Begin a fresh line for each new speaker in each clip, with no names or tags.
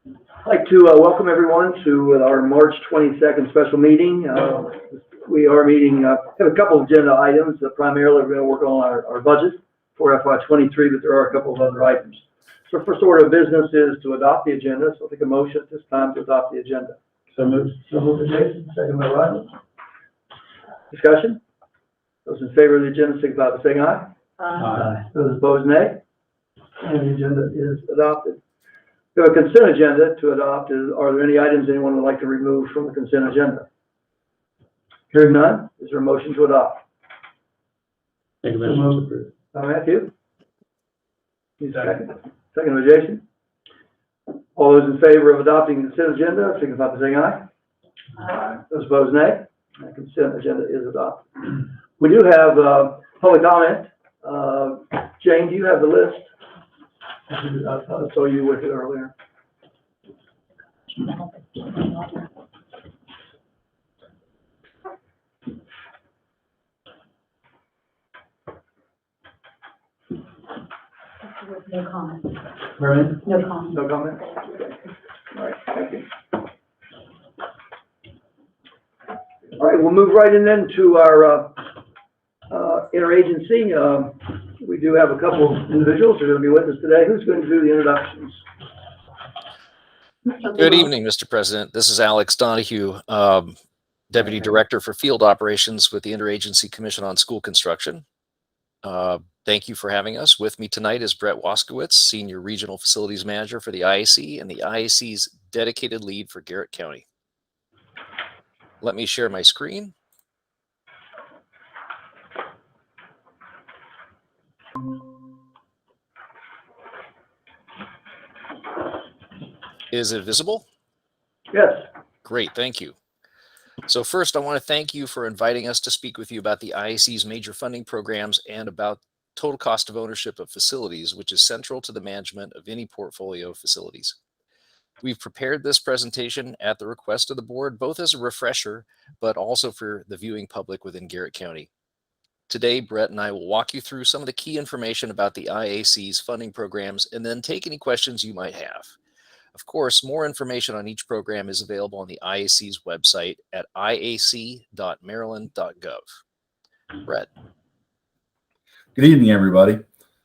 I'd like to welcome everyone to our March 22nd special meeting. We are meeting, have a couple of agenda items. Primarily, we're going to work on our budget for FY23, but there are a couple of other items. So first order of business is to adopt the agenda. So I'll take a motion at this time to adopt the agenda. So moved, Jason. Second by Ryan. Discussion? Those in favor of the agenda signify by saying aye. Aye. Those opposed, nay. And the agenda is adopted. We have a consent agenda to adopt. Are there any items anyone would like to remove from the consent agenda? Hearing none, is there a motion to adopt?
Make a motion to approve.
Matthew? Second by Jason. All those in favor of adopting the consent agenda, signify by saying aye. Aye. Those opposed, nay. The consent agenda is adopted. We do have public comment. Jane, do you have the list? I saw you with it earlier.
No comment.
Pardon?
No comment.
No comment? Okay. All right, thank you. All right, we'll move right in then to our interagency. We do have a couple of individuals who are going to be with us today. Who's going to do the introductions?
Good evening, Mr. President. This is Alex Donahue, Deputy Director for Field Operations with the Interagency Commission on School Construction. Thank you for having us. With me tonight is Brett Waskowitz, Senior Regional Facilities Manager for the IAC and the IAC's dedicated lead for Garrett County. Let me share my screen. Is it visible?
Yes.
Great, thank you. So first, I want to thank you for inviting us to speak with you about the IAC's major funding programs and about total cost of ownership of facilities, which is central to the management of any portfolio of facilities. We've prepared this presentation at the request of the board, both as a refresher, but also for the viewing public within Garrett County. Today, Brett and I will walk you through some of the key information about the IAC's funding programs and then take any questions you might have. Of course, more information on each program is available on the IAC's website at iac.maryland.gov. Brett.
Good evening, everybody.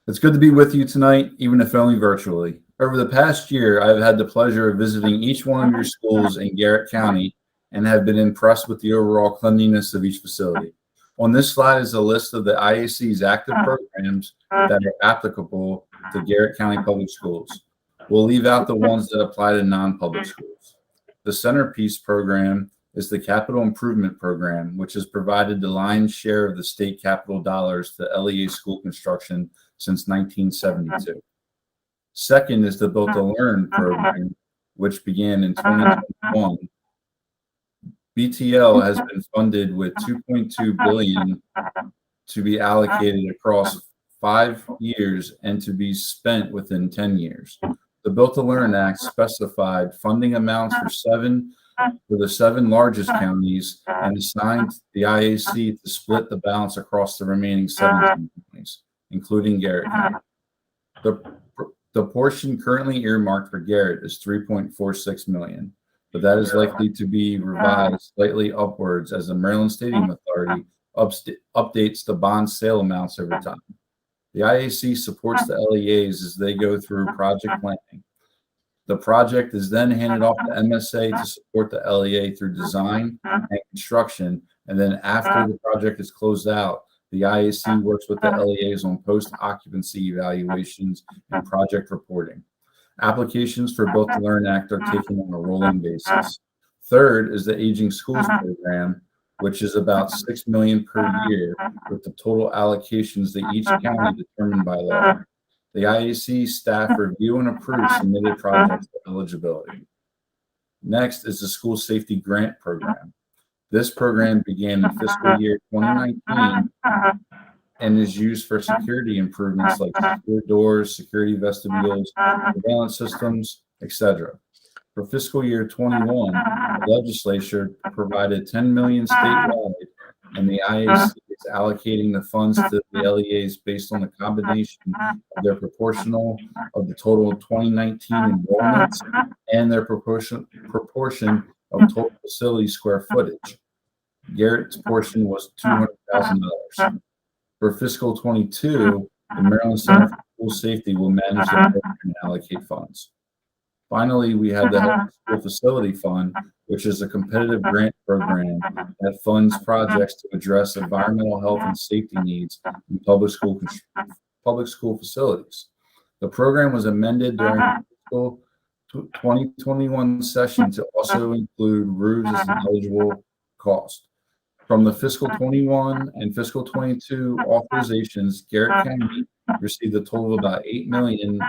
It's good to be with you tonight, even if only virtually. Over the past year, I've had the pleasure of visiting each one of your schools in Garrett County and have been impressed with the overall cleanliness of each facility. On this slide is a list of the IAC's active programs that are applicable to Garrett County Public Schools. We'll leave out the ones that apply to non-public schools. The centerpiece program is the Capital Improvement Program, which has provided the lion's share of the state capital dollars to LEA school construction since 1972. Second is the Built to Learn program, which began in 2021. BTL has been funded with $2.2 billion to be allocated across 5 years and to be spent within 10 years. The Built to Learn Act specified funding amounts for the 7 largest counties and assigned the IAC to split the balance across the remaining 17 counties, including Garrett County. The portion currently earmarked for Garrett is $3.46 million, but that is likely to be revised slightly upwards as the Maryland Stadium Authority updates the bond sale amounts over time. The IAC supports the LEAs as they go through project planning. The project is then handed off to MSA to support the LEA through design and construction, and then after the project is closed out, the IAC works with the LEAs on post-occupancy evaluations and project reporting. Applications for Built to Learn Act are taken on a rolling basis. Third is the Aging Schools program, which is about $6 million per year, with the total allocations that each county determined by law. The IAC staff review and approve submitted projects for eligibility. Next is the School Safety Grant Program. This program began in fiscal year 2019 and is used for security improvements like secure doors, security vestibules, surveillance systems, etc. For fiscal year 21, the legislature provided $10 million statewide, and the IAC is allocating the funds to the LEAs based on the combination of their proportional of the total 2019 enrollments and their proportion of total facility square footage. Garrett's portion was $200,000. For fiscal 22, the Maryland Center for School Safety will manage the program and allocate funds. Finally, we have the Healthy School Facility Fund, which is a competitive grant program that funds projects to address environmental health and safety needs in public school facilities. The program was amended during the fiscal 2021 session to also include roofs as an eligible cost. From the fiscal 21 and fiscal 22 authorizations, Garrett County received a total of about $8 million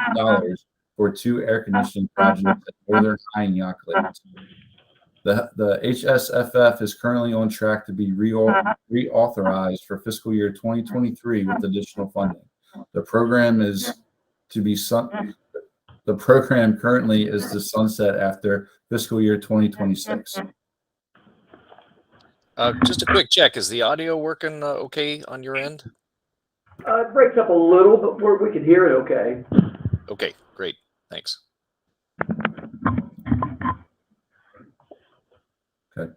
for 2 air conditioning projects at Northern High and Yacht Lakes. The HSFF is currently on track to be reauthorized for fiscal year 2023 with additional funding. The program currently is to sunset after fiscal year 2026.
Just a quick check. Is the audio working okay on your end?
It breaks up a little, but we can hear it okay.
Okay, great. Thanks.
Okay.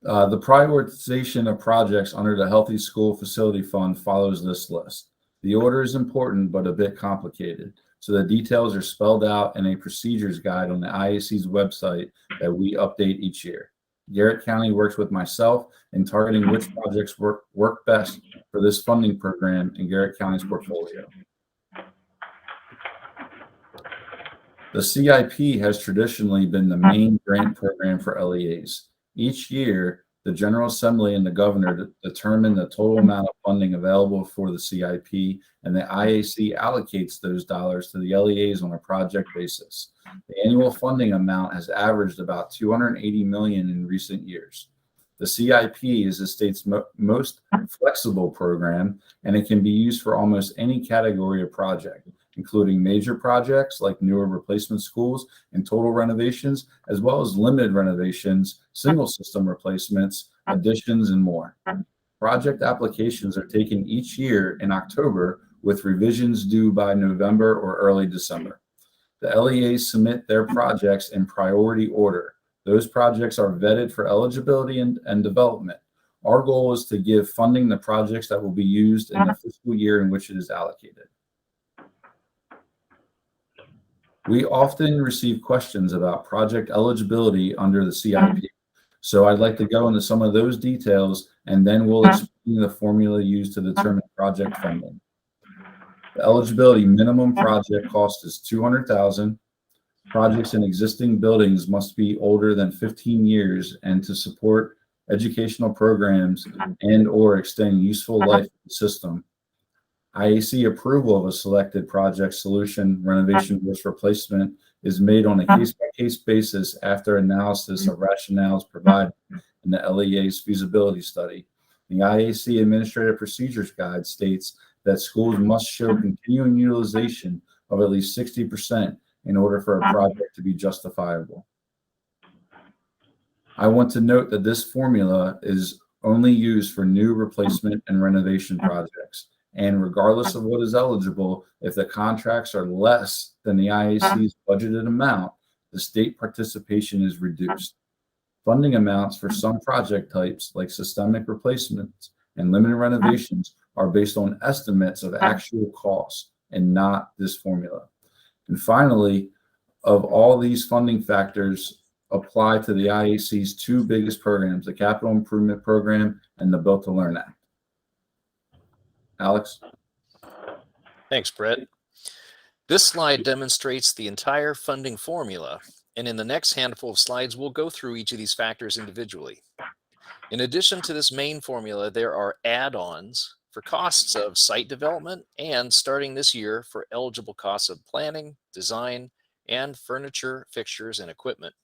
The prioritization of projects under the Healthy School Facility Fund follows this list. The order is important, but a bit complicated. So the details are spelled out in a procedures guide on the IAC's website that we update each year. Garrett County works with myself in targeting which projects work best for this funding program in Garrett County's portfolio. The CIP has traditionally been the main grant program for LEAs. Each year, the General Assembly and the Governor determine the total amount of funding available for the CIP, and the IAC allocates those dollars to the LEAs on a project basis. The annual funding amount has averaged about $280 million in recent years. The CIP is the state's most flexible program, and it can be used for almost any category of project, including major projects like newer replacement schools and total renovations, as well as limited renovations, single system replacements, additions, and more. Project applications are taken each year in October, with revisions due by November or early December. The LEAs submit their projects in priority order. Those projects are vetted for eligibility and development. Our goal is to give funding to projects that will be used in the fiscal year in which it is allocated. We often receive questions about project eligibility under the CIP. So I'd like to go into some of those details, and then we'll explain the formula used to determine project funding. The eligibility minimum project cost is $200,000. Projects in existing buildings must be older than 15 years and to support educational programs and or extend useful life of the system. IAC approval of a selected project solution, renovation versus replacement, is made on a case-by-case basis after analysis of rationales provided in the LEA's feasibility study. The IAC Administrative Procedures Guide states that schools must show continuing utilization of at least 60% in order for a project to be justifiable. I want to note that this formula is only used for new replacement and renovation projects. And regardless of what is eligible, if the contracts are less than the IAC's budgeted amount, the state participation is reduced. Funding amounts for some project types, like systemic replacements and limited renovations, are based on estimates of actual costs and not this formula. And finally, of all these funding factors apply to the IAC's 2 biggest programs, the Capital Improvement Program and the Built to Learn Act. Alex?
Thanks, Brett. This slide demonstrates the entire funding formula, and in the next handful of slides, we'll go through each of these factors individually. In addition to this main formula, there are add-ons for costs of site development and, starting this year, for eligible costs of planning, design, and furniture, fixtures, and equipment.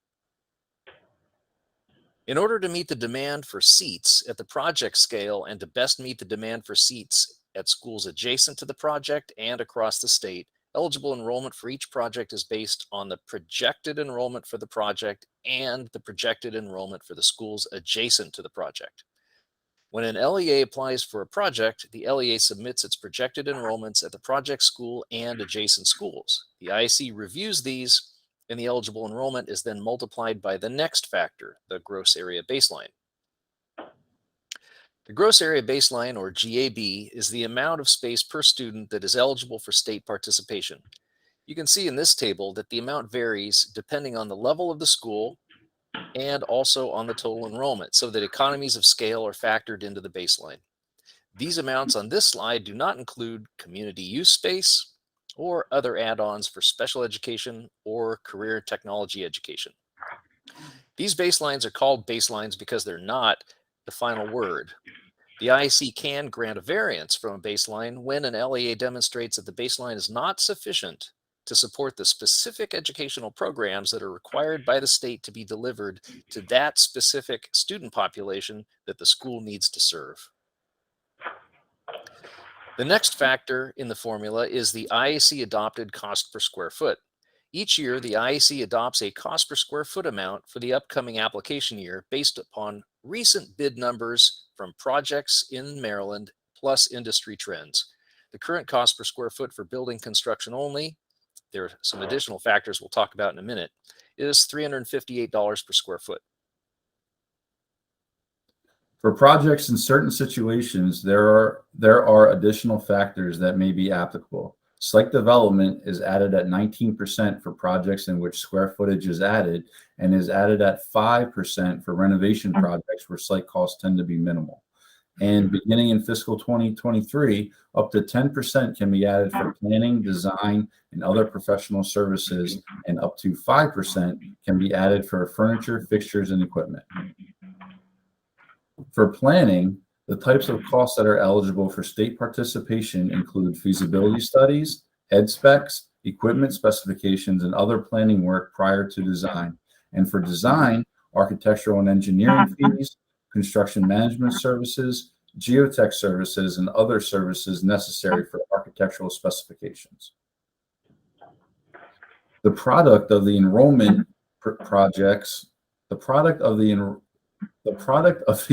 In order to meet the demand for seats at the project scale and to best meet the demand for seats at schools adjacent to the project and across the state, eligible enrollment for each project is based on the projected enrollment for the project and the projected enrollment for the schools adjacent to the project. When an LEA applies for a project, the LEA submits its projected enrollments at the project school and adjacent schools. The IAC reviews these and the eligible enrollment is then multiplied by the next factor, the gross area baseline. The gross area baseline, or GAB, is the amount of space per student that is eligible for state participation. You can see in this table that the amount varies depending on the level of the school and also on the total enrollment, so that economies of scale are factored into the baseline. These amounts on this slide do not include community use space or other add-ons for special education or career technology education. These baselines are called baselines because they're not the final word. The IEC can grant a variance from a baseline when an LEA demonstrates that the baseline is not sufficient to support the specific educational programs that are required by the state to be delivered to that specific student population that the school needs to serve. The next factor in the formula is the IEC adopted cost per square foot. Each year, the IEC adopts a cost per square foot amount for the upcoming application year based upon recent bid numbers from projects in Maryland plus industry trends. The current cost per square foot for building construction only, there are some additional factors we'll talk about in a minute, is $358 per square foot.
For projects in certain situations, there are additional factors that may be applicable. Site development is added at 19% for projects in which square footage is added, and is added at 5% for renovation projects where site costs tend to be minimal. And beginning in fiscal 2023, up to 10% can be added for planning, design, and other professional services, and up to 5% can be added for furniture, fixtures, and equipment. For planning, the types of costs that are eligible for state participation include feasibility studies, ed specs, equipment specifications, and other planning work prior to design. And for design, architectural and engineering fees, construction management services, geotech services, and other services necessary for architectural specifications. The product of the enrollment projects, the product of the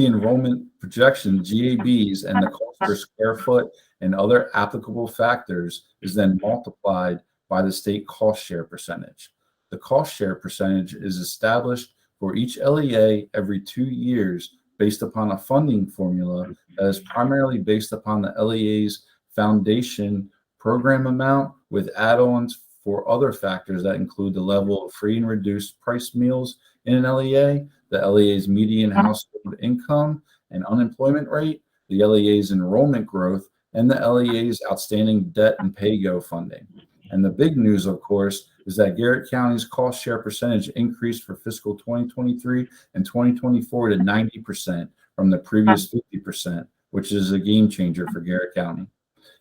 enrollment projection, GABs, and the cost per square foot and other applicable factors is then multiplied by the state cost share percentage. The cost share percentage is established for each LEA every 2 years based upon a funding formula that is primarily based upon the LEA's foundation program amount, with add-ons for other factors that include the level of free and reduced price meals in an LEA, the LEA's median household income and unemployment rate, the LEA's enrollment growth, and the LEA's outstanding debt and pay-go funding. And the big news, of course, is that Garrett County's cost share percentage increased for fiscal 2023 and 2024 to 90% from the previous 50%, which is a game changer for Garrett County.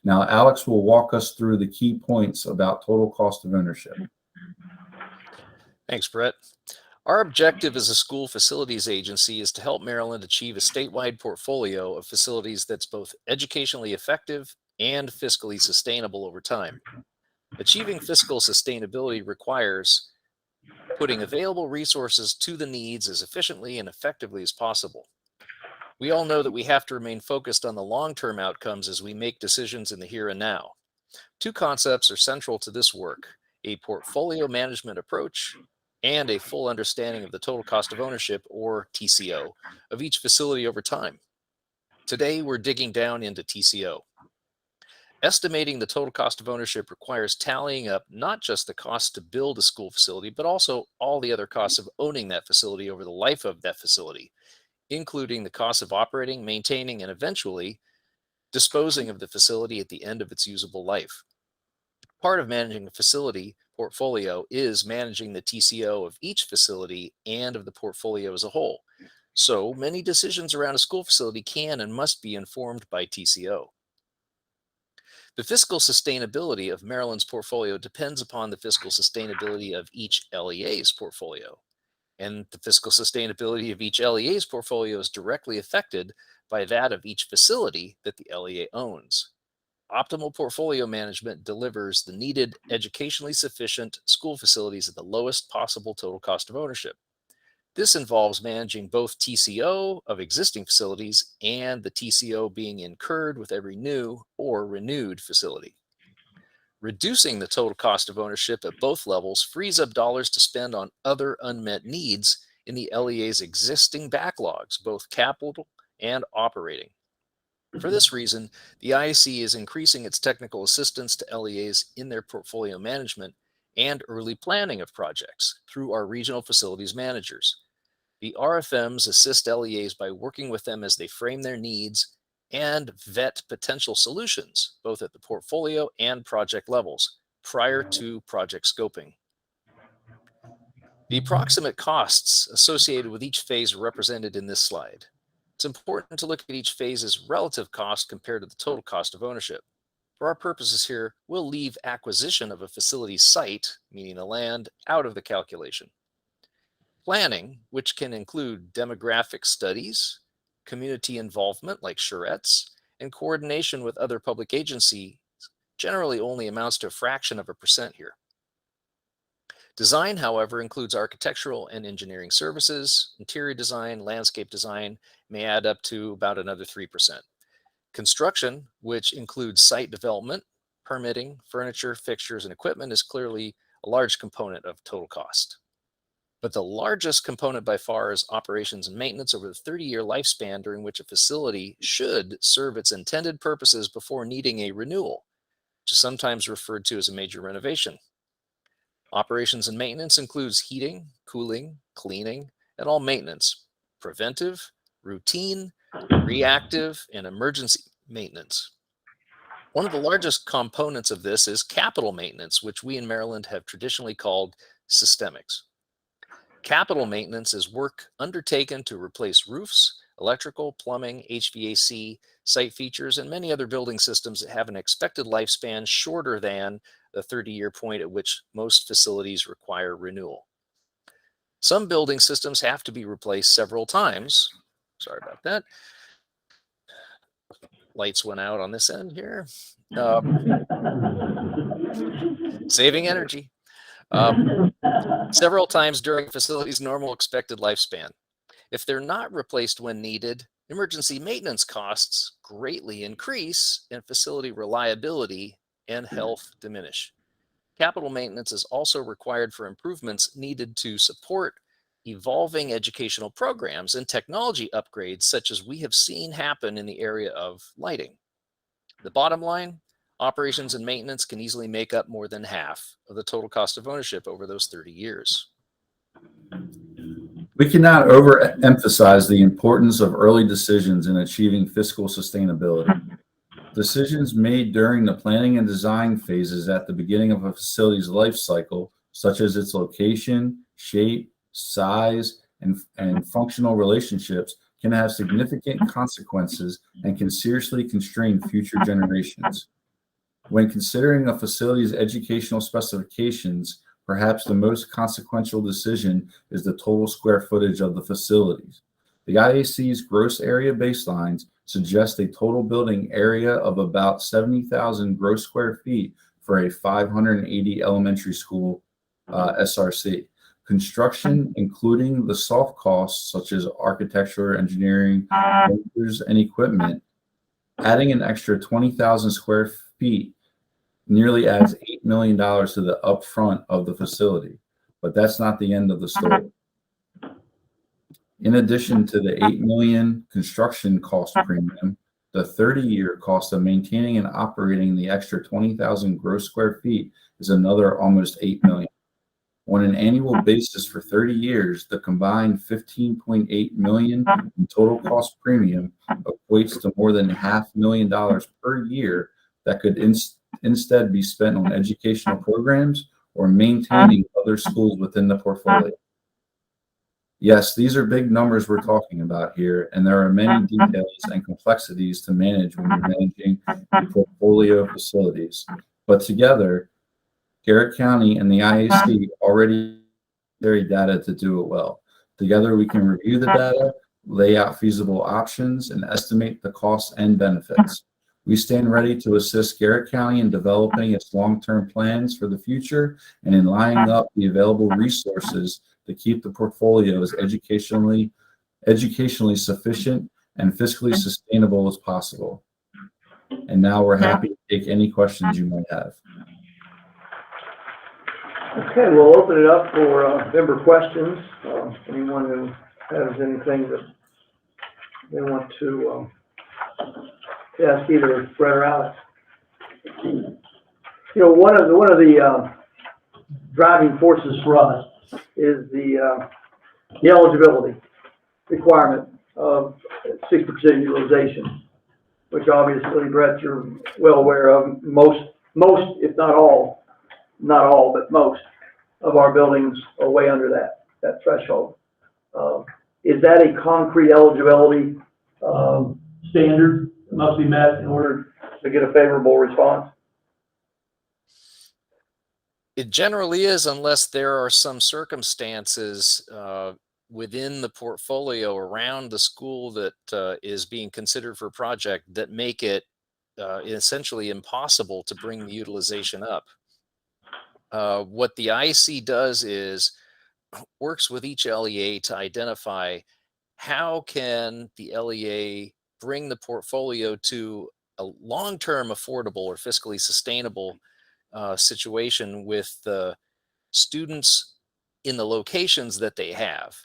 Now, Alex will walk us through the key points about total cost of ownership.
Thanks, Brett. Our objective as a school facilities agency is to help Maryland achieve a statewide portfolio of facilities that's both educationally effective and fiscally sustainable over time. Achieving fiscal sustainability requires putting available resources to the needs as efficiently and effectively as possible. We all know that we have to remain focused on the long-term outcomes as we make decisions in the here and now. Two concepts are central to this work: a portfolio management approach and a full understanding of the total cost of ownership, or TCO, of each facility over time. Today, we're digging down into TCO. Estimating the total cost of ownership requires tallying up not just the cost to build a school facility, but also all the other costs of owning that facility over the life of that facility, including the cost of operating, maintaining, and eventually disposing of the facility at the end of its usable life. Part of managing a facility portfolio is managing the TCO of each facility and of the portfolio as a whole. So many decisions around a school facility can and must be informed by TCO. The fiscal sustainability of Maryland's portfolio depends upon the fiscal sustainability of each LEA's portfolio. And the fiscal sustainability of each LEA's portfolio is directly affected by that of each facility that the LEA owns. Optimal portfolio management delivers the needed educationally sufficient school facilities at the lowest possible total cost of ownership. This involves managing both TCO of existing facilities and the TCO being incurred with every new or renewed facility. Reducing the total cost of ownership at both levels frees up dollars to spend on other unmet needs in the LEA's existing backlogs, both capital and operating. For this reason, the IAC is increasing its technical assistance to LEAs in their portfolio management and early planning of projects through our regional facilities managers. The RFMs assist LEAs by working with them as they frame their needs and vet potential solutions, both at the portfolio and project levels, prior to project scoping. The approximate costs associated with each phase are represented in this slide. It's important to look at each phase's relative cost compared to the total cost of ownership. For our purposes here, we'll leave acquisition of a facility site, meaning the land, out of the calculation. Planning, which can include demographic studies, community involvement like charrettes, and coordination with other public agencies, generally only amounts to a fraction of a percent here. Design, however, includes architectural and engineering services. Interior design, landscape design may add up to about another 3%. Construction, which includes site development, permitting, furniture, fixtures, and equipment, is clearly a large component of total cost. But the largest component by far is operations and maintenance over the 30-year lifespan during which a facility should serve its intended purposes before needing a renewal, which is sometimes referred to as a major renovation. Operations and maintenance includes heating, cooling, cleaning, and all maintenance, preventive, routine, reactive, and emergency maintenance. One of the largest components of this is capital maintenance, which we in Maryland have traditionally called systemics. Capital maintenance is work undertaken to replace roofs, electrical, plumbing, HVAC, site features, and many other building systems that have an expected lifespan shorter than the 30-year point at which most facilities require renewal. Some building systems have to be replaced several times. Sorry about that. Lights went out on this end here. Saving energy. Several times during a facility's normal expected lifespan. If they're not replaced when needed, emergency maintenance costs greatly increase and facility reliability and health diminish. Capital maintenance is also required for improvements needed to support evolving educational programs and technology upgrades such as we have seen happen in the area of lighting. The bottom line, operations and maintenance can easily make up more than half of the total cost of ownership over those 30 years.
We cannot overemphasize the importance of early decisions in achieving fiscal sustainability. Decisions made during the planning and design phases at the beginning of a facility's life cycle, such as its location, shape, size, and functional relationships, can have significant consequences and can seriously constrain future generations. When considering a facility's educational specifications, perhaps the most consequential decision is the total square footage of the facilities. The IAC's gross area baselines suggest a total building area of about 70,000 gross square feet for a 580 elementary school SRC. Construction, including the soft costs such as architecture, engineering, workers, and equipment, adding an extra 20,000 square feet nearly adds $8 million to the upfront of the facility. But that's not the end of the story. In addition to the $8 million construction cost premium, the 30-year cost of maintaining and operating the extra 20,000 gross square feet is another almost $8 million. On an annual basis for 30 years, the combined $15.8 million in total cost premium equates to more than $500,000 per year that could instead be spent on educational programs or maintaining other schools within the portfolio. Yes, these are big numbers we're talking about here, and there are many details and complexities to manage when you're managing a portfolio of facilities. But together, Garrett County and the IAC already carry data to do it well. Together, we can review the data, lay out feasible options, and estimate the costs and benefits. We stand ready to assist Garrett County in developing its long-term plans for the future and in lining up the available resources to keep the portfolio as educationally sufficient and fiscally sustainable as possible. And now we're happy to take any questions you might have.
Okay, we'll open it up for member questions. Anyone who has anything that they want to ask either Brett or Alex. You know, one of the driving forces for us is the eligibility requirement of 60% utilization, which obviously, Brett, you're well aware of. Most, if not all, but most of our buildings are way under that threshold. Is that a concrete eligibility standard that must be met in order to get a favorable response?
It generally is, unless there are some circumstances within the portfolio around the school that is being considered for a project that make it essentially impossible to bring the utilization up. What the IC does is works with each LEA to identify how can the LEA bring the portfolio to a long-term affordable or fiscally sustainable situation with the students in the locations that they have.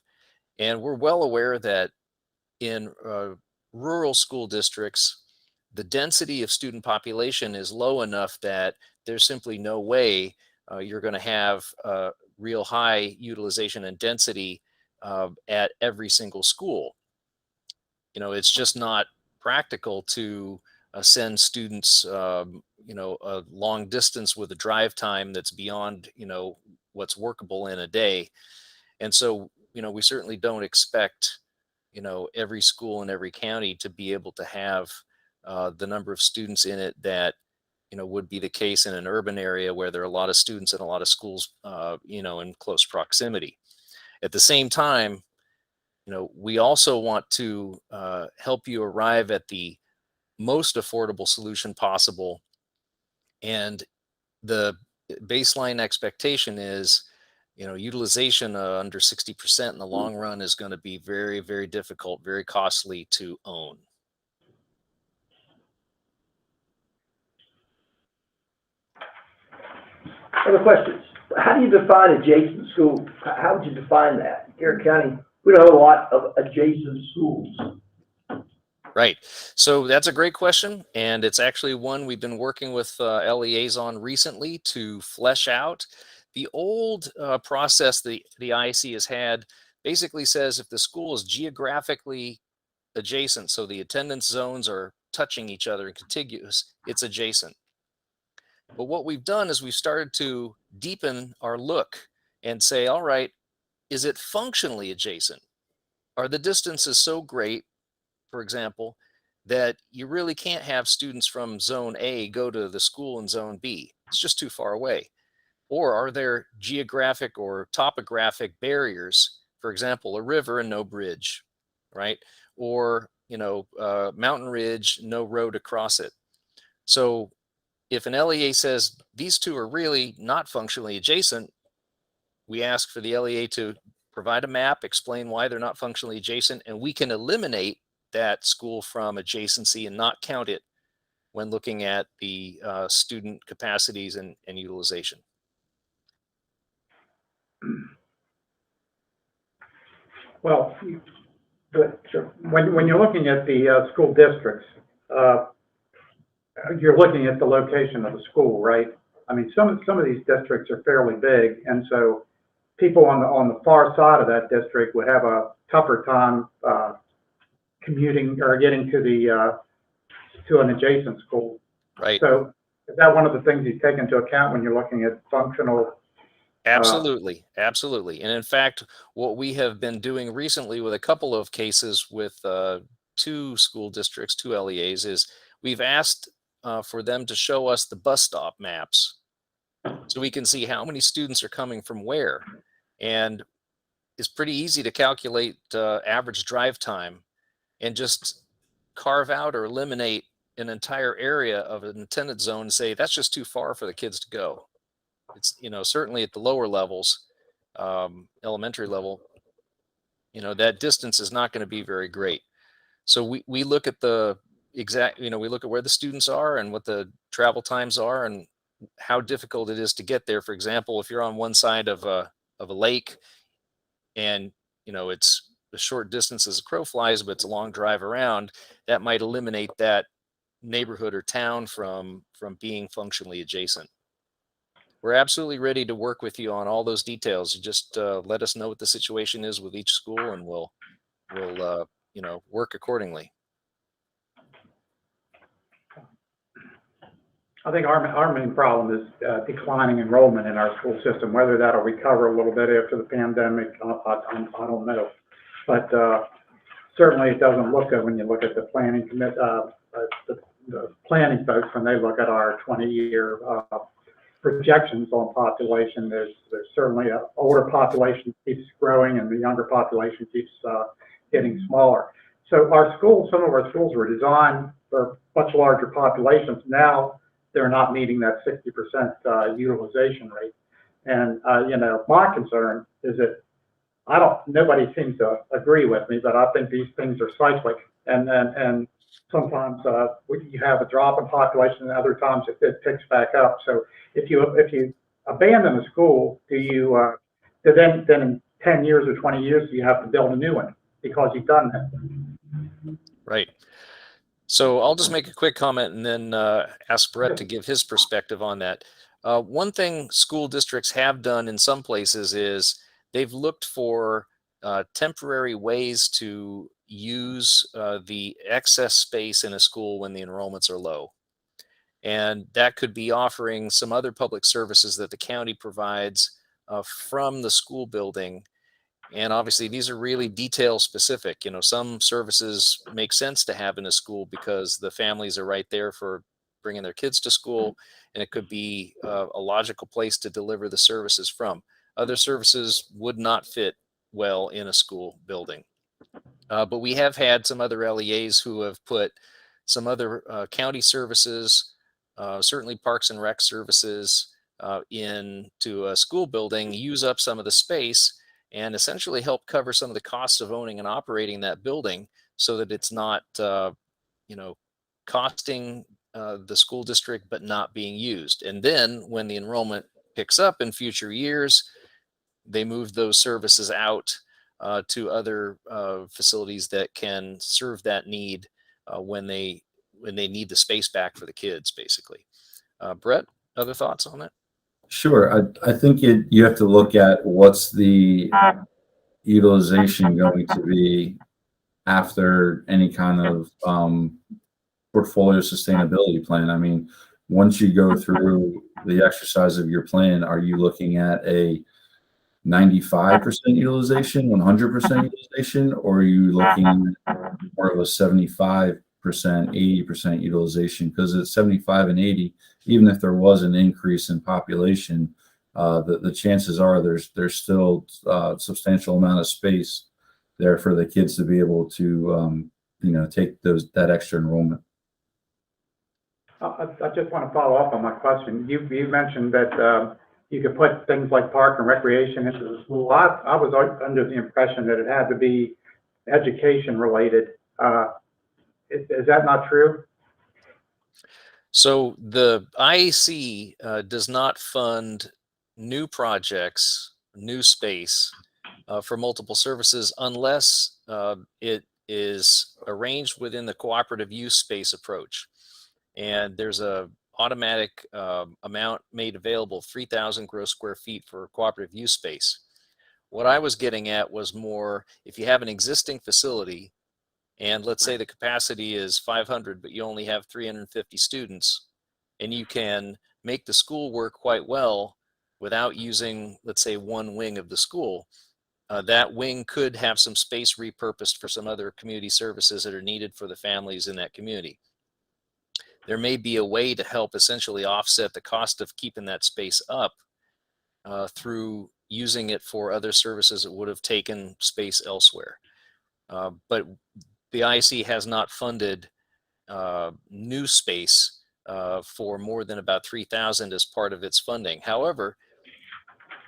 And we're well aware that in rural school districts, the density of student population is low enough that there's simply no way you're going to have real high utilization and density at every single school. You know, it's just not practical to send students, you know, a long distance with a drive time that's beyond, you know, what's workable in a day. And so, you know, we certainly don't expect, you know, every school in every county to be able to have the number of students in it that, you know, would be the case in an urban area where there are a lot of students and a lot of schools, you know, in close proximity. At the same time, you know, we also want to help you arrive at the most affordable solution possible. And the baseline expectation is, you know, utilization under 60% in the long run is going to be very, very difficult, very costly to own.
Other questions? How do you define adjacent schools? How would you define that? Garrett County, we don't have a lot of adjacent schools.
Right. So that's a great question. And it's actually one we've been working with LEAs on recently to flesh out. The old process the IC has had basically says if the school is geographically adjacent, so the attendance zones are touching each other and contiguous, it's adjacent. But what we've done is we've started to deepen our look and say, all right, is it functionally adjacent? Are the distances so great, for example, that you really can't have students from zone A go to the school in zone B? It's just too far away. Or are there geographic or topographic barriers, for example, a river and no bridge, right? Or, you know, mountain ridge, no road across it. So if an LEA says these two are really not functionally adjacent, we ask for the LEA to provide a map, explain why they're not functionally adjacent, and we can eliminate that school from adjacency and not count it when looking at the student capacities and utilization.
Well, when you're looking at the school districts, you're looking at the location of the school, right? I mean, some of these districts are fairly big, and so people on the far side of that district would have a tougher time commuting or getting to an adjacent school.
Right.
So is that one of the things you take into account when you're looking at functional?
Absolutely. Absolutely. And in fact, what we have been doing recently with a couple of cases with two school districts, two LEAs, is we've asked for them to show us the bus stop maps so we can see how many students are coming from where. And it's pretty easy to calculate average drive time and just carve out or eliminate an entire area of an attendance zone and say that's just too far for the kids to go. It's, you know, certainly at the lower levels, elementary level, you know, that distance is not going to be very great. So we look at the exact, you know, we look at where the students are and what the travel times are, and how difficult it is to get there. For example, if you're on one side of a lake and, it's a short distance as a crow flies, but it's a long drive around, that might eliminate that neighborhood or town from being functionally adjacent. We're absolutely ready to work with you on all those details. You just let us know what the situation is with each school, and we'll work accordingly.
I think our main problem is declining enrollment in our school system. Whether that'll recover a little bit after the pandemic, I don't know. But certainly it doesn't look good when you look at the planning the planning folks when they look at our 20-year projections on population. There's certainly an older population keeps growing and the younger population keeps getting smaller. So some of our schools were designed for much larger populations. Now they're not meeting that 60% utilization rate. And, my concern is that nobody seems to agree with me, but I think these things are cyclic. And sometimes you have a drop in population and other times it picks back up. So if you abandon a school, then in 10 years or 20 years, you have to build a new one because you've done that.
Right. So I'll just make a quick comment and then ask Brett to give his perspective on that. One thing school districts have done in some places is they've looked for temporary ways to use the excess space in a school when the enrollments are low. And that could be offering some other public services that the county provides from the school building. And obviously, these are really detail specific. Some services make sense to have in a school because the families are right there for bringing their kids to school, and it could be a logical place to deliver the services from. Other services would not fit well in a school building. But we have had some other LEAs who have put some other county services, certainly Parks and Rec services, into a school building, use up some of the space, and essentially help cover some of the costs of owning and operating that building so that it's not, costing the school district but not being used. And then when the enrollment picks up in future years, they move those services out to other facilities that can serve that need when they need the space back for the kids, basically. Brett, other thoughts on that?
Sure. I think you have to look at what's the utilization going to be after any kind of portfolio sustainability plan. I mean, once you go through the exercise of your plan, are you looking at a 95% utilization, 100% utilization, or are you looking at more of a 75%, 80% utilization? Because at 75 and 80, even if there was an increase in population, the chances are there's still a substantial amount of space there for the kids to be able to take that extra enrollment.
I just want to follow up on my question. You mentioned that you could put things like park and recreation into the school. I was under the impression that it had to be education related. Is that not true?
So the IAC does not fund new projects, new space for multiple services unless it is arranged within the cooperative use space approach. And there's a automatic amount made available, 3,000 gross square feet for cooperative use space. What I was getting at was more, if you have an existing facility and let's say the capacity is 500, but you only have 350 students, and you can make the school work quite well without using, let's say, one wing of the school, that wing could have some space repurposed for some other community services that are needed for the families in that community. There may be a way to help essentially offset the cost of keeping that space up through using it for other services that would have taken space elsewhere. But the IC has not funded new space for more than about 3,000 as part of its funding. However,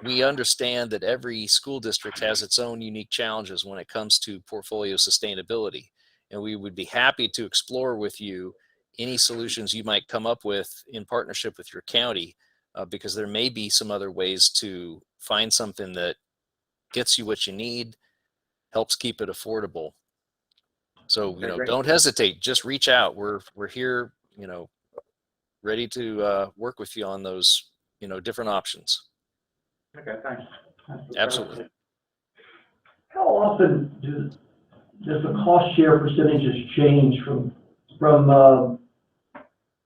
we understand that every school district has its own unique challenges when it comes to portfolio sustainability. And we would be happy to explore with you any solutions you might come up with in partnership with your county because there may be some other ways to find something that gets you what you need, helps keep it affordable. So,
Okay, great.
don't hesitate. Just reach out. We're here, ready to work with you on those, different options.
Okay, thanks.
Absolutely.
How often does the cost share percentages change from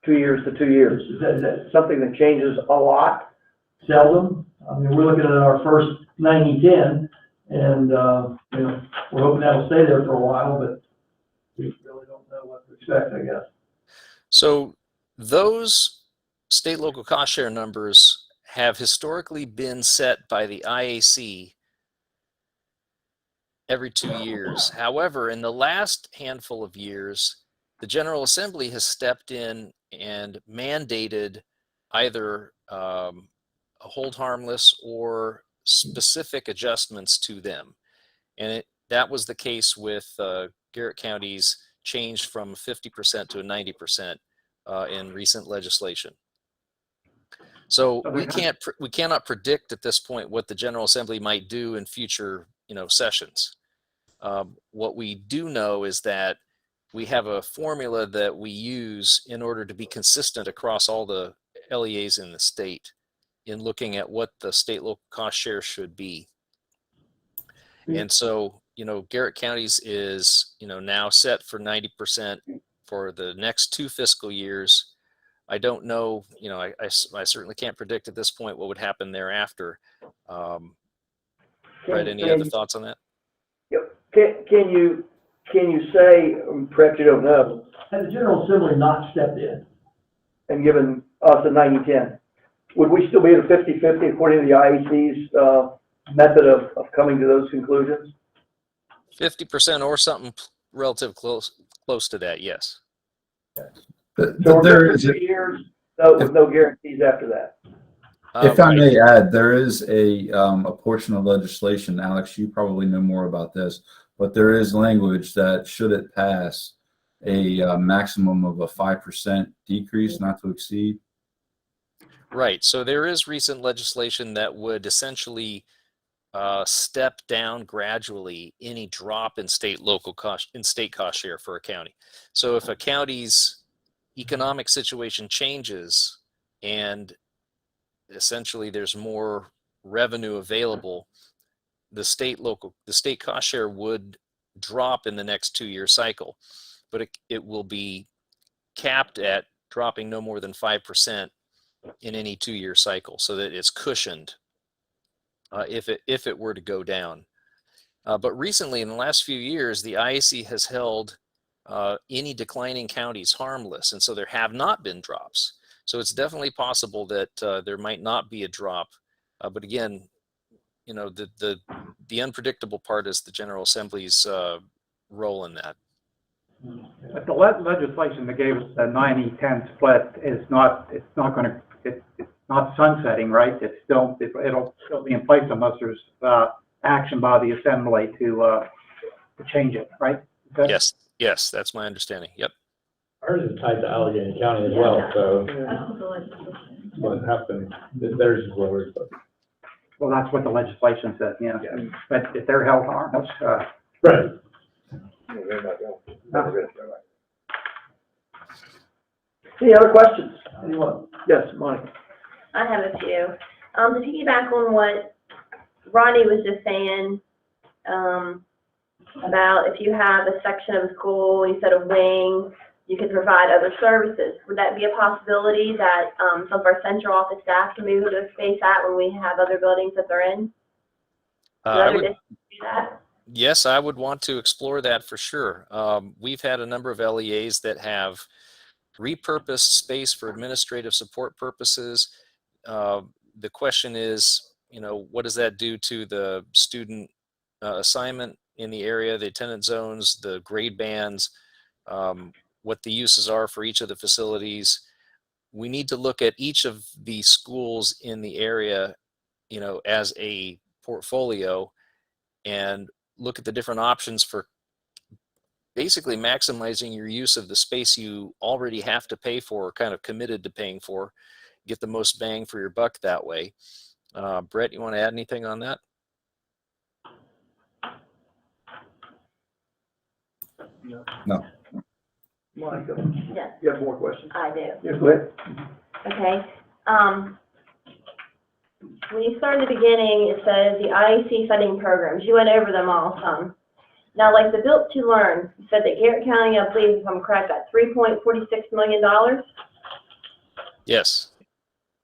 2 years to 2 years? Is that something that changes a lot? Seldom. I mean, we're looking at our first 90-10, and we're hoping that'll stay there for a while, but we really don't know what to expect, I guess.
So those state local cost share numbers have historically been set by the IAC every 2 years. However, in the last handful of years, the General Assembly has stepped in and mandated either a hold harmless or specific adjustments to them. And that was the case with Garrett County's change from 50% to 90% in recent legislation. So we cannot predict at this point what the General Assembly might do in future sessions. What we do know is that we have a formula that we use in order to be consistent across all the LEAs in the state in looking at what the state local cost share should be. And so, Garrett County's is, now set for 90% for the next 2 fiscal years. I don't know, I certainly can't predict at this point what would happen thereafter. Brett, any other thoughts on that?
Yep. Can you say, perhaps you don't know, had the General Assembly not stepped in and given us a 90-10, would we still be at a 50-50 according to the IEC's method of coming to those conclusions?
50% or something relative close to that, yes.
So there is 2 years, with no guarantees after that.
If I may add, there is a portion of legislation, Alex, you probably know more about this, but there is language that should it pass a maximum of a 5% decrease, not to exceed.
Right. So there is recent legislation that would essentially step down gradually any drop in state cost share for a county. So if a county's economic situation changes and essentially there's more revenue available, the state cost share would drop in the next 2-year cycle, but it will be capped at dropping no more than 5% in any 2-year cycle, so that it's cushioned if it were to go down. But recently, in the last few years, the IAC has held any declining counties harmless, and so there have not been drops. So it's definitely possible that there might not be a drop. But again, the unpredictable part is the General Assembly's role in that.
But the legislation that gave us the 90-10 split is it's not sunsetting, right? It'll still be in place unless there's action by the Assembly to change it, right?
Yes, that's my understanding. Yep.
Ours is tied to Allegheny County as well, so what happened, theirs is lower. So.
Well, that's what the legislation says, yeah. But if they're held harmless,
Right.
Any other questions? Anyone? Yes, Monica.
I have a few. To piggyback on what Ronnie was just saying, about if you have a section of a school, you said a wing, you could provide other services. Would that be a possibility that some of our central office staff can move to a space at when we have other buildings that they're in? Do that?
Yes, I would want to explore that for sure. We've had a number of LEAs that have repurposed space for administrative support purposes. The question is, what does that do to the student assignment in the area, the attendance zones, the grade bands, what the uses are for each of the facilities. We need to look at each of the schools in the area, as a portfolio and look at the different options for basically maximizing your use of the space you already have to pay for, or kind of committed to paying for, get the most bang for your buck that way. Brett, you want to add anything on that?
No.
Monica,
Yes,
you have more questions?
I do.
Yes, go ahead.
Okay, when you start in the beginning, it says the IEC funding programs, you went over them all some. Now, like the Built to Learn, you said that Garrett County, I believe, if I'm correct, got $3.46 million,
Yes.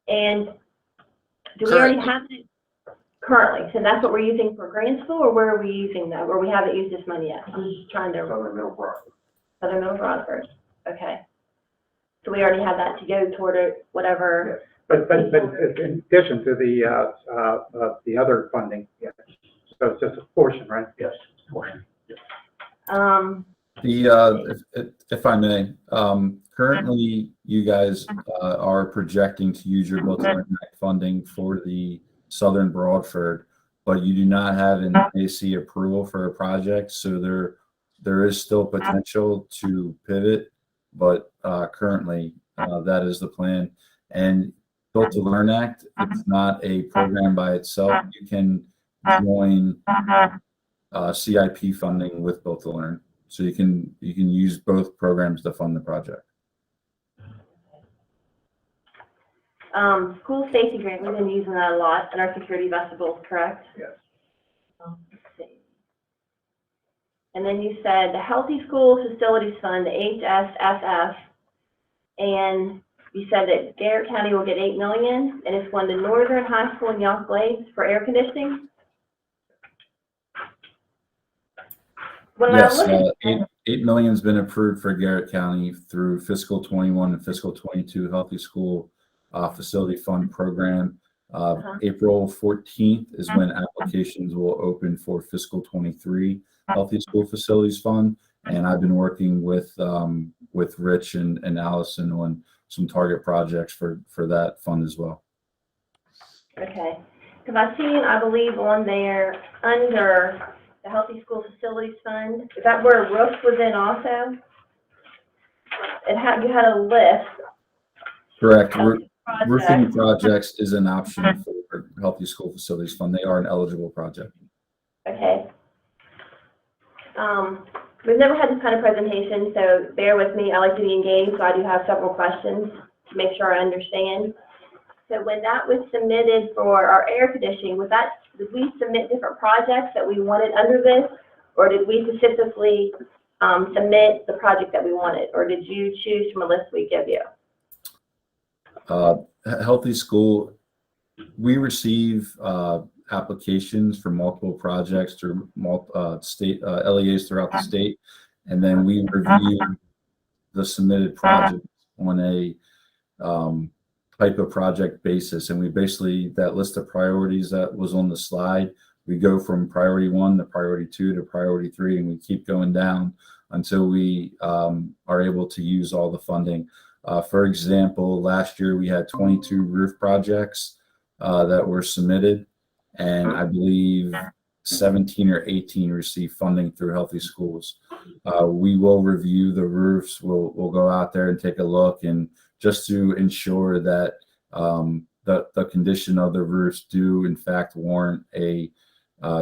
and do we already have it currently? So that's what we're using for Grantsville, or where are we using that, or we haven't used this money yet? I'm just trying to. Southern Middle Broadford, okay. So we already have that to go toward it, whatever.
But in addition to the other funding, yeah. So it's just a portion, right? Yes, portion.
If I may, currently you guys are projecting to use your Built to Learn Act funding for the Southern Broadford, but you do not have an AC approval for a project, so there is still potential to pivot, but currently that is the plan. And Built to Learn Act, it's not a program by itself. You can join CIP funding with Built to Learn, so you can use both programs to fund the project.
School safety grant, we've been using that a lot in our security vestibules, correct?
Yes.
Let's see. And then you said the Healthy School Facilities Fund, the HSFF, and you said that Garrett County will get $8 million, and it's going to Northern High School in Yonk Glades for air conditioning? When
Yes,
I look at
$8 million has been approved for Garrett County through fiscal 21 and fiscal 22 Healthy School Facility Fund Program. April 14th is when applications will open for fiscal 23 Healthy School Facilities Fund, and I've been working with Rich and Allison on some target projects for that fund as well.
okay, because I've seen, I believe, on there under the Healthy School Facilities Fund, is that where roofs was in also? You had a list.
Correct.
of
Roofing
projects.
projects is an option for Healthy School Facilities Fund. They are an eligible project.
Okay. We've never had this kind of presentation, so bear with me. I like to be engaged, so I do have several questions to make sure I understand. So when that was submitted for our air conditioning, did we submit different projects that we wanted under this, or did we specifically submit the project that we wanted, or did you choose from a list we give you?
Healthy School, we receive applications for multiple projects through state LEAs throughout the state, and then we review the submitted projects on a type of project basis. And we basically, that list of priorities that was on the slide, we go from priority 1 to priority 2 to priority 3, and we keep going down until we are able to use all the funding. For example, last year we had 22 roof projects that were submitted, and I believe 17 or 18 received funding through Healthy Schools. We will review the roofs. We'll go out there and take a look, and just to ensure that the condition of the roofs do in fact warrant a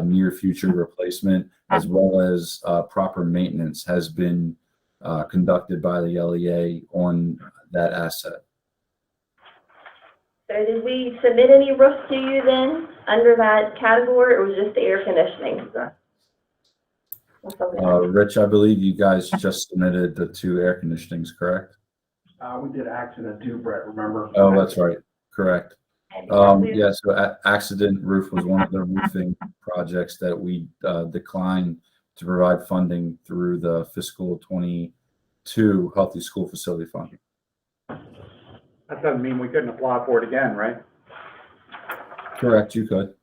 near future replacement, as well as proper maintenance has been conducted by the LEA on that asset.
So did we submit any roofs to you then under that category, or was it just the air conditioning?
Rich, I believe you guys just submitted the 2 air conditionings, correct?
We did accident too, Brett, remember?
Oh, that's right. Correct.
Okay,
Yeah, so accident roof was one of the roofing projects that we declined to provide funding through the fiscal 22 Healthy School Facility Fund.
That doesn't mean we couldn't apply for it again, right?
Correct, you could.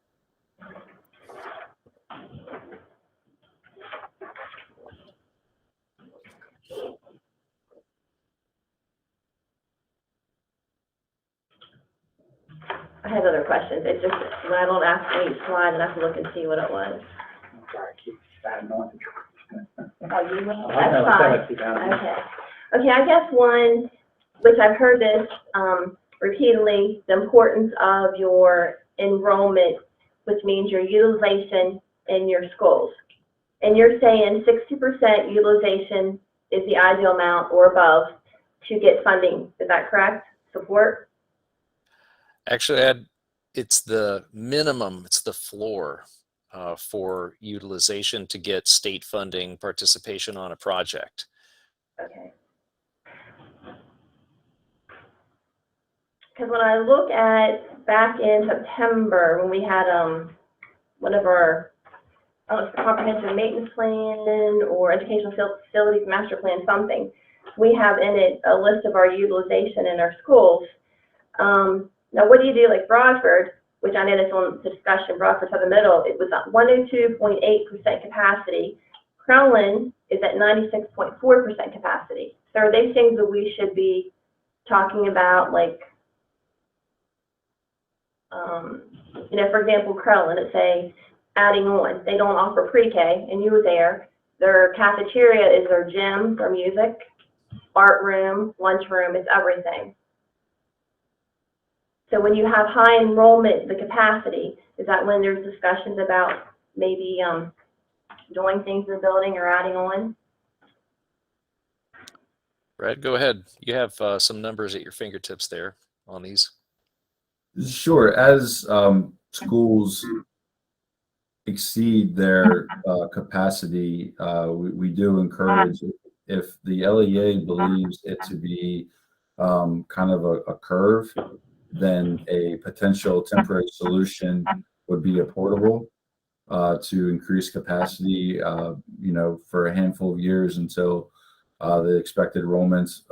I have other questions. It's just when I don't ask me each slide, and I have to look and see what it was.
I'm sorry, I keep adding on to
Oh, you will?
I know,
That's
I
fine.
said I keep adding on.
Okay. Okay, I guess one, which I've heard this, repeatedly the importance of your enrollment, which means your utilization in your schools. And you're saying 60% utilization is the ideal amount or above to get funding. Is that correct? Support?
Actually, it's the minimum, it's the floor for utilization to get state funding participation on a project.
Okay. Because when I look at back in September, when we had one of our, I don't know if it's a comprehensive maintenance plan or educational facilities master plan, something, we have in it a list of our utilization in our schools. Now, what do you do like Broadford, which I know that's on the discussion, Broadford Southern Middle, it was at 102.8% capacity. Crowlin is at 96.4% capacity. So are they things that we should be talking about, like, you know, for example, Crowlin, let's say, adding on, they don't offer pre-K, and you were there. Their cafeteria is their gym, their music, art room, lunchroom, it's everything. So when you have high enrollment, the capacity, is that when there's discussions about maybe doing things in the building or adding on?
Brad, go ahead. You have some numbers at your fingertips there on these.
Sure. As schools exceed their capacity, we do encourage, if the LEA believes it to be kind of a curve, then a potential temporary solution would be a portable to increase capacity, you know, for a handful of years until the expected enrollments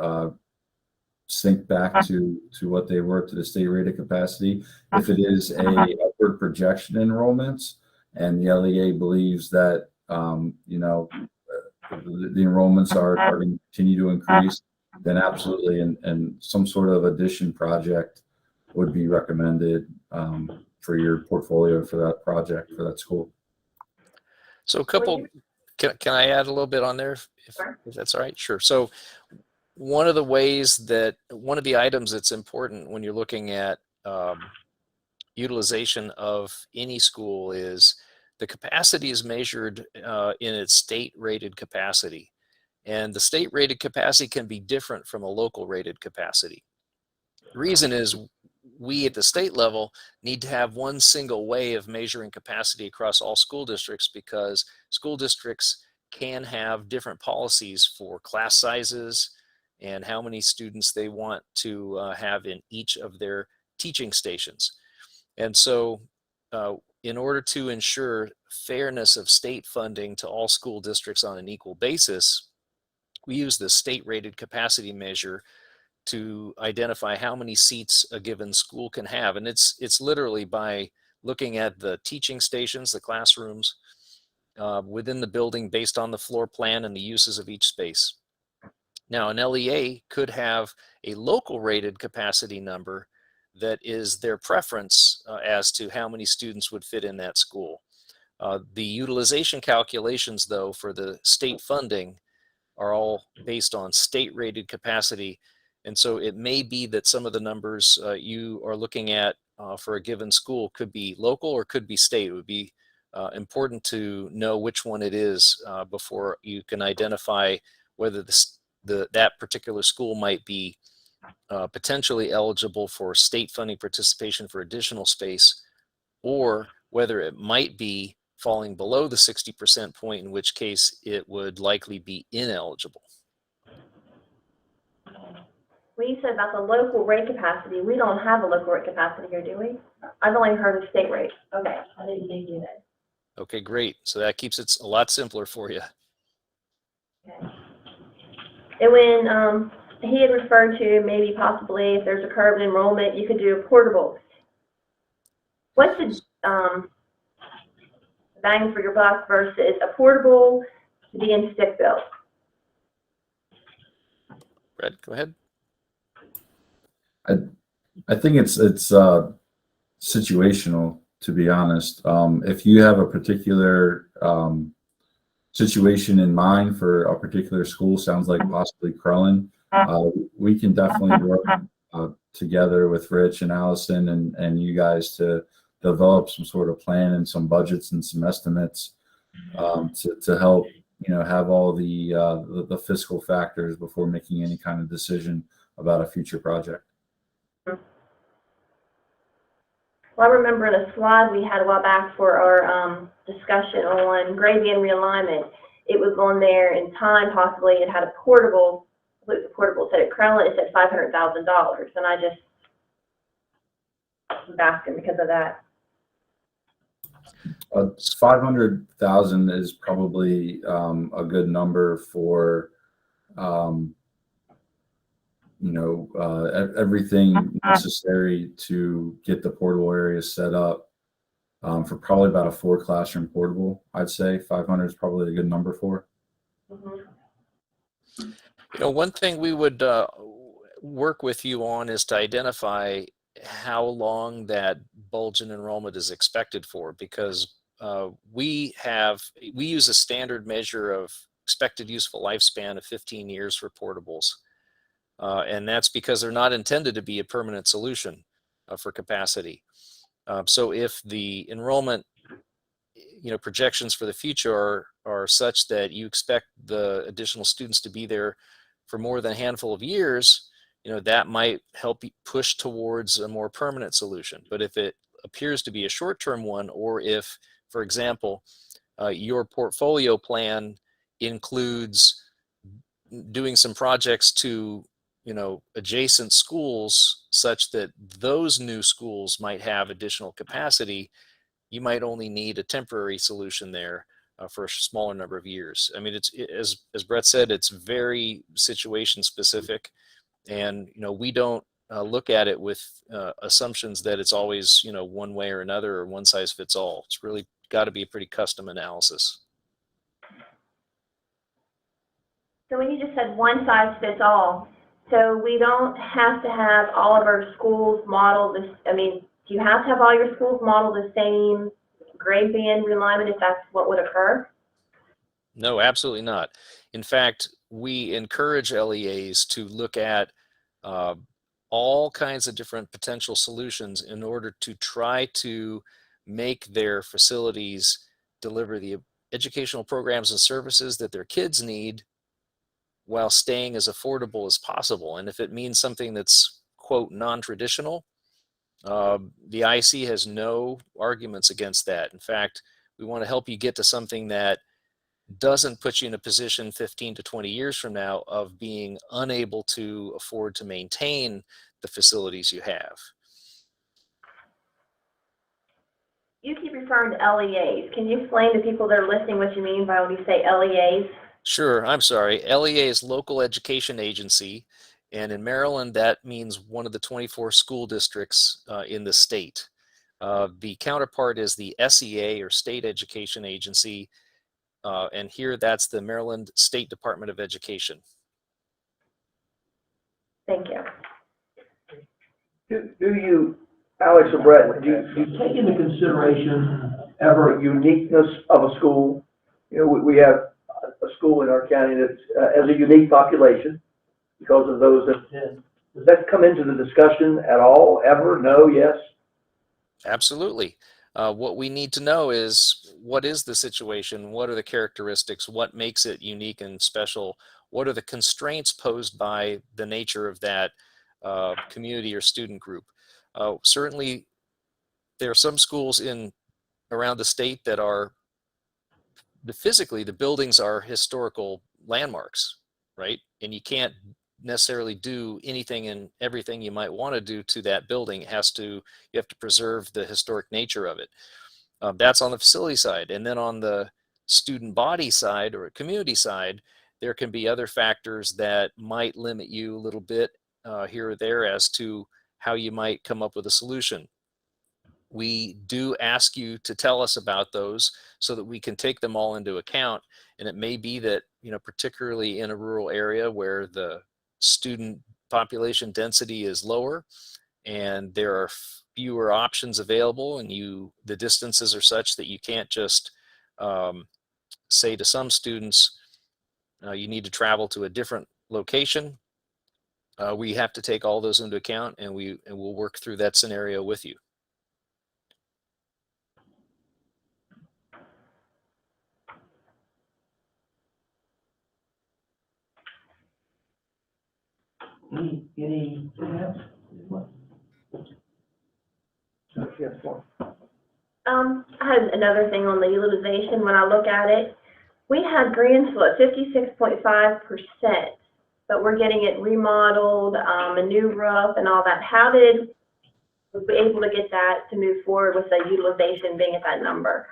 sink back to what they were to the state rated capacity. If it is a upward projection enrollments and the LEA believes that, you know, the enrollments are going to continue to increase, then absolutely, and some sort of addition project would be recommended for your portfolio for that project, for that school.
So a couple, can I add a little bit on there if that's all right? Sure. So one of the items that's important when you're looking at utilization of any school is the capacity is measured in its state rated capacity. And the state rated capacity can be different from a local rated capacity. The reason is we at the state level need to have one single way of measuring capacity across all school districts, because school districts can have different policies for class sizes and how many students they want to have in each of their teaching stations. And so in order to ensure fairness of state funding to all school districts on an equal basis, we use the state rated capacity measure to identify how many seats a given school can have. And it's literally by looking at the teaching stations, the classrooms within the building based on the floor plan and the uses of each space. Now, an LEA could have a local rated capacity number that is their preference as to how many students would fit in that school. The utilization calculations, though, for the state funding are all based on state rated capacity. And so it may be that some of the numbers you are looking at for a given school could be local or could be state. It would be important to know which one it is before you can identify whether that particular school might be potentially eligible for state funding participation for additional space, or whether it might be falling below the 60% point, in which case it would likely be ineligible.
What you said about the local rate capacity, we don't have a local rate capacity here, do we? I've only heard of state rate. Okay, I didn't think you did.
Okay, great. So that keeps it a lot simpler for you.
Okay. And when he had referred to maybe possibly if there's a curve in enrollment, you could do a portable. What's the bang for your buck versus a portable being stick built?
Brett, go ahead.
I think it's situational, to be honest. If you have a particular situation in mind for a particular school, sounds like possibly Crellin, we can definitely work together with Rich and Allison and you guys to develop some sort of plan and some budgets and some estimates to help, have all the fiscal factors before making any kind of decision about a future project.
Well, I remember in a slide we had a while back for our discussion on gradient realignment, it was on there in time possibly, it had a portable, I believe it was portable, it said at Crowley, it said $500,000, and I just was asking because of that.
500,000 is probably a good number for everything necessary to get the portable area set up for probably about a 4 classroom portable. I'd say 500 is probably a good number for.
One thing we would work with you on is to identify how long that bulge in enrollment is expected for, because we use a standard measure of expected useful lifespan of 15 years for portables. And that's because they're not intended to be a permanent solution for capacity. So if the enrollment, projections for the future are such that you expect the additional students to be there for more than a handful of years, that might help you push towards a more permanent solution. But if it appears to be a short-term one, or if, for example, your portfolio plan includes doing some projects to adjacent schools such that those new schools might have additional capacity, you might only need a temporary solution there for a smaller number of years. I mean, it's as Brett said, it's very situation specific, and we don't look at it with assumptions that it's always one way or another or one size fits all. It's really got to be a pretty custom analysis.
So when you just said one size fits all, so we don't have to have all of our schools modeled this, do you have to have all your schools modeled the same grade band realignment if that's what would occur?
No, absolutely not. In fact, we encourage LEAs to look at all kinds of different potential solutions in order to try to make their facilities deliver the educational programs and services that their kids need while staying as affordable as possible. And if it means something that's, quote, non-traditional, the IC has no arguments against that. In fact, we want to help you get to something that doesn't put you in a position 15 to 20 years from now of being unable to afford to maintain the facilities you have.
You keep referring to LEAs. Can you explain to people that are listening what you mean by when you say LEAs?
Sure, I'm sorry. LEA is Local Education Agency, and in Maryland, that means one of the 24 school districts in the state. The counterpart is the SEA, or State Education Agency, and here that's the Maryland State Department of Education.
Thank you.
Do you, Alex or Brett, do you take into consideration ever uniqueness of a school? We have a school in our county that has a unique population because of those that attend. Does that come into the discussion at all, ever? No, yes?
Absolutely. What we need to know is, what is the situation? What are the characteristics? What makes it unique and special? What are the constraints posed by the nature of that community or student group? Certainly, there are some schools around the state that are, physically, the buildings are historical landmarks, right? And you can't necessarily do anything and everything you might want to do to that building. You have to preserve the historic nature of it. That's on the facility side. And then on the student body side or community side, there can be other factors that might limit you a little bit here or there as to how you might come up with a solution. We do ask you to tell us about those so that we can take them all into account. And it may be that, particularly in a rural area where the student population density is lower and there are fewer options available, and the distances are such that you can't just say to some students, you need to travel to a different location. we have to take all those into account, and we'll work through that scenario with you.
Anything else? Yes, Paul.
I had another thing on the utilization. When I look at it, we had Grantsville at 56.5%, but we're getting it remodeled, a new roof and all that. How did we be able to get that to move forward with the utilization being at that number?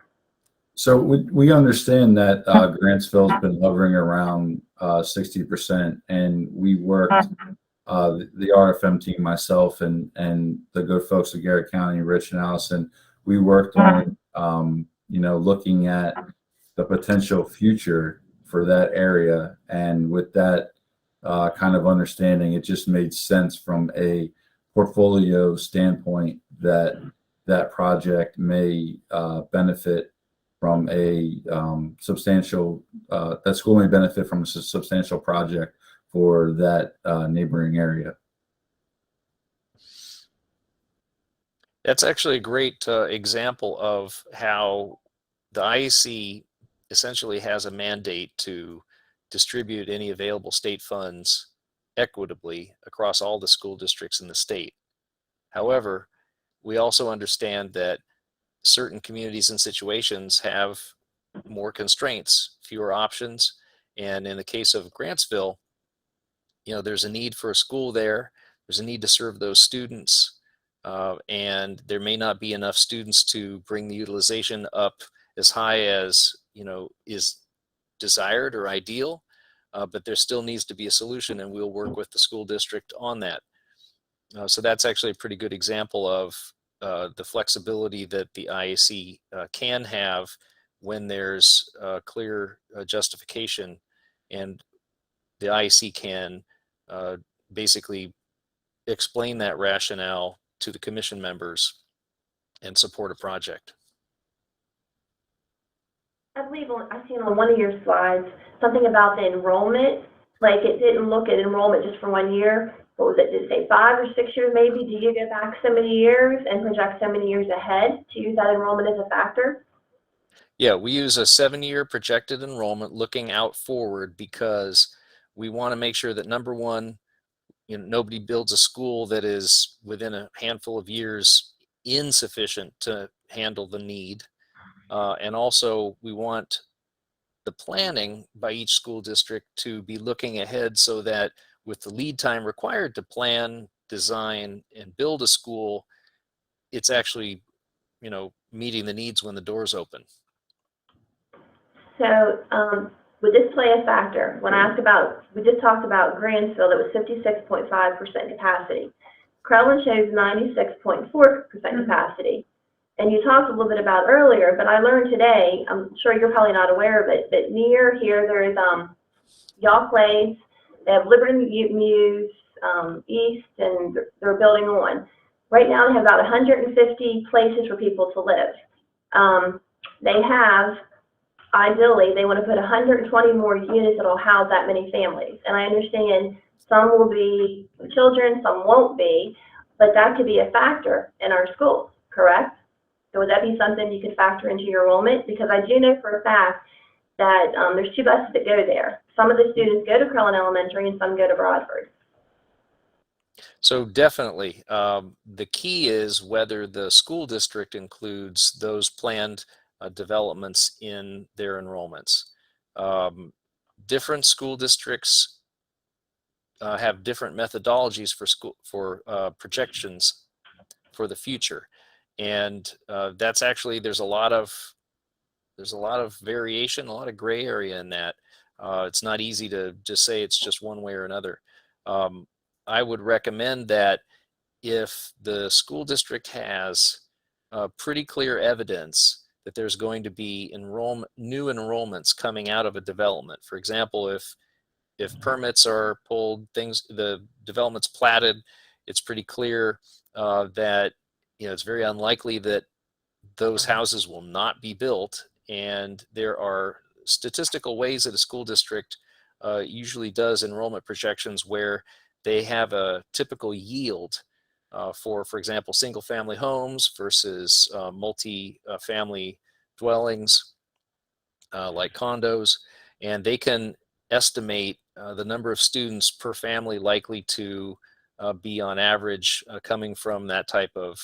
So we understand that Grantsville's been hovering around 60%, and we worked the RFM team, myself and the good folks at Garrett County, Rich and Allison. We worked on looking at the potential future for that area, and with that kind of understanding, it just made sense from a portfolio standpoint that that project may benefit from a substantial, that school may benefit from a substantial project for that neighboring area.
That's actually a great example of how the IEC essentially has a mandate to distribute any available state funds equitably across all the school districts in the state. However, we also understand that certain communities and situations have more constraints, fewer options. And in the case of Grantsville, there's a need for a school there. There's a need to serve those students. And there may not be enough students to bring the utilization up as high as, is desired or ideal. But there still needs to be a solution, and we'll work with the school district on that. So that's actually a pretty good example of the flexibility that the IAC can have when there's clear justification, and the IAC can basically explain that rationale to the commission members and support a project.
I believe I seen on one of your slides something about the enrollment. Like, it didn't look at enrollment just for 1 year. What was it? Did it say 5 or 6 years maybe? Do you go back so many years and project so many years ahead to use that enrollment as a factor?
Yeah, we use a 7-year projected enrollment looking out forward, because we want to make sure that, number one, nobody builds a school that is within a handful of years insufficient to handle the need. And also, we want the planning by each school district to be looking ahead, so that with the lead time required to plan, design, and build a school, it's actually, meeting the needs when the doors open.
So would this play a factor? When I asked about, we just talked about Grantsville, that was 56.5% capacity. Crelin shows 96.4% capacity. And you talked a little bit about earlier, but I learned today, I'm sure you're probably not aware of it, but near here there is Yaw Place, they have Liberty Muse, East, and they're building on. Right now they have about 150 places for people to live. They have, ideally, they want to put 120 more units that will house that many families. And I understand some will be children, some won't be, but that could be a factor in our schools, correct? So would that be something you could factor into your enrollment? Because I do know for a fact that there's 2 buses that go there. Some of the students go to Crelin Elementary and some go to Broadford.
So definitely, the key is whether the school district includes those planned developments in their enrollments. Different school districts have different methodologies for projections for the future. And that's actually, there's a lot of variation, a lot of gray area in that. It's not easy to just say it's just one way or another. I would recommend that if the school district has pretty clear evidence that there's going to be new enrollments coming out of a development. For example, if permits are pulled, the development's platted, it's pretty clear that it's very unlikely that those houses will not be built. And there are statistical ways that a school district usually does enrollment projections where they have a typical yield for example, single-family homes versus multi-family dwellings like condos, and they can estimate the number of students per family likely to be on average coming from that type of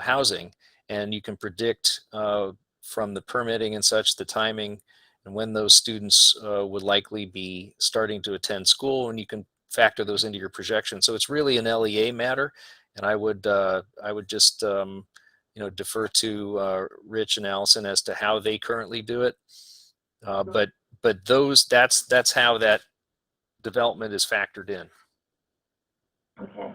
housing. And you can predict from the permitting and such, the timing, and when those students would likely be starting to attend school, and you can factor those into your projection. So it's really an LEA matter, and I would just defer to Rich and Allison as to how they currently do it. But that's how that development is factored in.
Okay.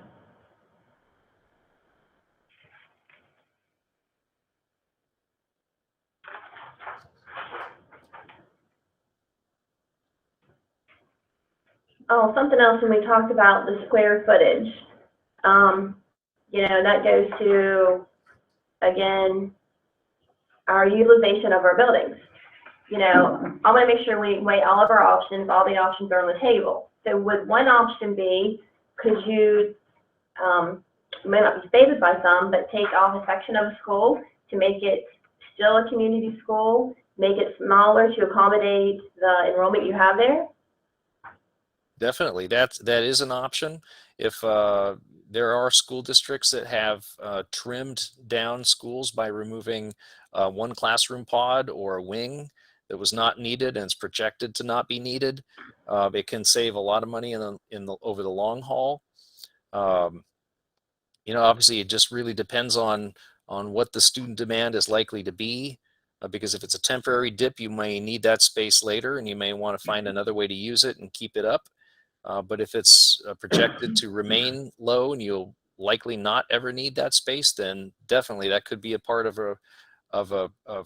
Oh, something else when we talked about the square footage, that goes to, again, our utilization of our buildings. I want to make sure we weigh all of our options, all the options are on the table. So would one option be, could you, may not be favored by some, but take off a section of a school to make it still a community school, make it smaller to accommodate the enrollment you have there?
Definitely, that is an option. If there are school districts that have trimmed down schools by removing one classroom pod or a wing that was not needed and is projected to not be needed, it can save a lot of money over the long haul. Obviously, it just really depends on what the student demand is likely to be. Because if it's a temporary dip, you may need that space later, and you may want to find another way to use it and keep it up. But if it's projected to remain low and you'll likely not ever need that space, then definitely that could be a part of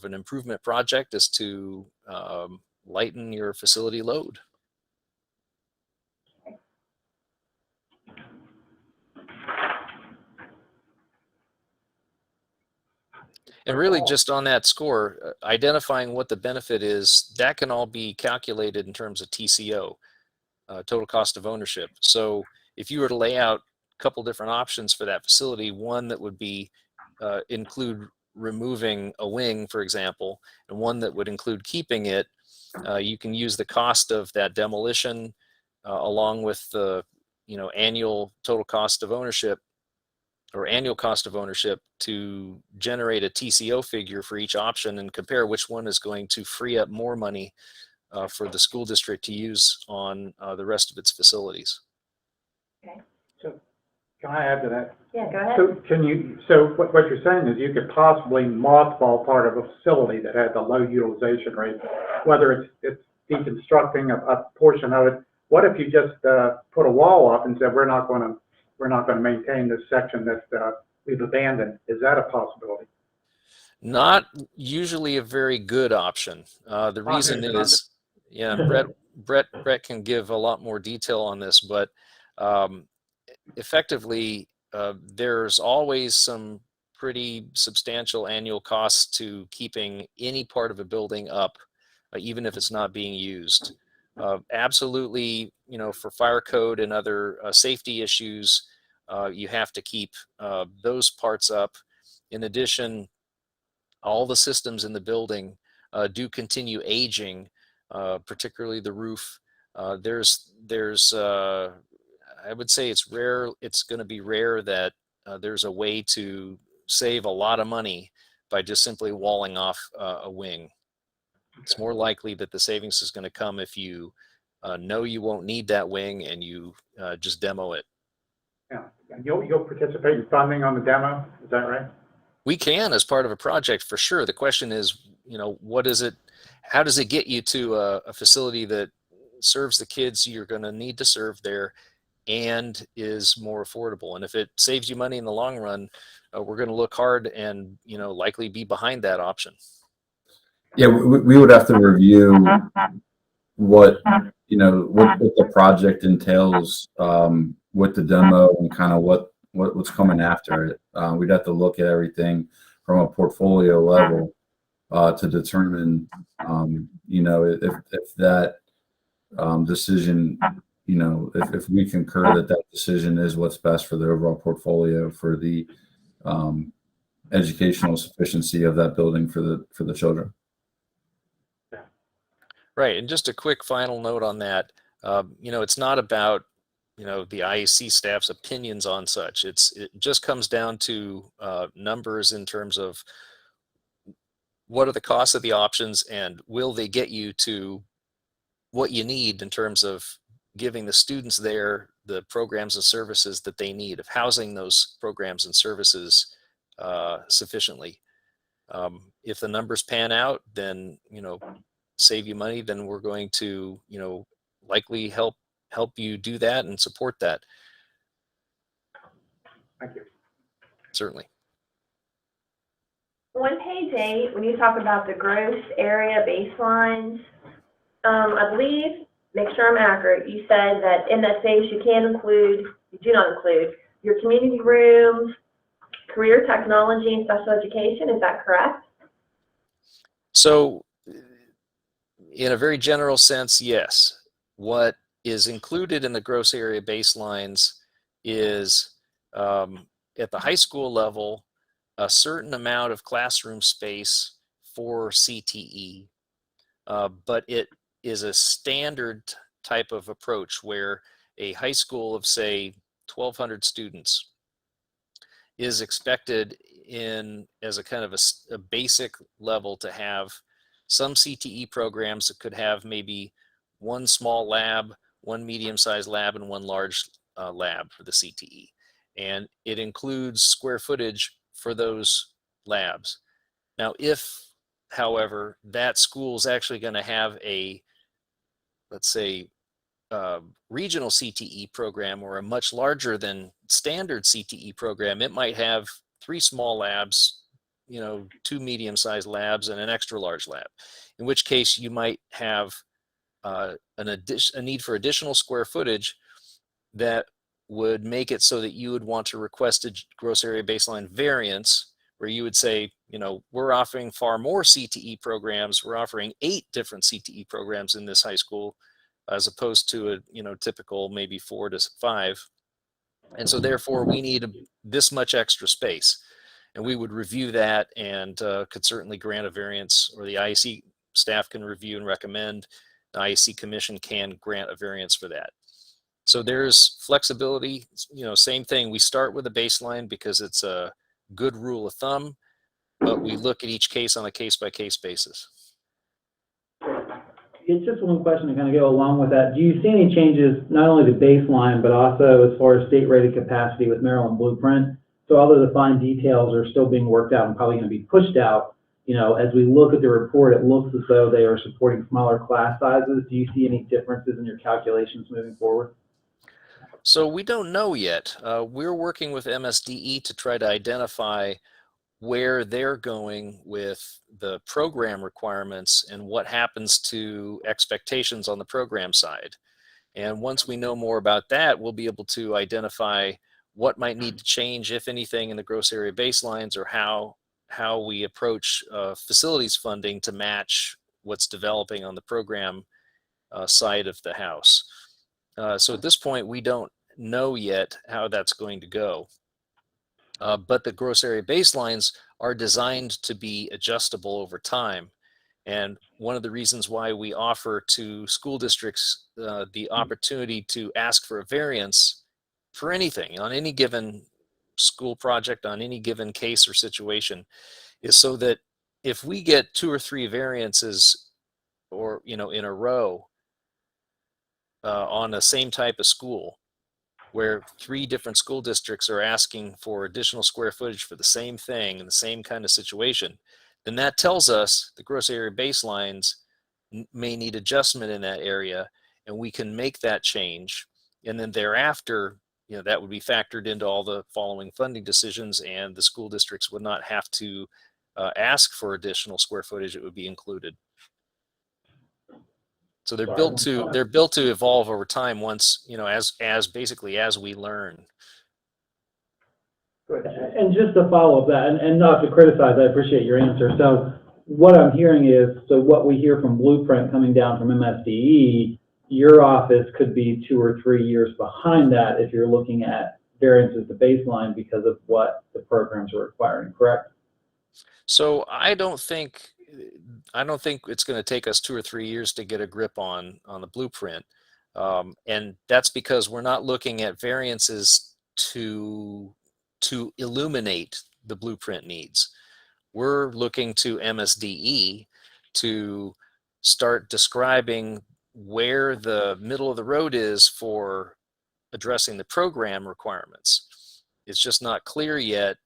an improvement project, is to lighten your facility load. And really, just on that score, identifying what the benefit is, that can all be calculated in terms of TCO. Total cost of ownership. So if you were to lay out a couple different options for that facility, one that would be include removing a wing, for example, and one that would include keeping it, you can use the cost of that demolition along with the annual total cost of ownership or annual cost of ownership to generate a TCO figure for each option and compare which one is going to free up more money for the school district to use on the rest of its facilities.
Okay.
So can I add to that?
Yeah, go ahead.
So what you're saying is you could possibly mothball part of a facility that has a low utilization rate, whether it's deconstructing a portion of it. What if you just put a wall up and said, we're not going to maintain this section that we've abandoned? Is that a possibility?
Not usually a very good option. The reason is, Brett can give a lot more detail on this, but effectively, there's always some pretty substantial annual costs to keeping any part of a building up, even if it's not being used. Absolutely, for fire code and other safety issues, you have to keep those parts up. In addition, all the systems in the building do continue aging, particularly the roof. I would say it's rare. It's going to be rare that there's a way to save a lot of money by just simply walling off a wing. It's more likely that the savings is going to come if you know you won't need that wing and you just demo it.
Yeah, you'll participate in funding on the demo. Is that right?
We can, as part of a project, for sure. The question is, what is it? How does it get you to a facility that serves the kids you're going to need to serve there and is more affordable? And if it saves you money in the long run, we're going to look hard and likely be behind that option.
Yeah, we would have to review what the project entails with the demo and kind of what's coming after it. We'd have to look at everything from a portfolio level to determine, if that decision you know, if we concur that that decision is what's best for the overall portfolio for the educational sufficiency of that building for the children.
Right, and just a quick final note on that. You know, it's not about, you know, the IEC staff's opinions on such. It just comes down to numbers in terms of what are the costs of the options and will they get you to what you need in terms of giving the students there the programs and services that they need, of housing those programs and services sufficiently. If the numbers pan out, then, you know, save you money, then we're going to, you know, likely help you do that and support that.
Thank you.
Certainly.
On page 8, when you talk about the gross area baselines, I believe, make sure I'm accurate, you said that in that space you do not include your community rooms, career technology, and special education. Is that correct?
So in a very general sense, yes. What is included in the gross area baselines is at the high school level, a certain amount of classroom space for CTE, but it is a standard type of approach where a high school of, say, 1,200 students is expected as a kind of a basic level to have some CTE programs that could have maybe one small lab, one medium-sized lab, and one large lab for the CTE. And it includes square footage for those labs. Now, if, however, that school is actually going to have a, let's say, regional CTE program or a much larger than standard CTE program, it might have 3 small labs, you know, 2 medium-sized labs, and an extra large lab. In which case, you might have a need for additional square footage that would make it so that you would want to request a gross area baseline variance, where you would say, you know, we're offering far more CTE programs. We're offering 8 different CTE programs in this high school, as opposed to a, you know, typical maybe 4 to 5. And so therefore we need this much extra space. And we would review that and could certainly grant a variance, or the IEC staff can review and recommend. The IEC commission can grant a variance for that. So there's flexibility. You know, same thing. We start with a baseline because it's a good rule of thumb, but we look at each case on a case-by-case basis.
It's just one question to kind of go along with that. Do you see any changes, not only to baseline, but also as far as state-rated capacity with Maryland Blueprint? So although the fine details are still being worked out and probably going to be pushed out, you know, as we look at the report, it looks as though they are supporting smaller class sizes. Do you see any differences in your calculations moving forward?
So we don't know yet. We're working with MSDE to try to identify where they're going with the program requirements and what happens to expectations on the program side. And once we know more about that, we'll be able to identify what might need to change, if anything, in the gross area baselines, or how we approach facilities funding to match what's developing on the program side of the house. So at this point, we don't know yet how that's going to go. But the gross area baselines are designed to be adjustable over time. And one of the reasons why we offer to school districts the opportunity to ask for a variance for anything on any given school project, on any given case or situation, is so that if we get 2 or 3 variances, or, you know, in a row on the same type of school, where 3 different school districts are asking for additional square footage for the same thing in the same kind of situation, then that tells us the gross area baselines may need adjustment in that area, and we can make that change. And then thereafter, you know, that would be factored into all the following funding decisions, and the school districts would not have to ask for additional square footage. It would be included. So they're built to evolve over time, once, you know, as basically as we learn.
And just to follow up that, and not to criticize, I appreciate your answer. So what I'm hearing is, so what we hear from Blueprint coming down from MSDE your office could be 2 or 3 years behind that if you're looking at variances to baseline because of what the programs are requiring, correct?
So I don't think it's going to take us 2 or 3 years to get a grip on the blueprint, and that's because we're not looking at variances to illuminate the blueprint needs. We're looking to MSDE to start describing where the middle of the road is for addressing the program requirements. It's just not clear yet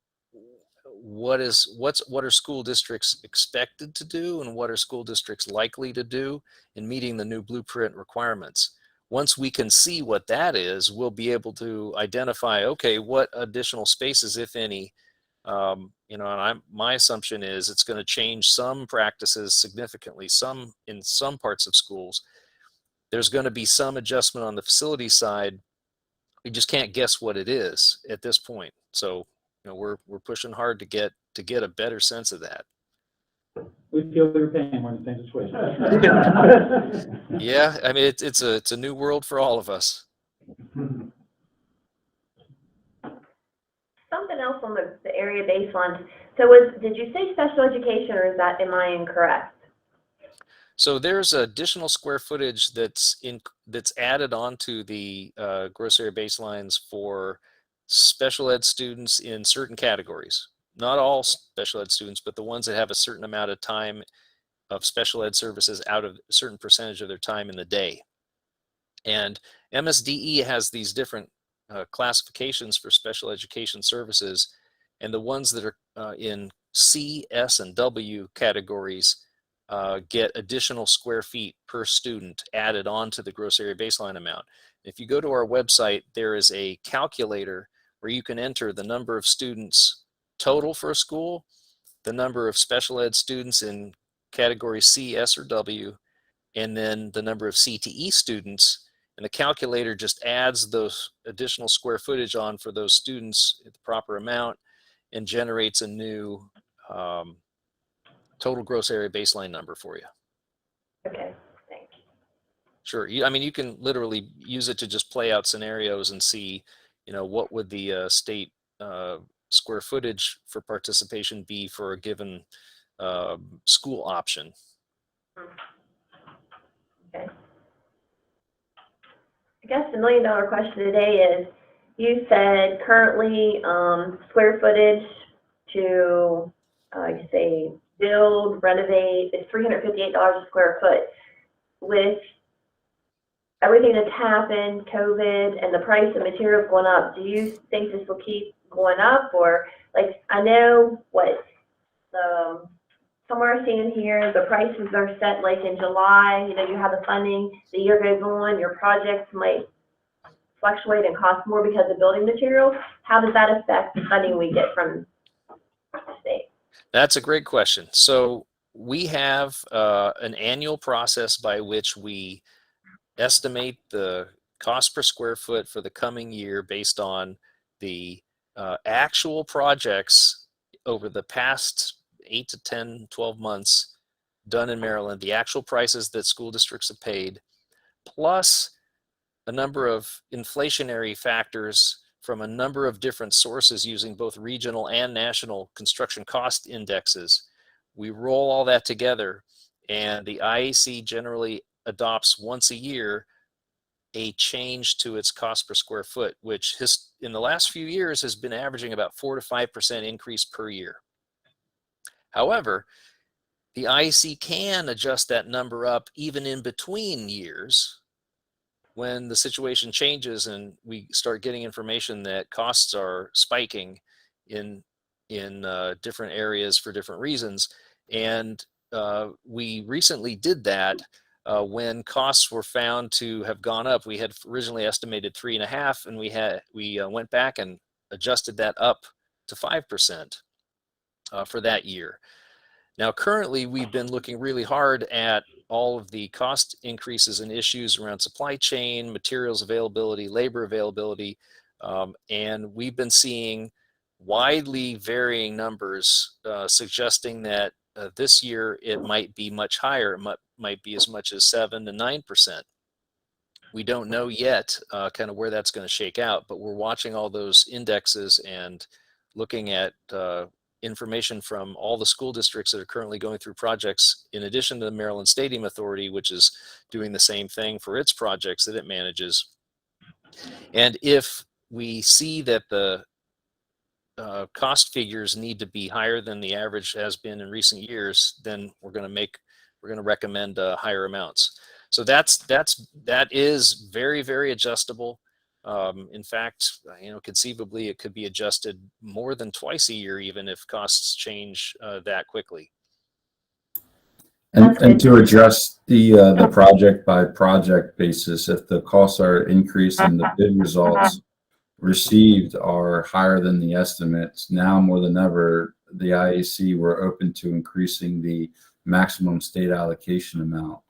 what are school districts expected to do and what are school districts likely to do in meeting the new blueprint requirements. Once we can see what that is, we'll be able to identify, okay, what additional spaces, if any, and my assumption is it's going to change some practices significantly, in some parts of schools. There's going to be some adjustment on the facility side. We just can't guess what it is at this point. So, we're pushing hard to get a better sense of that.
We feel your pain. We're in the same situation.
Yeah, I mean it's a new world for all of us.
Something else on the area baseline. So did you say special education, or am I incorrect?
So there's additional square footage that's added onto the gross area baselines for special ed students in certain categories. Not all special ed students, but the ones that have a certain amount of time of special ed services out of a certain percentage of their time in the day. And MSDE has these different classifications for special education services, and the ones that are in C, S, and W categories get additional square feet per student added on to the gross area baseline amount. If you go to our website, there is a calculator where you can enter the number of students total for a school, the number of special ed students in category C, S, or W, and then the number of CTE students. And the calculator just adds those additional square footage on for those students at the proper amount and generates a new total gross area baseline number for you.
Okay, thank you.
Sure. You can literally use it to just play out scenarios and see, what would the state square footage for participation be for a given school option.
Okay. I guess the $1 million question today is, you said currently square footage to, you say, build, renovate is $358 a square foot. With everything that's happened, COVID, and the price of materials going up, do you think this will keep going up? Or, I know somewhere I've seen here, the prices are set in July, you have the funding, the year goes on, your projects might fluctuate and cost more because of building materials. How does that affect the funding we get from the state?
That's a great question. So we have an annual process by which we estimate the cost per square foot for the coming year based on the actual projects over the past 8 to 10, 12 months done in Maryland, the actual prices that school districts have paid, plus a number of inflationary factors from a number of different sources using both regional and national construction cost indexes. We roll all that together, and the IAC generally adopts once a year a change to its cost per square foot, which in the last few years has been averaging about 4 to 5% increase per year. However, the IAC can adjust that number up even in between years when the situation changes and we start getting information that costs are spiking in different areas for different reasons. And we recently did that when costs were found to have gone up. We had originally estimated 3.5%, and we went back and adjusted that up to 5% for that year. Now, currently, we've been looking really hard at all of the cost increases and issues around supply chain, materials availability, labor availability, and we've been seeing widely varying numbers suggesting that this year it might be much higher. It might be as much as 7 to 9%. we don't know yet kind of where that's going to shake out, but we're watching all those indexes and looking at information from all the school districts that are currently going through projects, in addition to the Maryland Stadium Authority, which is doing the same thing for its projects that it manages. And if we see that the cost figures need to be higher than the average has been in recent years, then we're going to recommend higher amounts. So that is very, very adjustable. In fact, conceivably it could be adjusted more than twice a year, even if costs change that quickly.
And to address the project by project basis, if the costs are increased and the bid results received are higher than the estimates, now more than ever, the IAC were open to increasing the maximum state allocation amount.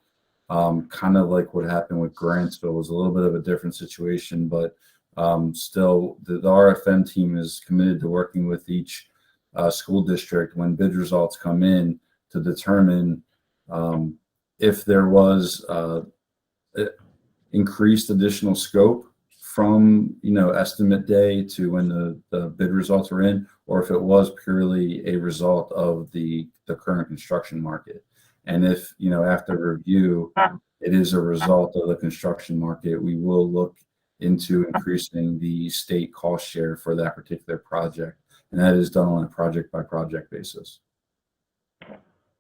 Kind of like what happened with Grantsville was a little bit of a different situation, but still the RFM team is committed to working with each school district when bid results come in to determine if there was increased additional scope from estimate day to when the bid results were in, or if it was purely a result of the current construction market. And if after review it is a result of the construction market, we will look into increasing the state cost share for that particular project, and that is done on a project by project basis.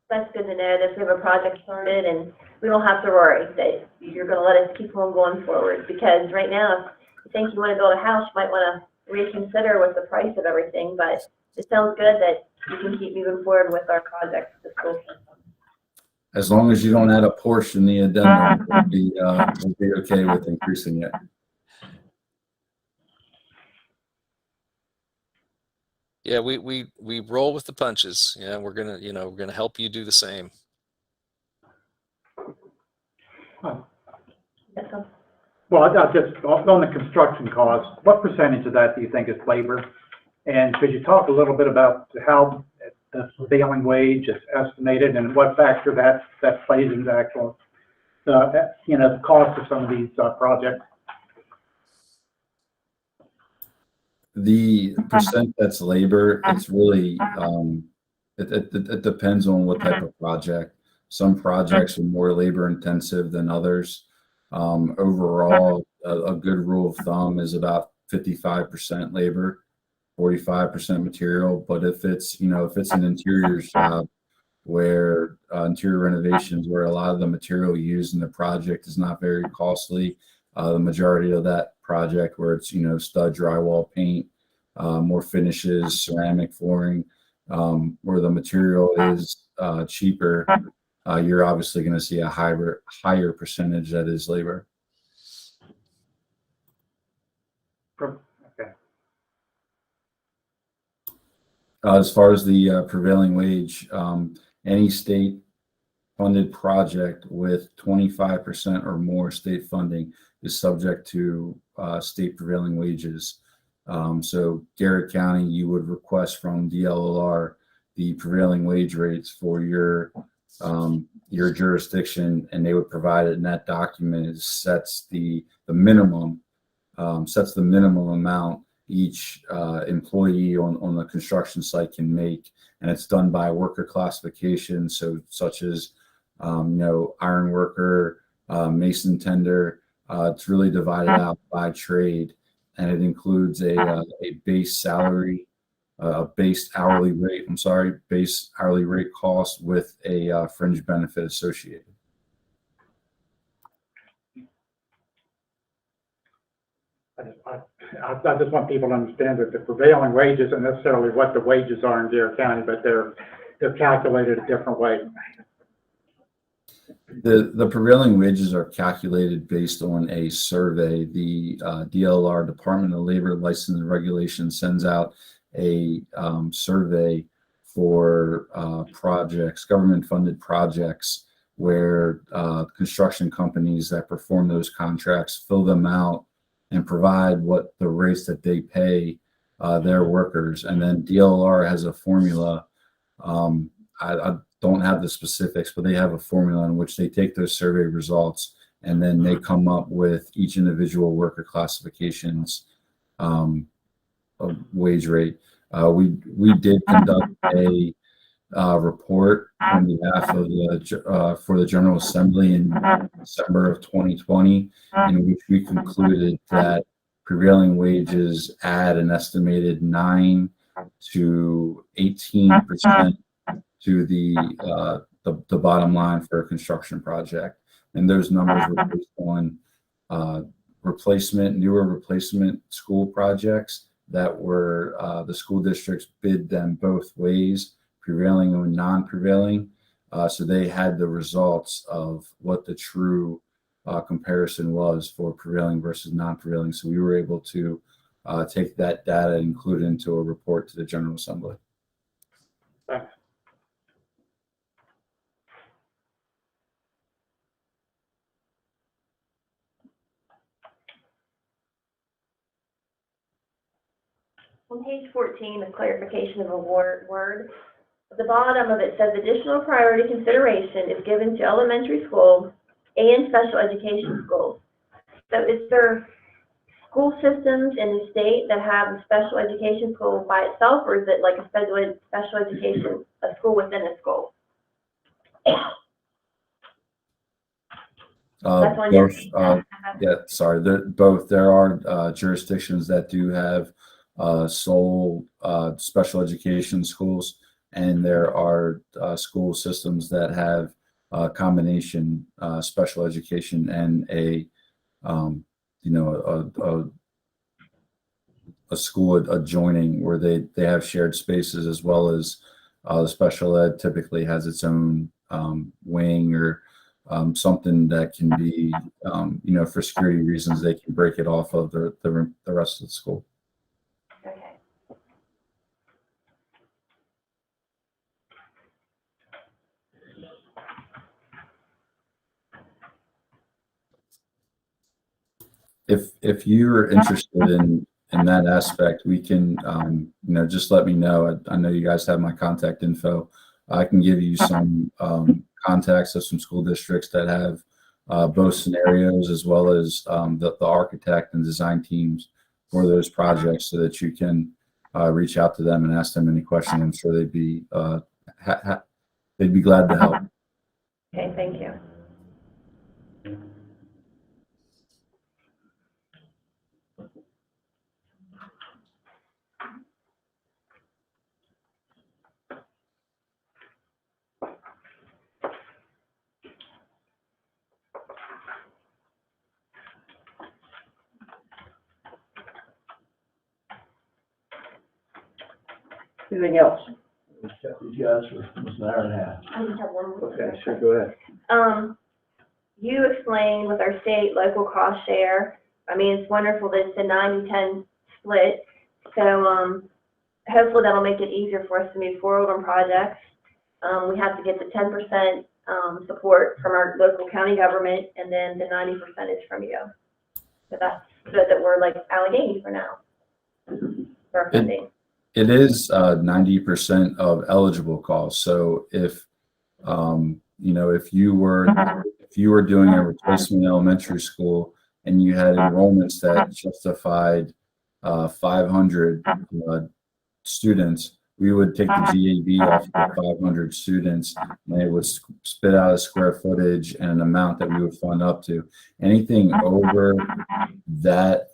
That's good to know that we have a project started and we don't have to worry that you're going to let us keep on going forward, because right now, if you think you want to build a house, you might want to reconsider with the price of everything, but it sounds good that you can keep moving forward with our projects at the school system.
As long as you don't add a Porsche in the addendum, we'll be okay with increasing it.
Yeah, we roll with the punches. Yeah, we're gonna help you do the same.
Well, I just, on the construction cost, what percentage of that do you think is labor? And could you talk a little bit about how the prevailing wage is estimated and what factor that plays into actual, the cost of some of these projects?
The percent that's labor, it's really, it depends on what type of project. Some projects are more labor intensive than others. Overall, a good rule of thumb is about 55% labor, 45% material. But if it's an interiors job where interior renovations, where a lot of the material used in the project is not very costly, the majority of that project where it's stud drywall paint, more finishes, ceramic flooring, where the material is cheaper, you're obviously going to see a higher percentage that is labor.
Okay.
As far as the prevailing wage, any state funded project with 25% or more state funding is subject to state prevailing wages. So Garrett County, you would request from DLLR the prevailing wage rates for your jurisdiction, and they would provide it. And that document sets the minimum amount each employee on the construction site can make, and it's done by worker classification. So such as iron worker, mason tender. It's really divided out by trade, and it includes a base salary, base hourly rate cost with a fringe benefit associated.
I just want people to understand that the prevailing wage isn't necessarily what the wages are in Garrett County, but they're calculated a different way.
The prevailing wages are calculated based on a survey. The DLR, Department of Labor License and Regulation, sends out a survey for projects, government-funded projects, where construction companies that perform those contracts fill them out and provide what the rates that they pay their workers. And then DLR has a formula. I don't have the specifics, but they have a formula in which they take those survey results and then they come up with each individual worker classifications wage rate. We did conduct a report on behalf of the for the General Assembly in December of 2020, in which we concluded that prevailing wages add an estimated 9 to 18% to the bottom line for a construction project. And those numbers were based on newer replacement school projects that were the school districts bid them both ways, prevailing and non-prevailing. So they had the results of what the true comparison was for prevailing versus non-prevailing. So we were able to take that data and include it into a report to the General Assembly.
Thanks.
On page 14, the clarification of a word, at the bottom of it says additional priority consideration is given to elementary schools and special education schools. So is there school systems in the state that have a special education school by itself, or is it like a special education, a school within a school? That's on your
Yeah, sorry. There are jurisdictions that do have sole special education schools, and there are school systems that have combination special education and a school adjoining where they have shared spaces, as well as the special ed typically has its own wing or something that can be, for security reasons, they can break it off of the rest of the school.
Okay.
If you're interested in that aspect, we can, just let me know. I know you guys have my contact info. I can give you some contacts of some school districts that have both scenarios, as well as the architect and design teams for those projects, so that you can reach out to them and ask them any questions. I'm sure they'd be glad to help.
Okay, thank you.
Anything else?
These guys for almost an hour and a half.
I just have one more.
Okay, sure, go ahead.
You explained with our state local cost share. I mean, it's wonderful that it's a 90-10 split. So hopefully that'll make it easier for us to move forward on projects. We have to get the 10% support from our local county government, and then the 90% is from you. So that's good that we're like Allegheny for now for our funding.
It is 90% of eligible costs. So if you were doing a replacement elementary school and you had enrollments that justified 500 students, we would take the GAB off of the 500 students, and it would spit out a square footage and an amount that we would fund up to. Anything over that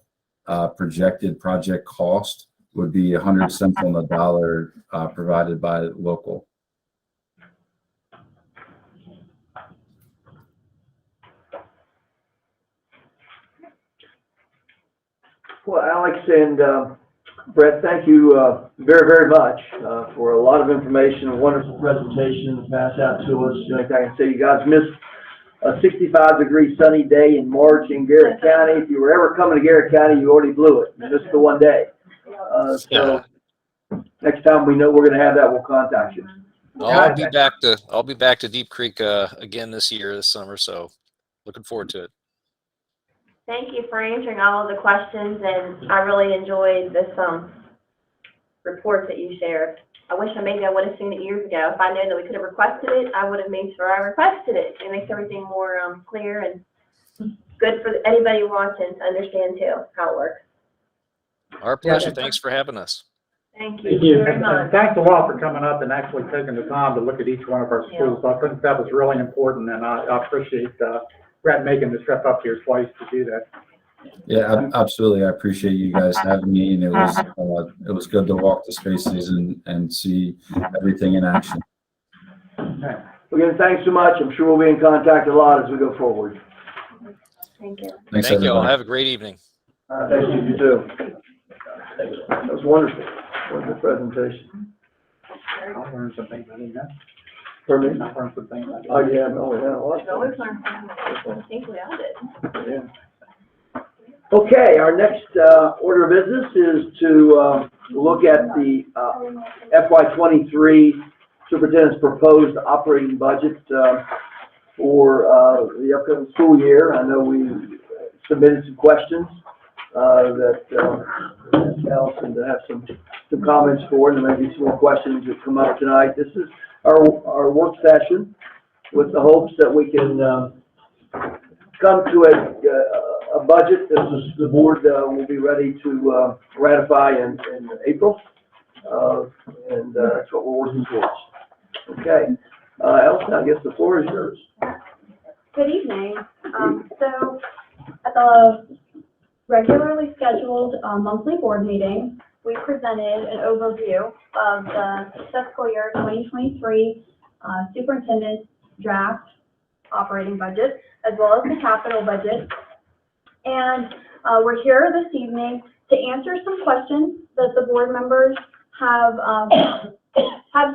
projected project cost would be 100 cents on the dollar provided by local.
Well, Alex and Brett, thank you very, very much for a lot of information, a wonderful presentation to pass out to us. I can say you guys missed a 65-degree sunny day in March in Garrett County. If you were ever coming to Garrett County, you already blew it. You missed the one day. So next time we know we're going to have that, we'll contact you.
I'll be back to Deep Creek again this summer. So looking forward to it.
Thank you for answering all of the questions, and I really enjoyed this report that you shared. I wish maybe I would have seen it years ago. If I knew that we could have requested it, I would have made sure I requested it. It makes everything more clear and good for anybody watching to understand too how it works.
Our pleasure. Thanks for having us.
Thank
Thank
you
you.
very
And
much.
thanks a lot for coming up and actually taking the time to look at each one of our schools. I think that was really important, and I appreciate Brett making the trip up here twice to do that.
Yeah, absolutely. I appreciate you guys having me, and it was good to walk the spaces and see everything in action.
Okay.
Again, thanks so much. I'm sure we'll be in contact a lot as we go forward.
Thank you.
Thanks,
Thank you all.
everybody.
Have a great evening.
Thank you, you too. That was wonderful. What a good presentation.
I'll learn some things I didn't know.
Pardon me?
I'll learn some things I didn't know.
Oh, yeah, no, yeah. Well,
I've always learned something. I think we all did.
Yeah. Okay, our next order of business is to look at the FY '23 superintendent's proposed operating budget for the upcoming school year. I know we submitted some questions that Allison to have some comments for, and there may be some more questions that come up tonight. This is our work session with the hopes that we can come to a budget that the board will be ready to ratify in April, and that's what we're working towards. Okay, Allison, I guess the floor is yours.
Good evening. So at the regularly scheduled monthly board meeting, we presented an overview of the fiscal year 2023 superintendent's draft operating budget, as well as the capital budget. And we're here this evening to answer some questions that the board members have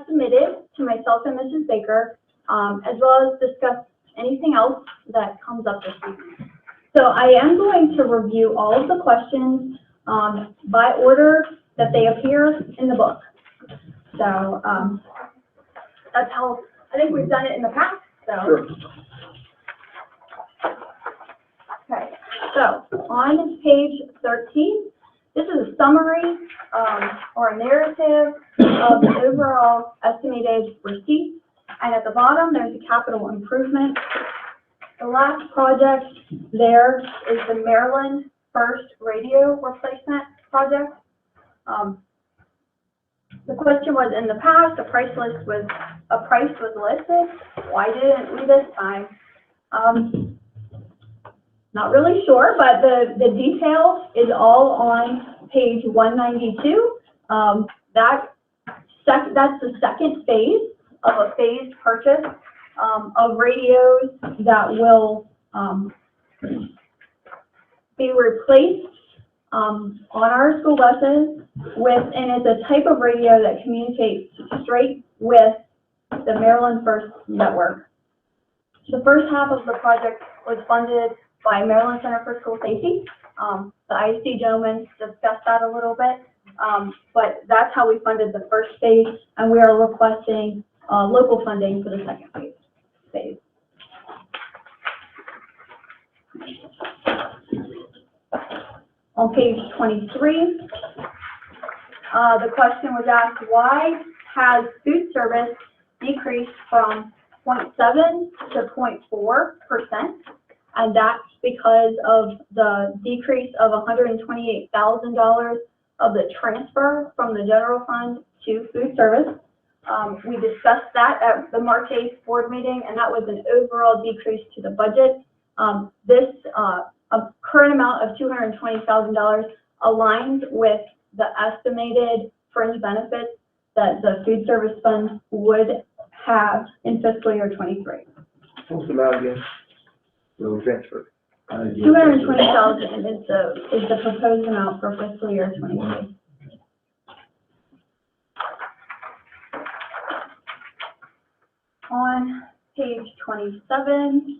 submitted to myself and Mrs. Baker, as well as discuss anything else that comes up this evening. So I am going to review all of the questions by order that they appear in the book. So that's how I think we've done it in the past. So.
Sure.
Okay, so on page 13, this is a summary or a narrative of the overall estimated receipts. And at the bottom, there's a capital improvement. The last project there is the Maryland First Radio Replacement Project. The question was, in the past, a price was listed. Why didn't we this time? Not really sure, but the detail is all on page 192. That's the second phase of a phased purchase of radios that will be replaced on our school buses and it's a type of radio that communicates straight with the Maryland First network. The first half of the project was funded by Maryland Center for School Safety. The IC gentlemen discussed that a little bit, but that's how we funded the first phase, and we are requesting local funding for the second phase. On page 23, the question was asked, why has food service decreased from 0.7 to 0.4%? And that's because of the decrease of $128,000 of the transfer from the general fund to food service. We discussed that at the March 8th board meeting, and that was an overall decrease to the budget. This current amount of $220,000 aligns with the estimated fringe benefits that the food service fund would have in fiscal year 23.
What's the amount again? Will transfer.
$220,000 is the proposed amount for fiscal year 23. On page 27,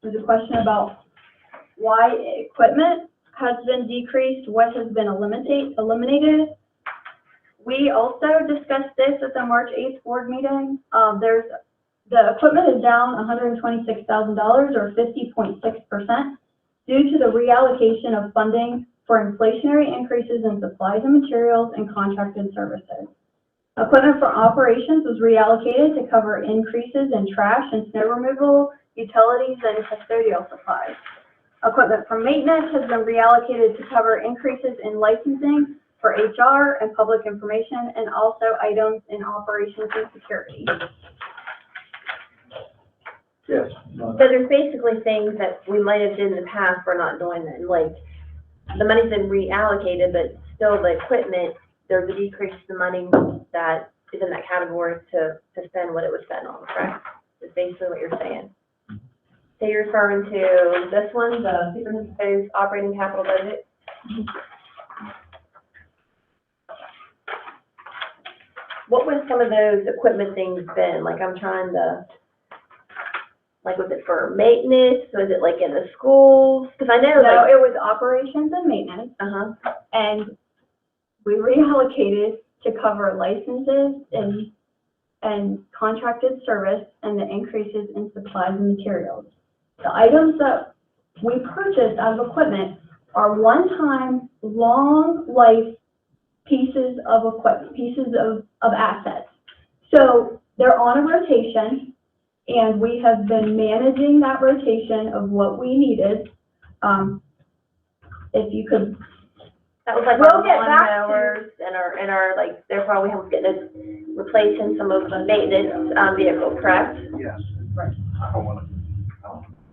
there's a question about why equipment has been decreased, what has been eliminated. We also discussed this at the March 8th board meeting. The equipment is down $126,000 or 50.6% due to the reallocation of funding for inflationary increases in supplies and materials and contracted services. Equipment for operations was reallocated to cover increases in trash and snow removal, utilities, and custodial supplies. Equipment for maintenance has been reallocated to cover increases in licensing for HR and public information, and also items in operations and security.
Yes.
So there's basically things that we might have did in the past, we're not doing them, like, the money's been reallocated, but still the equipment, there's a decrease in the money that is in that category to spend what it was spent on, correct? Is basically what you're saying. So you're referring to this one, the superintendent's operating capital budget? What would some of those equipment things been? Like, I'm trying to, like, was it for maintenance? Was it like in the schools? Because I know,
No,
like,
it was operations and maintenance, and we reallocated to cover licenses and contracted service and the increases in supplies and materials. The items that we purchased out of equipment are one-time, long life pieces of equipment, pieces of assets. So they're on a rotation, and we have been managing that rotation of what we needed. If you could,
that was like
We'll
our
get back to-
lawnmowers and our, like, therefore we have getting replacing some of the maintenance, vehicles, correct?
Yes.
Right.
I don't wanna.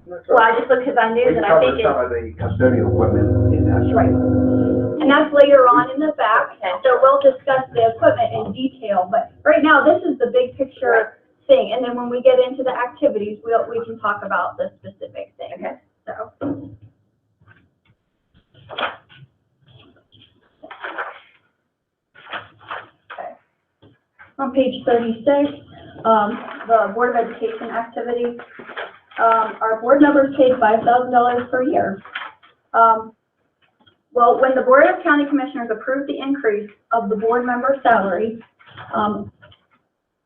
Well, I just looked, because I knew that I think
Some of the custodial equipment in that.
right. And that's later on in the back,
Okay.
so we'll discuss the equipment in detail, but right now, this is the big picture thing, and then when we get into the activities, we can talk about the specific thing.
Okay.
So. Okay. On page 36, the Board of Education activities, our board members paid $5,000 per year. Well, when the Board of County Commissioners approved the increase of the board member salary,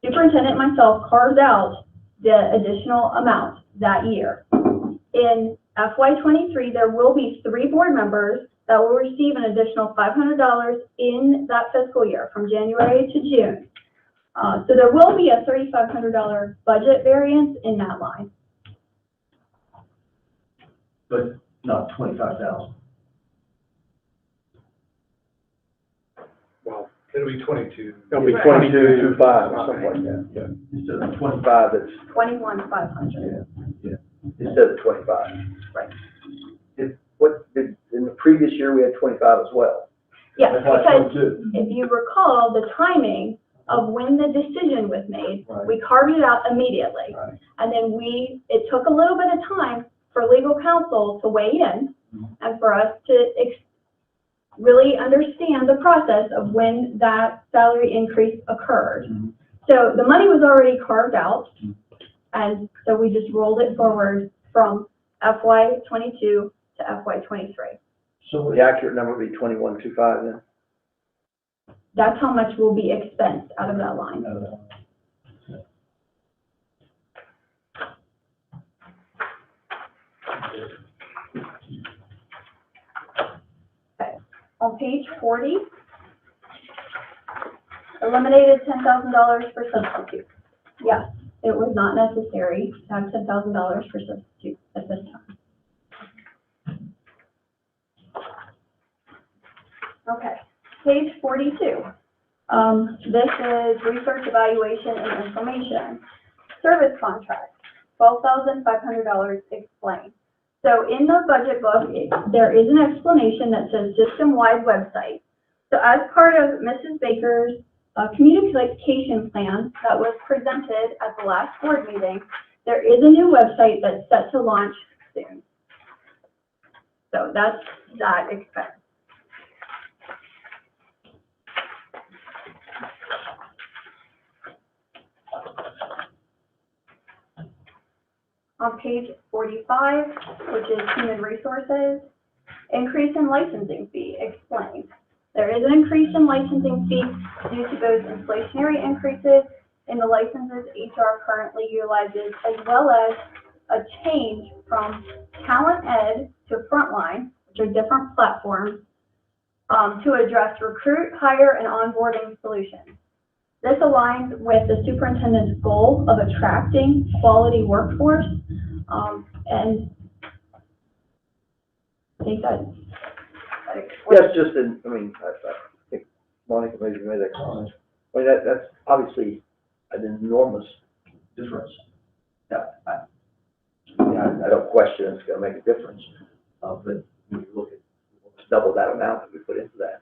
superintendent and myself carved out the additional amount that year. In FY23, there will be 3 board members that will receive an additional $500 in that fiscal year from January to June. So there will be a $3,500 budget variance in that line.
But not 25,000.
Well, it'll be 22.
It'll be
Right.
22.25 or something like that.
Yeah. Instead of 20.
25, that's,
21,500.
instead of 25.
Right.
In the previous year, we had 25 as well.
Yes,
That's why
because
22.
if you recall, the timing of when the decision was made,
Right.
we carved it out immediately.
Right.
And then it took a little bit of time for legal counsel to weigh in and for us to really understand the process of when that salary increase occurred. So the money was already carved out, and so we just rolled it forward from FY22 to FY23.
So
The accurate number would be 21.25 then.
That's how much will be expensed out of that line. Okay. On page 40, eliminated $10,000 for substitutes. Yes, it was not necessary to have $10,000 for substitutes at this time. Okay, page 42. This is research, evaluation, and information. Service contract, $12,500 explained. So in the budget book, there is an explanation that says system-wide website. So as part of Mrs. Baker's communication plan that was presented at the last board meeting, there is a new website that's set to launch soon. So that's that expense. On page 45, which is human resources, increase in licensing fee explained. There is an increase in licensing fee due to those inflationary increases in the licenses HR currently utilizes, as well as a change from Talent Ed to Frontline, which are different platforms, to address recruit, hire, and onboarding solutions. This aligns with the superintendent's goal of attracting quality workforce, and I think that
Yes, just in, I mean, I think Monica maybe made that comment. I mean, that's obviously an enormous difference. Yeah, I don't question it's gonna make a difference, but when you look at, double that amount that we put into that.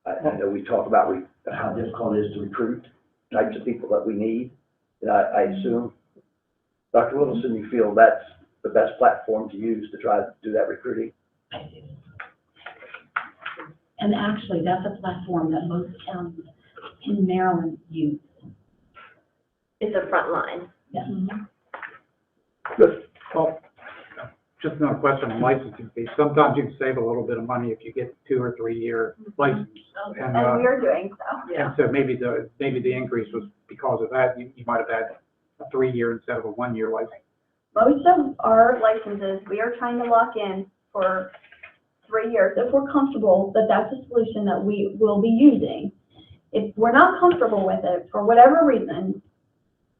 I know we talk about how difficult it is to recruit types of people that we need, and I assume, Dr. Wilson, you feel that's the best platform to use to try to do that recruiting?
I do. And actually, that's a platform that most counties in Maryland use.
It's a front line.
Yes.
Good.
Well, just another question on licensing fees. Sometimes you can save a little bit of money if you get 2 or 3 year license.
and we are doing so.
And so maybe the increase was because of that. You might have had a 3-year instead of a 1-year license.
Most of our licenses, we are trying to lock in for 3 years if we're comfortable that that's a solution that we will be using. If we're not comfortable with it, for whatever reason,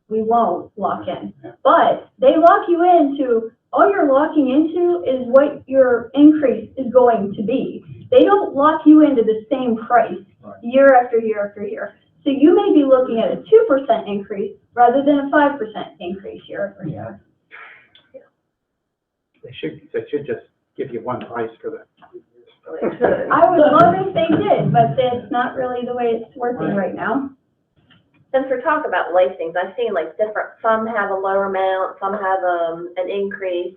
we won't lock in. But they lock you into, all you're locking into is what your increase is going to be. They don't lock you into the same price year after year after year. So you may be looking at a 2% increase rather than a 5% increase year after year.
They should just give you one price for that.
I would love if they did, but that's not really the way it's working right now.
Since we're talking about licensing, I've seen like different, some have a lower amount, some have an increase.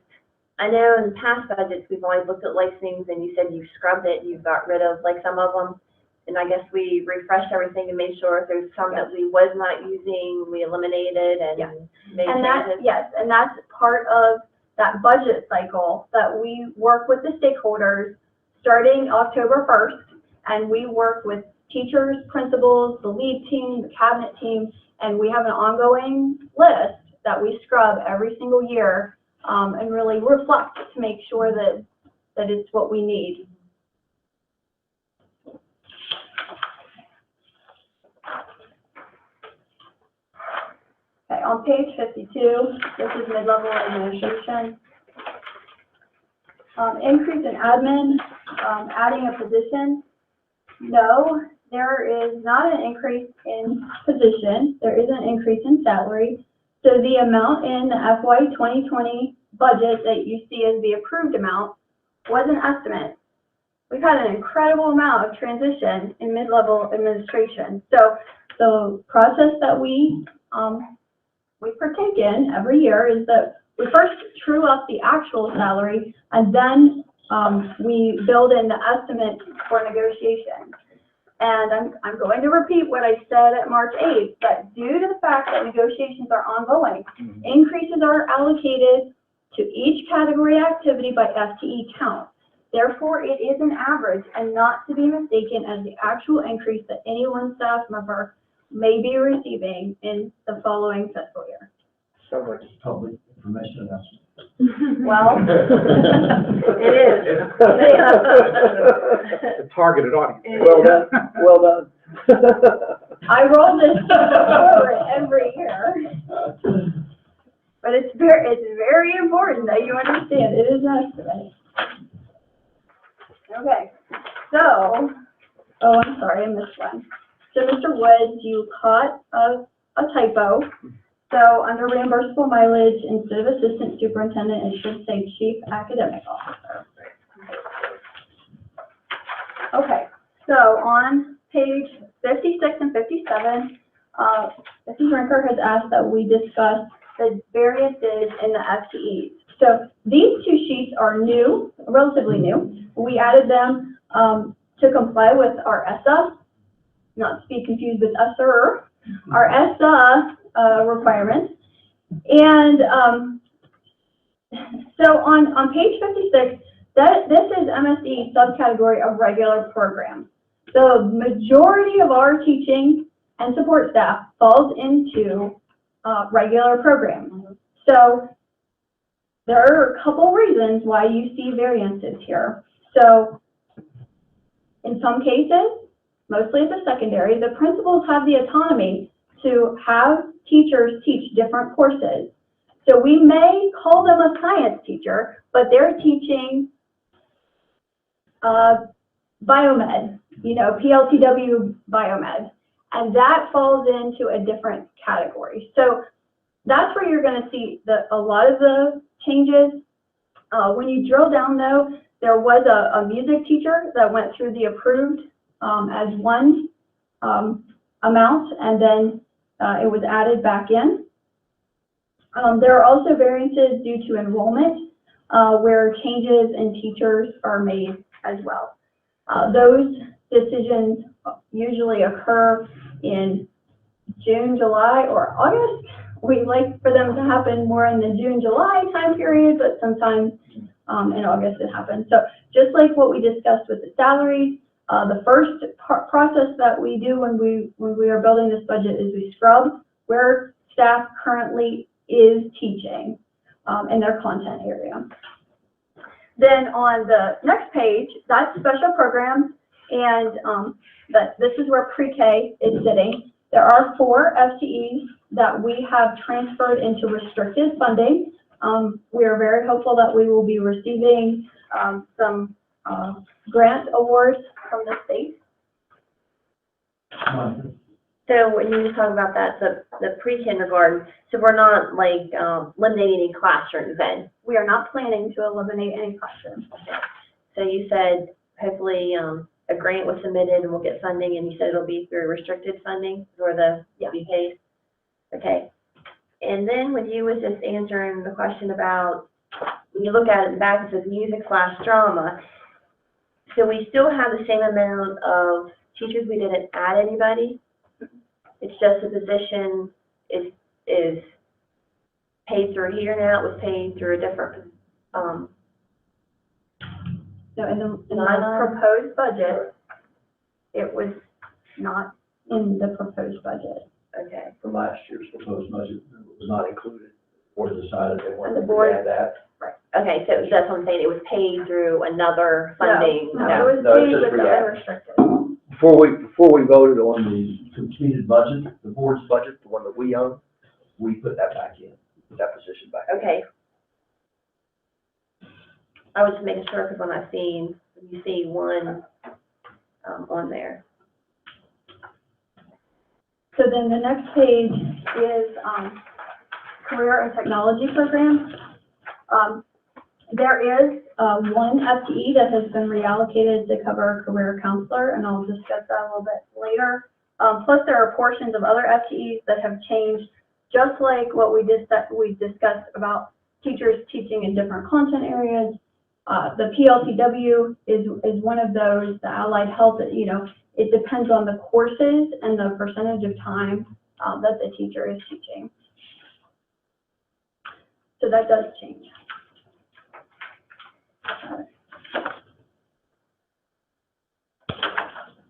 I know in past budgets, we've always looked at licensings and you said you scrubbed it, you got rid of like some of them. And I guess we refreshed everything and made sure if there's some that we was not using, we eliminated and made
And that,
changes.
yes, and that's part of that budget cycle that we work with the stakeholders starting October 1st. And we work with teachers, principals, the lead team, the cabinet team, and we have an ongoing list that we scrub every single year and really reflect to make sure that it's what we need. Okay, on page 52, this is mid-level administration. Increase in admin, adding a position. No, there is not an increase in position. There is an increase in salary. So the amount in the FY 2020 budget that you see as the approved amount was an estimate. We've had an incredible amount of transition in mid-level administration. So the process that we partake in every year is that we first true up the actual salary and then we build in the estimate for negotiation. And I'm going to repeat what I said at March 8th, that due to the fact that negotiations are ongoing, increases are allocated to each category activity by FTE count. Therefore, it is an average and not to be mistaken as the actual increase that any one staff member may be receiving in the following fiscal year.
Sounds like it's public information announcement.
Well,
It is.
The targeted audience.
Well done, well done.
I roll this forward every year. But it's very important that you understand it is an estimate. Okay, so, oh, I'm sorry, I missed one. So Mr. Woods, you caught a typo. So under reimbursable mileage, instead of assistant superintendent, it should say chief academic officer. Okay, so on page 56 and 57, Mrs. Rinker has asked that we discuss the variances in the FTEs. So these two sheets are new, relatively new. We added them to comply with our ESSA, not to be confused with ESSA, our ESSA requirements. And so on page 56, this is MSE subcategory of regular programs. The majority of our teaching and support staff falls into regular programs. So there are a couple reasons why you see variances here. So in some cases, mostly at the secondary, the principals have the autonomy to have teachers teach different courses. So we may call them a science teacher, but they're teaching biomed, PLTW biomed, and that falls into a different category. So that's where you're going to see a lot of the changes. When you drill down, though, there was a music teacher that went through the approved as one amount, and then it was added back in. There are also variances due to enrollment, where changes in teachers are made as well. Those decisions usually occur in June, July, or August. We like for them to happen more in the June, July time period, but sometimes in August it happens. So just like what we discussed with the salaries, the first process that we do when we are building this budget is we scrub where staff currently is teaching in their content area. Then on the next page, that's special programs, and this is where pre-K is sitting. There are 4 FTEs that we have transferred into restricted funding. We are very hopeful that we will be receiving some grant awards from the state.
So when you talk about that, the pre-kindergarten, so we're not like eliminating any classrooms then?
We are not planning to eliminate any classrooms.
So you said hopefully a grant was submitted and we'll get funding, and you said it'll be through restricted funding or the BKs? Okay. And then when you was just answering the question about, when you look at it in the back, it says music/drama. So we still have the same amount of teachers. We didn't add anybody. It's just the position is paid through here now. It was paid through a different,
So in the proposed budget, it was not in the proposed budget.
okay.
From last year's proposed budget, it was not included. The board decided they
And
wanted
the
to
board-
add that.
Right. Okay, so that's what I'm saying. It was paid through another funding.
No,
No.
it was
No, it's
paid
just
with the
react.
unrestricted.
Before we voted on the completed budget, the board's budget, the one that we own, we put that back in, put that position back in.
Okay. I was just making sure, because when you see one on there.
So then the next page is career and technology programs. There is one FTE that has been reallocated to cover career counselor, and I'll discuss that a little bit later. Plus, there are portions of other FTEs that have changed, just like what we discussed about teachers teaching in different content areas. The PLTW is one of those. The allied health, it depends on the courses and the percentage of time that the teacher is teaching. So that does change.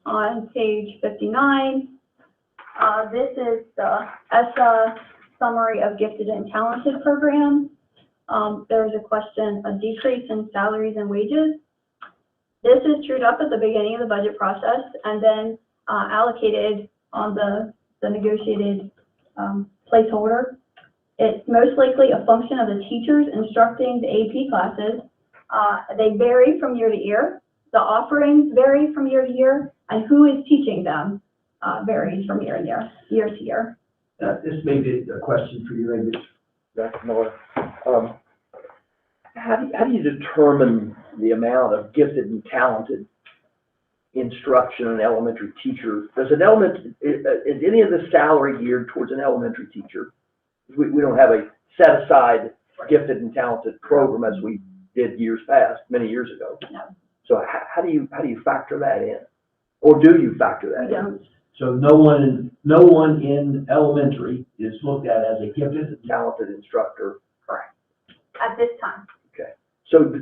On page 59, this is the ESSA summary of gifted and talented programs. There was a question, a decrease in salaries and wages. This is trued up at the beginning of the budget process and then allocated on the negotiated placeholder. It's most likely a function of the teachers instructing the AP classes. They vary from year to year. The offerings vary from year to year, and who is teaching them varies from year to year.
This may be a question for you, maybe, Dr. Miller. How do you determine the amount of gifted and talented instruction an elementary teacher? Is any of the salary geared towards an elementary teacher? We don't have a set aside gifted and talented program as we did years past, many years ago.
No.
So how do you factor that in? Or do you factor that in?
We don't.
So no one in elementary is looked at as a gifted and talented instructor.
Correct. At this time.
Okay. So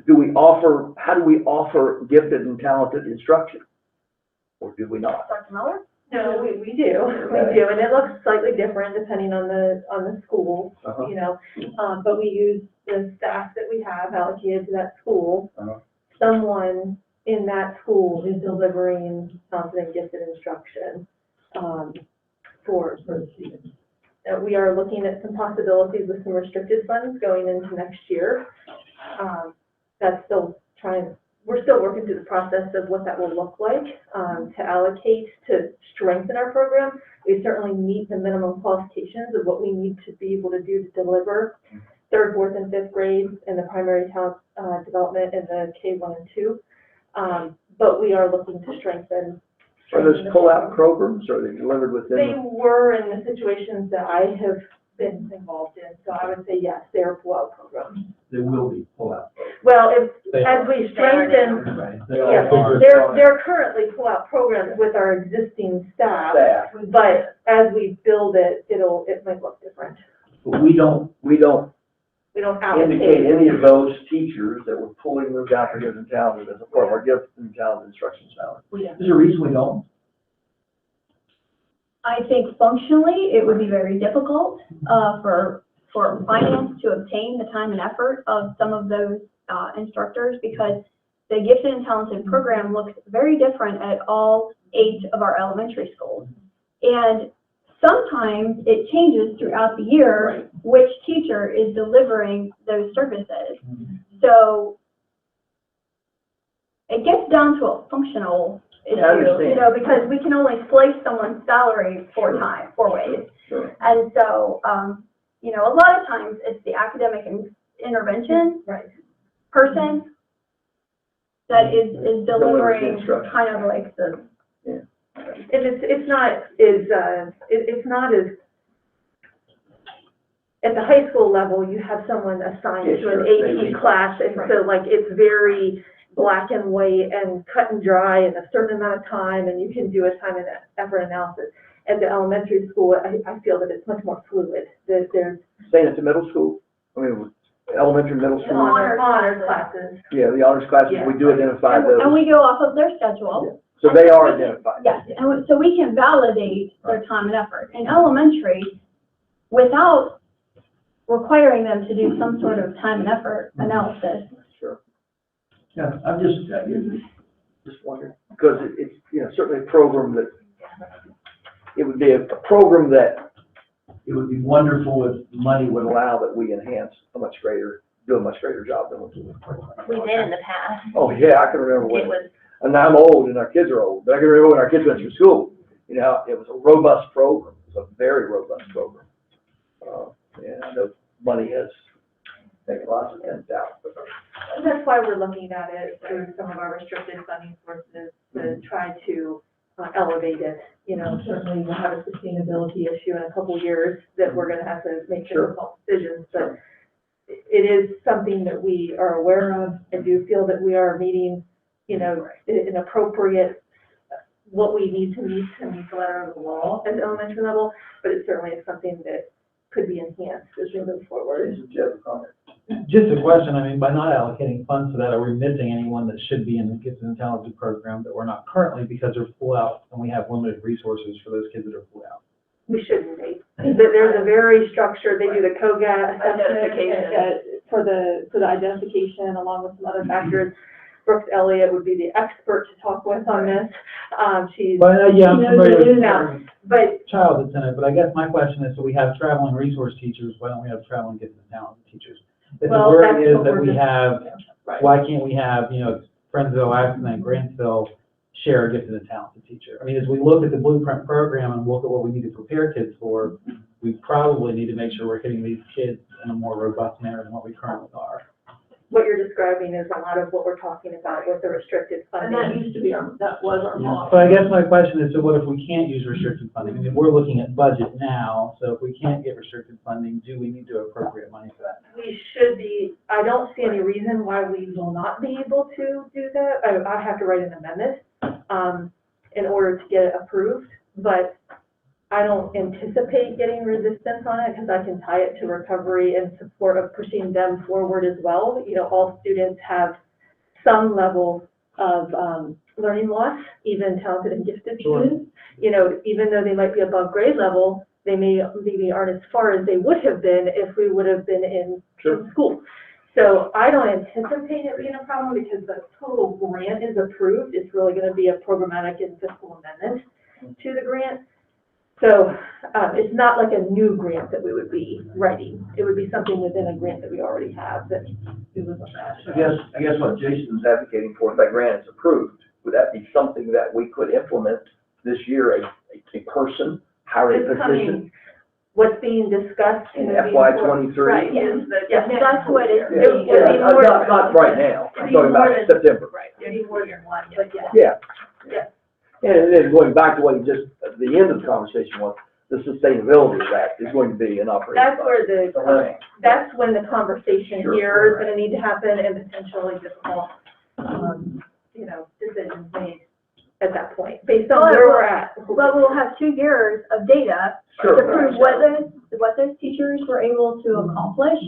how do we offer gifted and talented instruction? Or do we not?
Dr. Miller?
No, we do, and it looks slightly different depending on the school,
Uh-huh.
but we use the staff that we have allocated to that school.
Uh-huh.
Someone in that school is delivering talented and gifted instruction, for the students. We are looking at some possibilities with some restricted funds going into next year. We're still working through the process of what that will look like, to allocate, to strengthen our program. We certainly meet the minimum qualifications of what we need to be able to do to deliver third, fourth, and fifth grades in the primary talent development in the K1 and 2. But we are looking to strengthen.
Are those pull-out programs, or are they delivered
They
within?
were in the situations that I have been involved in, so I would say yes, they're pull-out programs.
There will be pull-out.
Well,
They
as we strengthen,
Right.
yes, they're currently pull-out programs with our existing staff,
Staff.
but as we build it, it might look different.
But we don't
We don't allocate.
indicate any of those teachers that we're pulling those out for gifted and talented as a part of our gifted and talented instruction salary. Is there a reason we don't?
I think functionally, it would be very difficult, for finance to obtain the time and effort of some of those, instructors, because the gifted and talented program looks very different at all 8 of our elementary schools. And sometimes it changes throughout the year which teacher is delivering those services. So it gets down to a functional issue,
I understand.
you know, because we can only slice someone's salary 4 ways.
Sure.
And so, you know, a lot of times it's the academic intervention person that is delivering
instruction.
kind of like the,
And it's not as, at the high school level, you have someone assigned
Yeah,
to an
sure.
AP class, and so like it's very black and white and cut and dry in a certain amount of time, and you can do a time and effort analysis. At the elementary school, I feel that it's much more fluid, that there's
Saying it's a middle school, I mean, elementary, middle school.
honor classes.
Yeah, the honors classes, we do identify those.
and we go off of their schedule.
So they are identified.
Yes, and so we can validate their time and effort. In elementary, without requiring them to do some sort of time and effort analysis.
Sure. Yeah, I'm just wondering, because it's, you know, certainly a program that, it would be a program that it would be wonderful if money would allow that we enhance do a much greater job than we do.
We did in the past.
Oh, yeah, I can remember
It
when,
was,
and I'm old and our kids are old, but I can remember when our kids went through school, you know, it was a robust program, it was a very robust program. And I know money has taken lots of things out.
And that's why we're looking at it through some of our restricted funding sources to try to elevate it. You know, certainly we'll have a sustainability issue in a couple of years that we're gonna have to make
Sure.
difficult decisions, but it is something that we are aware of. I do feel that we are meeting, you know, an appropriate, what we need to meet the letter of the law at the elementary level, but it certainly is something that could be enhanced as we move forward.
Just a question, I mean, by not allocating funds for that, are we missing anyone that should be in the gifted and talented program that we're not currently because they're full out and we have limited resources for those kids that are full out?
We shouldn't be. There's a very structured, they do the COGAT assessment for the identification along with some other factors. Brooks Elliott would be the expert to talk with on this. She's,
Well, yeah, I'm
she knows
familiar
it
with
now,
every
but
child that's in it, but I guess my question is, so we have traveling resource teachers, why don't we have traveling gifted and talented teachers? If the
Well,
word
that's
is
what
that
we're
we
just-
have,
right.
why can't we have, you know, Friendsville, Acton, and Grantsville share a gifted and talented teacher? I mean, as we look at the blueprint program and look at what we need to prepare kids for, we probably need to make sure we're hitting these kids in a more robust manner than what we currently are.
what you're describing is a lot of what we're talking about with the restricted funding.
And that used to be that was our model.
So I guess my question is, so what if we can't use restricted funding? I mean, we're looking at budget now, so if we can't get restricted funding, do we need to appropriate money for that?
We should be, I don't see any reason why we will not be able to do that. I have to write an amendment, in order to get it approved, but I don't anticipate getting resistance on it because I can tie it to recovery and support of pushing them forward as well. You know, all students have some level of, learning loss, even talented and gifted
Sure.
students. You know, even though they might be above grade level, they maybe aren't as far as they would have been if we would have been in school. So I don't anticipate it being a problem because the total grant is approved. It's really gonna be a programmatic and fiscal amendment to the grant. So, it's not like a new grant that we would be writing. It would be something within a grant that we already have that we would look at.
I guess what Jason's advocating for, if that grant is approved, would that be something that we could implement this year, a person, hire a
It's
position
coming, what's being discussed.
in
gonna be
FY
important.
'23?
Right, yes,
Yes, that's what it's
Yeah,
being.
It'd be
yeah,
more
not right now, I'm talking about September.
Right, it'd be more than one, but yeah.
Yeah.
Yeah.
And then going back to what you just, the end of the conversation was, the sustainability of that is going to be an operating.
That's where that's when the conversation
Sure.
here is gonna need to happen and potentially difficult, decisions made at that point, based on where we're at.
But we'll have 2 years of data to
Sure.
prove what those teachers were able to accomplish,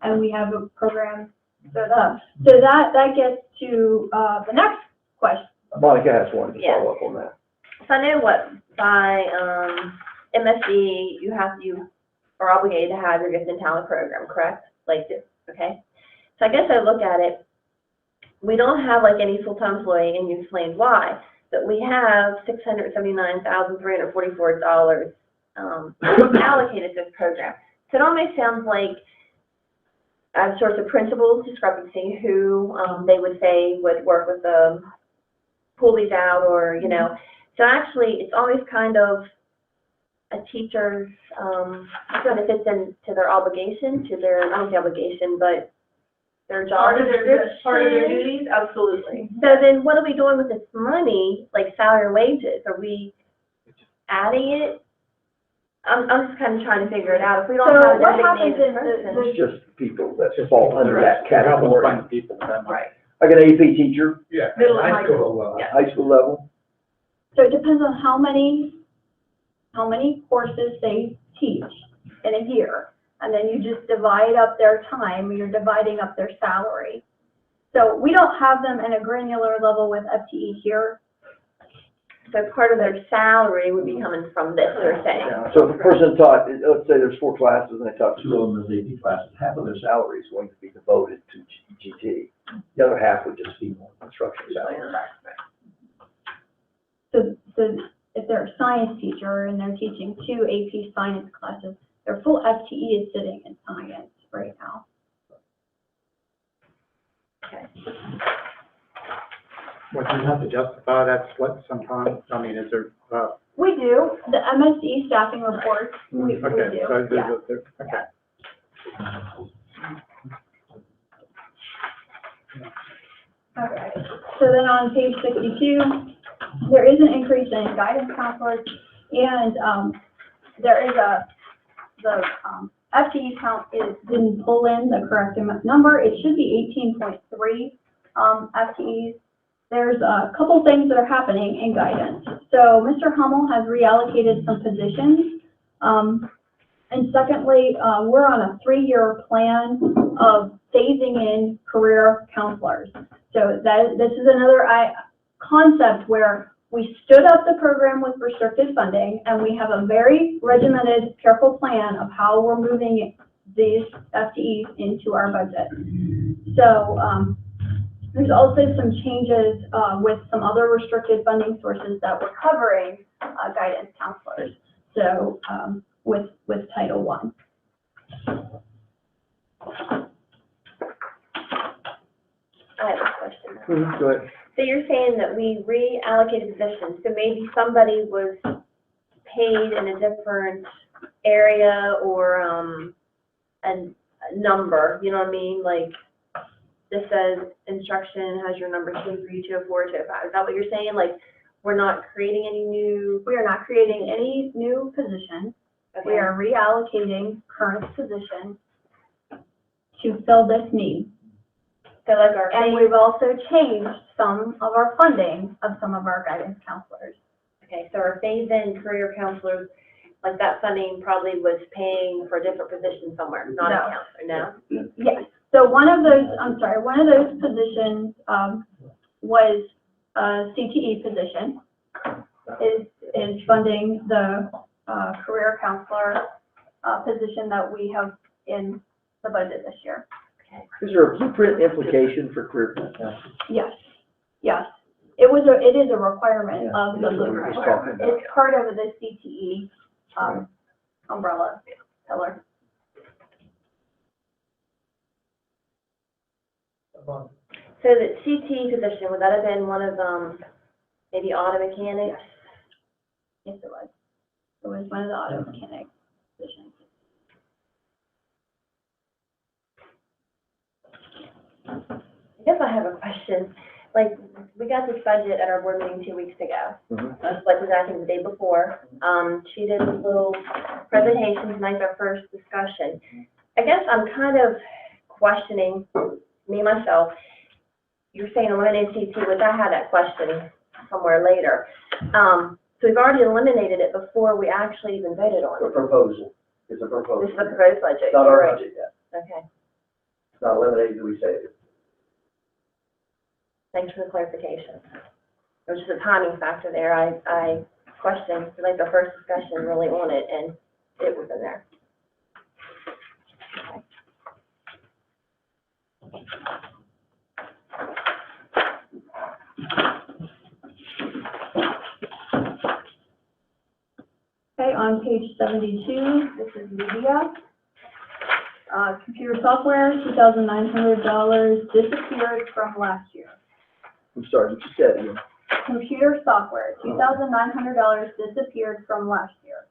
and we have a program set up. So that gets to, the next question.
Monica has one to
Yeah.
follow up on that.
So I know what, by, MSD, you are obligated to have your gifted and talent program, correct? Okay? So I guess I look at it, we don't have like any full-time employee, and you explained why, but we have $679,344, allocated to this program. So it almost sounds like a source of principals discrepancy who, they would say would work with the, pull these out, or, so actually, it's always kind of a teacher's, sort of fits into their obligation, to their, not only obligation, but their job description.
Part of their duties, absolutely.
So then what are we doing with this money, like salary or wages? Are we adding it? I'm just kind of trying to figure it out. If we don't
So
have a
what happens
designated
is
person.
It's just people that fall under that
Help us
category.
find the people that might.
Right.
Like an AP teacher,
Yeah.
Middle and high school. Yeah.
high school level.
So it depends on how many courses they teach in a year. And then you just divide up their time, you're dividing up their salary. So we don't have them in a granular level with FTE here.
So part of their salary would be coming from this, they're saying.
So if a person taught, let's say there's 4 classes and they taught 2 of them as AP classes, half of their salary is going to be devoted to GT. The other half would just be instruction salary.
So if they're a science teacher and they're teaching 2 AP science classes, their full FTE is sitting in science right now.
Okay.
Would you have to justify that split sometime? I mean, is there,
We do, the MSE staffing reports, we do,
okay, so
yeah.
okay.
Okay, so then on page 62, there is an increase in guidance counselors, and there is the FTE count didn't pull in the correct number. It should be 18.3 FTEs. There's a couple things that are happening in guidance. So Mr. Hummel has reallocated some positions. And secondly, we're on a 3-year plan of phasing in career counselors. So this is another concept where we stood up the program with restricted funding, and we have a very regimented, careful plan of how we're moving these FTEs into our budget. So there's also some changes with some other restricted funding sources that we're covering guidance counselors. So with Title I.
I have a question.
Go ahead.
So you're saying that we reallocated positions, so maybe somebody was paid in a different area or a number, you know what I mean? Like, this says instruction has your number 232, 204, 205. Is that what you're saying? Like, we're not creating any new?
We are not creating any new positions. We are reallocating current positions to fill this need.
So like our
And we've also changed some of our funding of some of our guidance counselors.
okay, so our phase-in career counselors, like that funding probably was paying for a different position somewhere, not a
No.
counselor, no?
Yes, so one of those positions was a CTE position, is funding the career counselor position that we have in the budget this year.
Is there a blueprint implication for career path?
Yes, yes. It is a requirement of the blueprint.
Just talking about.
It's part of the CTE, umbrella pillar.
So the CT position, would that have been one of, maybe auto mechanics?
Yes, it was. It was one of the auto mechanic positions.
I guess I have a question. Like, we got this budget at our board meeting 2 weeks ago. That's what was asking the day before. She did a little presentation tonight, our first discussion. I guess I'm kind of questioning, me, myself, you're saying eliminate CT, which I had that question somewhere later. So we've already eliminated it before we actually even voted on
A
it.
proposal. It's a proposal.
This is the proposed budget.
It's not our
Right.
budget yet.
Okay,
It's not eliminated, we say it.
thanks for the clarification. There was just a timing factor there. I questioned, like the first discussion really on it, and it was in there.
Okay, on page 72, this is media. Computer software, $2,900 disappeared from last year.
I'm sorry, what you said, Ian.
Computer software, $2,900 disappeared from last year.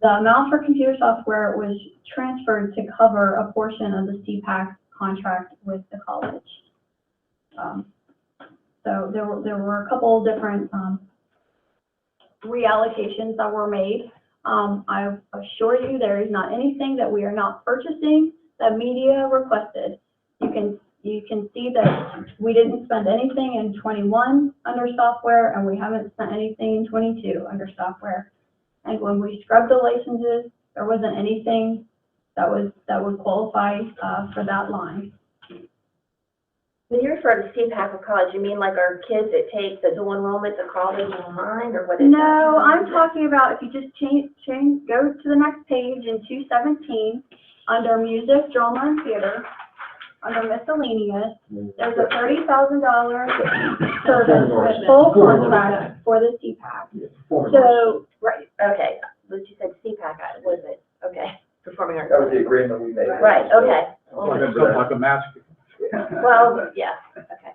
The amount for computer software was transferred to cover a portion of the CPAC contract with the college. So there were a couple of different reallocations that were made. I assure you there is not anything that we are not purchasing that media requested. You can see that we didn't spend anything in 21 under software, and we haven't spent anything in 22 under software. And when we scrubbed the licenses, there wasn't anything that would qualify for that line.
When you refer to CPAC with college, you mean like our kids that take the dual enrollment to college online, or what is that?
No, I'm talking about if you just go to the next page in 217, under music, drama, and theater, under miscellaneous, there's a $30,000 service with full contract for the CPAC. So, right,
Okay, but you said CPAC, was it? Okay, performing arts.
That was the agreement we made.
Right, okay.
Something like a mask.
Well, yeah, okay.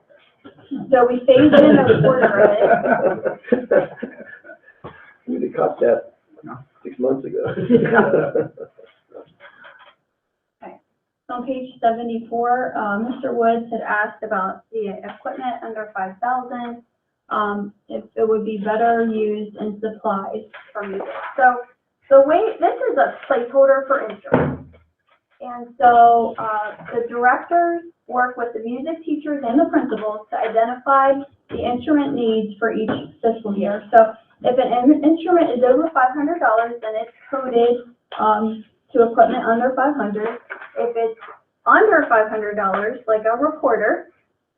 so we phased in a quarter of it.
We cut that 6 months ago.
On page 74, Mr. Woods had asked about the equipment under 5,000, if it would be better used in supplies for music. So the way, this is a placeholder for instruments. And so the directors work with the music teachers and the principals to identify the instrument needs for each fiscal year. So if an instrument is over $500, then it's coded to equipment under 500. If it's under $500, like a recorder,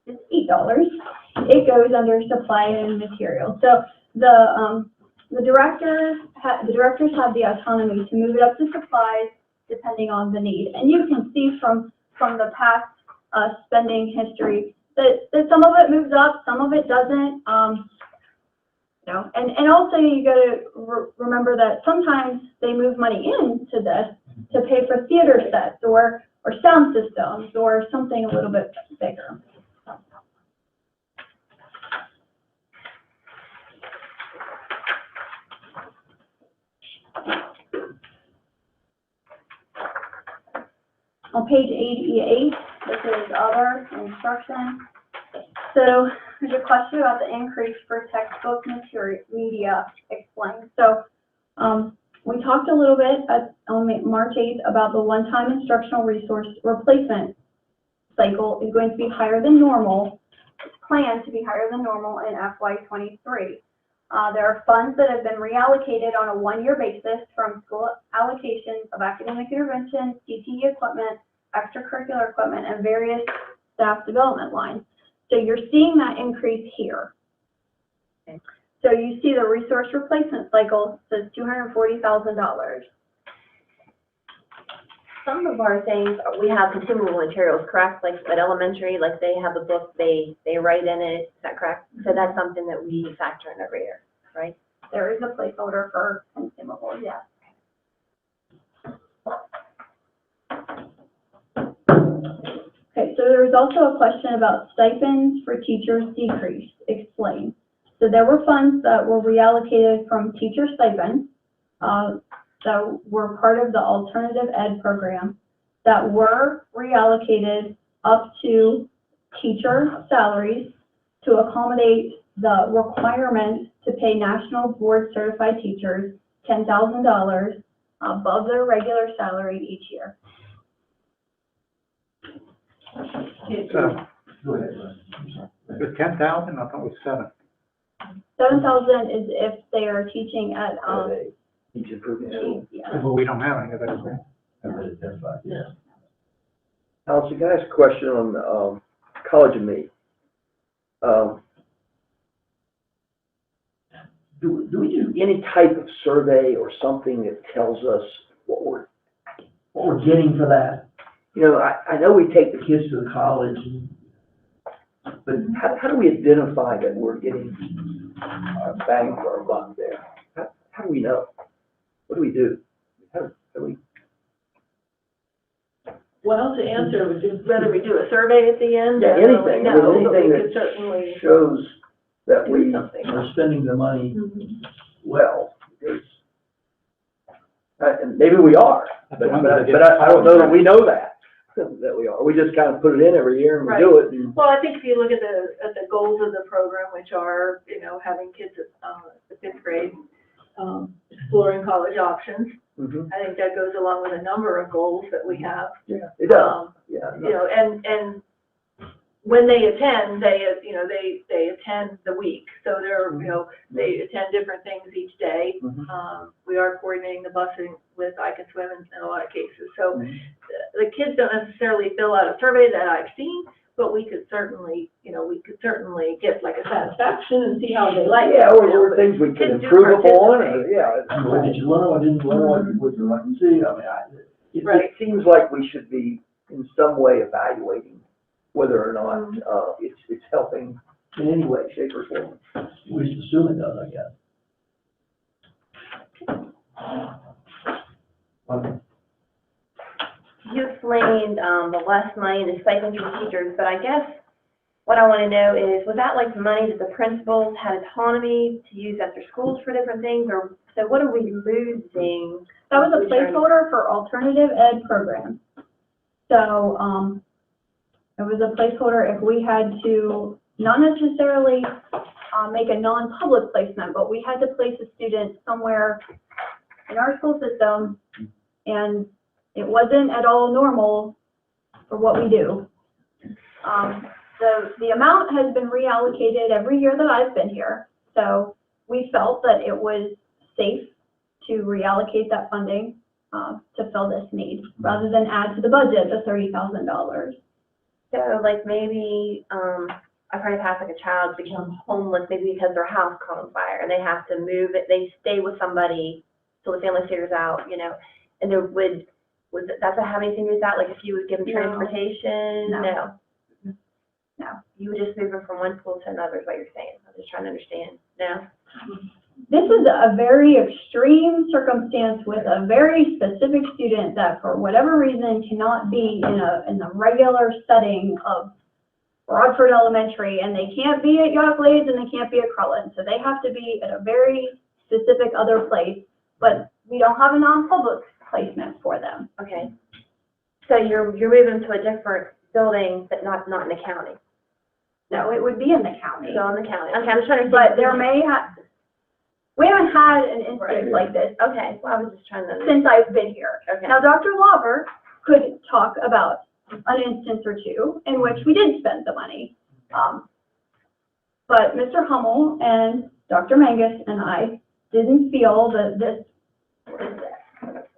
it's $8. It goes under supply and material. So the directors have the autonomy to move it up to supplies depending on the need. And you can see from the past spending history that some of it moves up, some of it doesn't. You know, and also you got to remember that sometimes they move money into this to pay for theater sets or sound systems or something a little bit bigger. On page 88, this is other instruction. So there's a question about the increase for textbook material media explained. So we talked a little bit on March 8th about the one-time instructional resource replacement cycle is going to be higher than normal. It's planned to be higher than normal in FY23. There are funds that have been reallocated on a one-year basis from school allocations of academic intervention, CTE equipment, extracurricular equipment, and various staff development lines. So you're seeing that increase here. Okay. So you see the resource replacement cycle says $240,000.
some of our things, we have consumable materials, correct? Like at elementary, like they have a book, they write in it, is that correct? So that's something that we factor in every year, right?
There is a placeholder for consumables, yes. Okay, so there was also a question about stipends for teachers decreased. Explain. So there were funds that were reallocated from teacher stipends, that were part of the alternative ed program, that were reallocated up to teacher salaries to accommodate the requirement to pay national board certified teachers $10,000 above their regular salary each year.
So, the 10,000, I thought it was 7.
7,000 is if they are teaching at,
Teach improvement school.
yeah.
Well, we don't have any of those.
Allison, can I ask a question on, College of Me? Do we do any type of survey or something that tells us what we're getting for that? You know, I know we take the kids to the college, but how do we identify that we're getting a bang for our buck there? How do we know? What do we do? How do we?
Well, to answer, would you rather we do a survey at the end?
Yeah, anything.
No,
I mean,
but we
anything
could
that
certainly
shows that
do
we
something.
are spending the money
Mhm.
well. Because, and maybe we are,
That's
but
the one that they
I
get
don't know that we know that we are. We just kind of put it in every year and we do it. And,
Well, I think if you look at the goals of the program, which are, having kids at the 5th grade, exploring college options,
mhm.
I think that goes along with a number of goals that we have.
Yeah, it does. Yeah.
And when they attend, they attend the week. So they're, they attend different things each day.
Mhm.
We are coordinating the busing with I Can Swim in a lot of cases. So
Mhm.
the kids don't necessarily fill out a survey that I've seen, but we could certainly, get like a satisfaction and see how they like it.
Yeah, or things we can
Kids do
improve upon,
participate.
What did you learn, what didn't you learn, what would you like to see? I mean,
Right.
it seems like we should be in some way evaluating whether or not, it's helping in any way, shape, or form. We just assume it does, I guess.
You explained, the less money, the stipends for teachers, but I guess what I want to know is, was that like money that the principals had autonomy to use at their schools for different things, or, so what are we losing?
That was a placeholder for alternative ed programs. So, it was a placeholder if we had to, not necessarily, make a non-public placement, but we had to place a student somewhere in our school system, and it wasn't at all normal for what we do. The amount has been reallocated every year that I've been here, so we felt that it was safe to reallocate that funding to fill this need, rather than add to the budget the $30,000.
So like maybe, I've heard of past like a child becomes homeless maybe because their house caught on fire and they have to move it, they stay with somebody till the family figures out, and there would that have anything to do with that? Like if you would give them
No.
transportation?
No.
No. You would just move them from one school to another is what you're saying. I'm just trying to understand. No?
This is a very extreme circumstance with a very specific student that for whatever reason cannot be in the regular setting of Broadford Elementary, and they can't be at York Glades and they can't be at Crullen, so they have to be at a very specific other place, but we don't have a non-public placement for them.
Okay. So you're moving to a different building, but not in the county?
No, it would be in the county.
So in the county. Okay, I'm just trying to.
But there may we haven't had an instance
Right.
like this
Okay, well, I was just trying to.
since I've been here.
Okay.
Now, Dr. Lauber could talk about an instance or two in which we did spend the money. But Mr. Hummel and Dr. Mangus and I didn't feel that this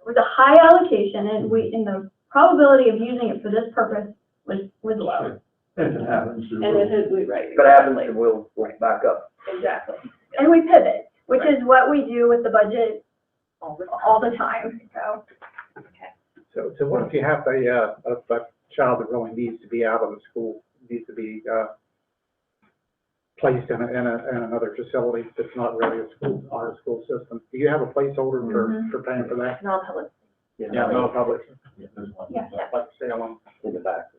was a high allocation, and the probability of using it for this purpose was low.
If it happens,
And it is, right.
if it happens, then we'll back up.
Exactly.
And we pivot, which is what we do with the budget all the time, so.
So what if you have a child that really needs to be out of the school, needs to be, placed in another facility that's not really a school, our school system? Do you have a placeholder for paying for that?
Non-public.
Yeah, no public.
Yeah.
Like Salem.
In the back.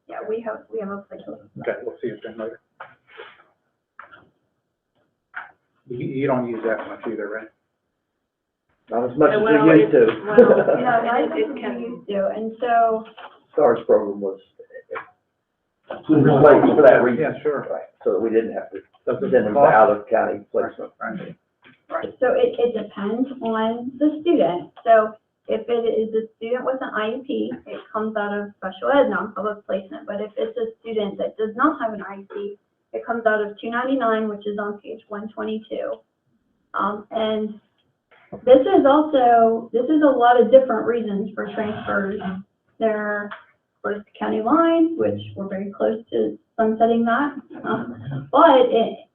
Yeah, we have a placeholder.
Okay, we'll see it then later. You don't use that much either, right?
Not as much as
Well,
we used to.
No, not as we used to, and so,
STARS program was replaced for that reason.
Yeah, sure.
Right, so that we didn't have to
Does it
send them to
cost-
out-of-county placement.
Right.
right, so it depends on the student. So if it is a student with an IEP, it comes out of special ed, non-public placement. But if it's a student that does not have an IEP, it comes out of 299, which is on page 122. And this is a lot of different reasons for transfers. They're close to county lines, which we're very close to sunsetting that. But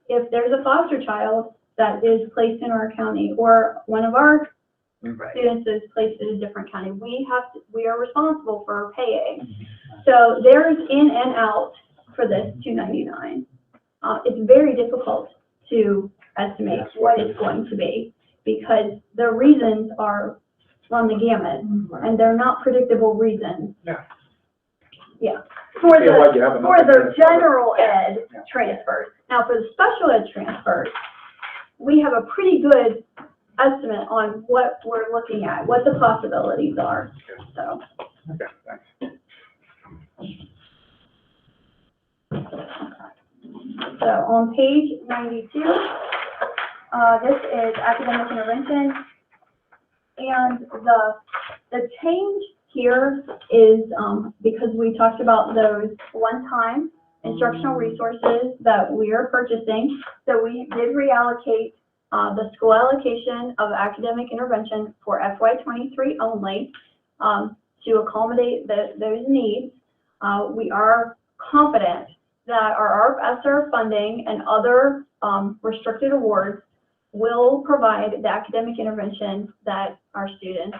if there's a foster child that is placed in our county, or one of our students is placed in a different county, we are responsible for paying. So there's in and out for this 299. It's very difficult to estimate what it's going to be, because the reasons run the gamut, and they're not predictable reasons.
Yeah.
Yeah. For
Feel like you have enough
the
information.
general ed transfers. Now, for the special ed transfers, we have a pretty good estimate on what we're looking at, what the possibilities are, so.
Okay, thanks.
So on page 92, this is academic intervention. And the change here is because we talked about those one-time instructional resources that we are purchasing. So we did reallocate the school allocation of academic intervention for FY23 only to accommodate those needs. We are confident that our ARP ESSER funding and other restricted awards will provide the academic intervention that our students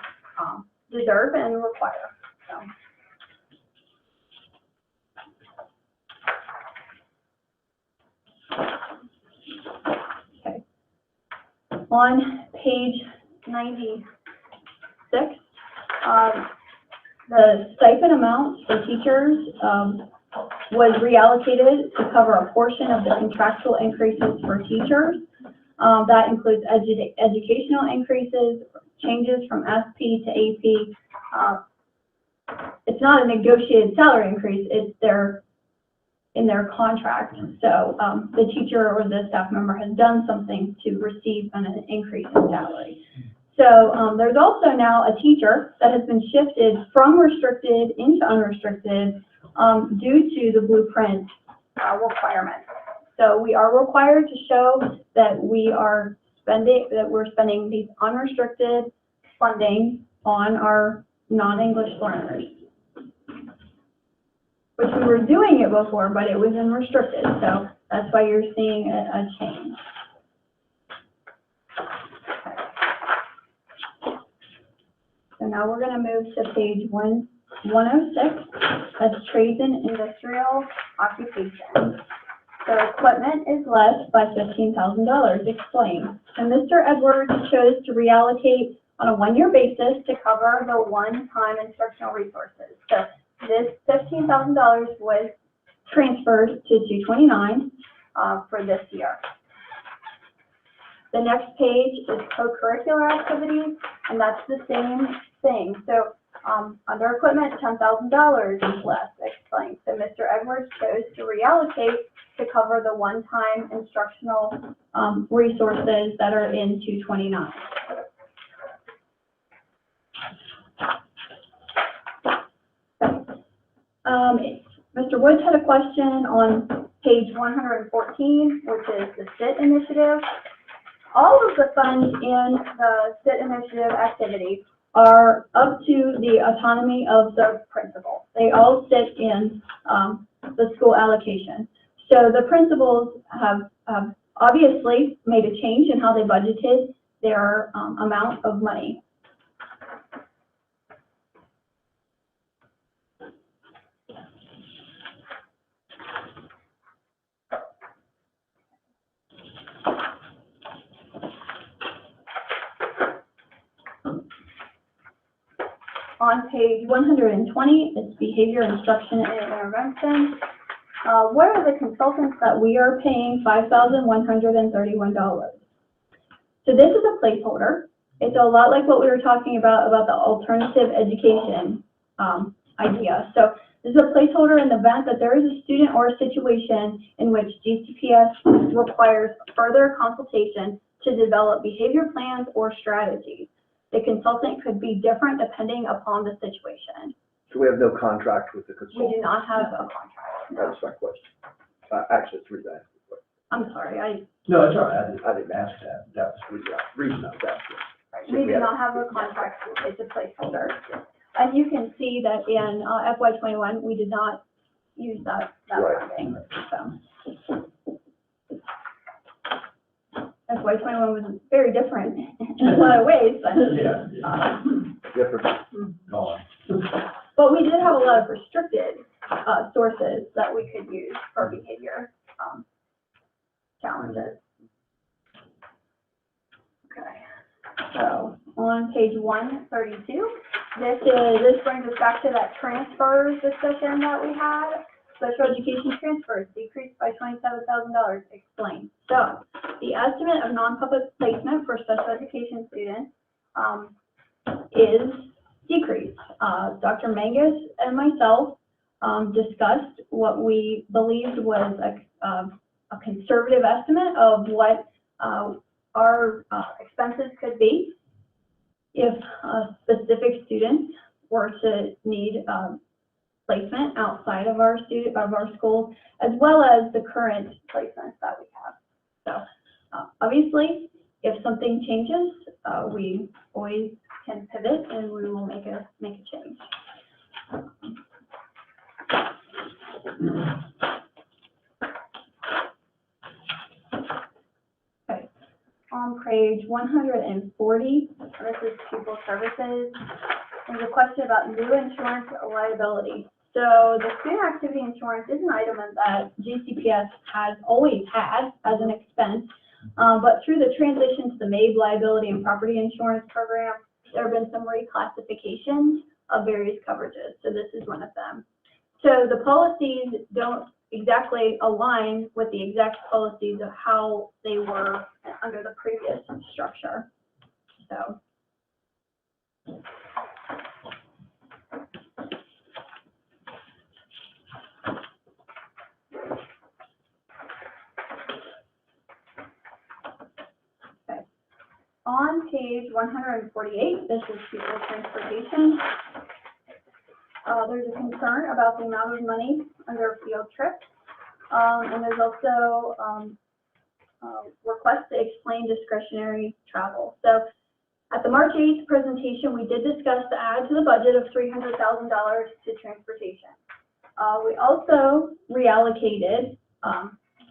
deserve and require. So. Okay. On page 96, the stipend amount for teachers was reallocated to cover a portion of the contractual increases for teachers. That includes educational increases, changes from SP to AP. It's not a negotiated salary increase, it's in their contract. So the teacher or the staff member has done something to receive an increase in salary. So there's also now a teacher that has been shifted from restricted into unrestricted due to the blueprint requirements. So we are required to show that we're spending these unrestricted funding on our non-English learners. Which we were doing it before, but it was in restricted, so that's why you're seeing a change. So now we're gonna move to page 106, that's trades and industrial occupation. So equipment is less by $15,000, explained. And Mr. Edwards chose to reallocate on a one-year basis to cover the one-time instructional resources. So this $15,000 was transferred to 229 for this year. The next page is co-curricular activities, and that's the same thing. So under equipment, $10,000 is less, explained. So Mr. Edwards chose to reallocate to cover the one-time instructional resources that are in 229. Mr. Woods had a question on page 114, which is the SIT initiative. All of the funds in the SIT initiative activity are up to the autonomy of the principal. They all sit in the school allocation. So the principals have obviously made a change in how they budgeted their amount of money. On page 120, it's behavior, instruction, and intervention. What are the consultants that we are paying $5,131? So this is a placeholder. It's a lot like what we were talking about the alternative education idea. So this is a placeholder in the event that there is a student or a situation in which GCPS requires further consultation to develop behavior plans or strategies. The consultant could be different depending upon the situation.
So we have no contract with the
We do
consultant?
not have a contract. No.
That's my question. Actually, it's reason I asked the question.
I'm sorry,
No, it's all right. I didn't ask that. That was the reason I was asking.
we do not have a contract. It's a placeholder. And you can see that in FY21, we did not use that
Right.
funding. So FY21 was very different in a lot of ways, but
Different.
but we did have a lot of restricted sources that we could use for behavior challenges. Okay, so on page 132, this brings us back to that transfers discussion that we had. Special education transfers decreased by $27,000. Explained. So the estimate of non-public placement for special education students is decreased. Dr. Mangus and myself discussed what we believed was a conservative estimate of what our expenses could be if specific students were to need placement outside of our schools, as well as the current placements that we have. So obviously, if something changes, we always can pivot and we will make a change. Okay, on page 140, this is pupil services. There's a question about new insurance liability. So the student activity insurance is an item that GCPS has always had as an expense, but through the transition to the MABE liability and property insurance program, there have been some reclassifications of various coverages. So this is one of them. So the policies don't exactly align with the exact policies of how they were under the previous structure. So. On page 148, this is pupil transportation. There's a concern about the amount of money under field trips. And there's also requests to explain discretionary travel. So at the March 8th presentation, we did discuss the add to the budget of $300,000 to transportation. We also reallocated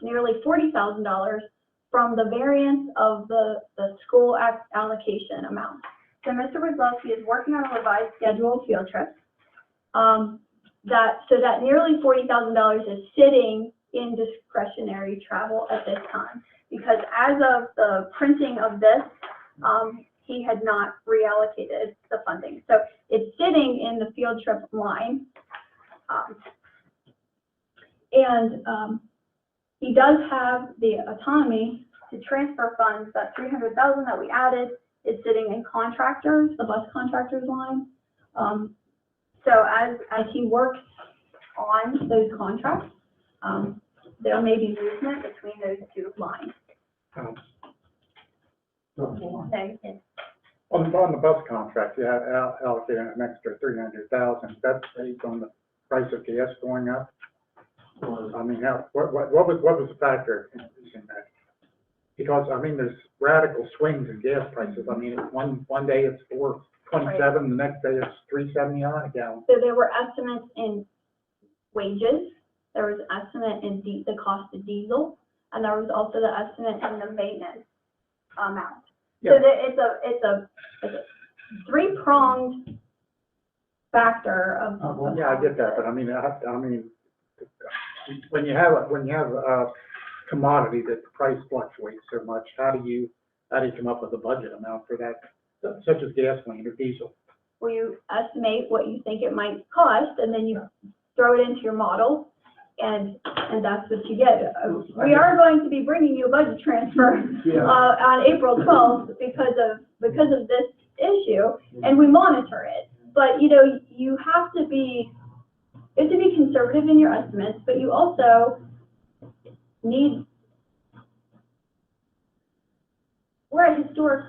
nearly $40,000 from the variance of the school allocation amount. So Mr. Wazlowski is working on a revised schedule of field trips. So that nearly $40,000 is sitting in discretionary travel at this time, because as of the printing of this, he had not reallocated the funding. So it's sitting in the field trip line. He does have the autonomy to transfer funds. That $300,000 that we added is sitting in contractors, the bus contractors line. So as he works on those contracts, there may be movement between those two lines.
On the bus contract, you have allocated an extra $300,000. That's based on the price of gas going up. I mean, what was the factor in that? Because I mean, there's radical swings in gas prices. I mean, one day it's $4.27, the next day it's $3.79 a gallon.
So there were estimates in wages. There was an estimate in the cost of diesel, and there was also the estimate in the maintenance amount.
Yeah.
So it's a three-pronged factor of.
Yeah, I get that, but I mean, when you have a commodity that the price fluctuates so much, how do you come up with a budget amount for that, such as gasoline or diesel?
where you estimate what you think it might cost, and then you throw it into your model, and that's what you get. We are going to be bringing you a budget transfer, on April 12th because of this issue, and we monitor it. But, you know, you have to be conservative in your estimates, but you also need, we're at historic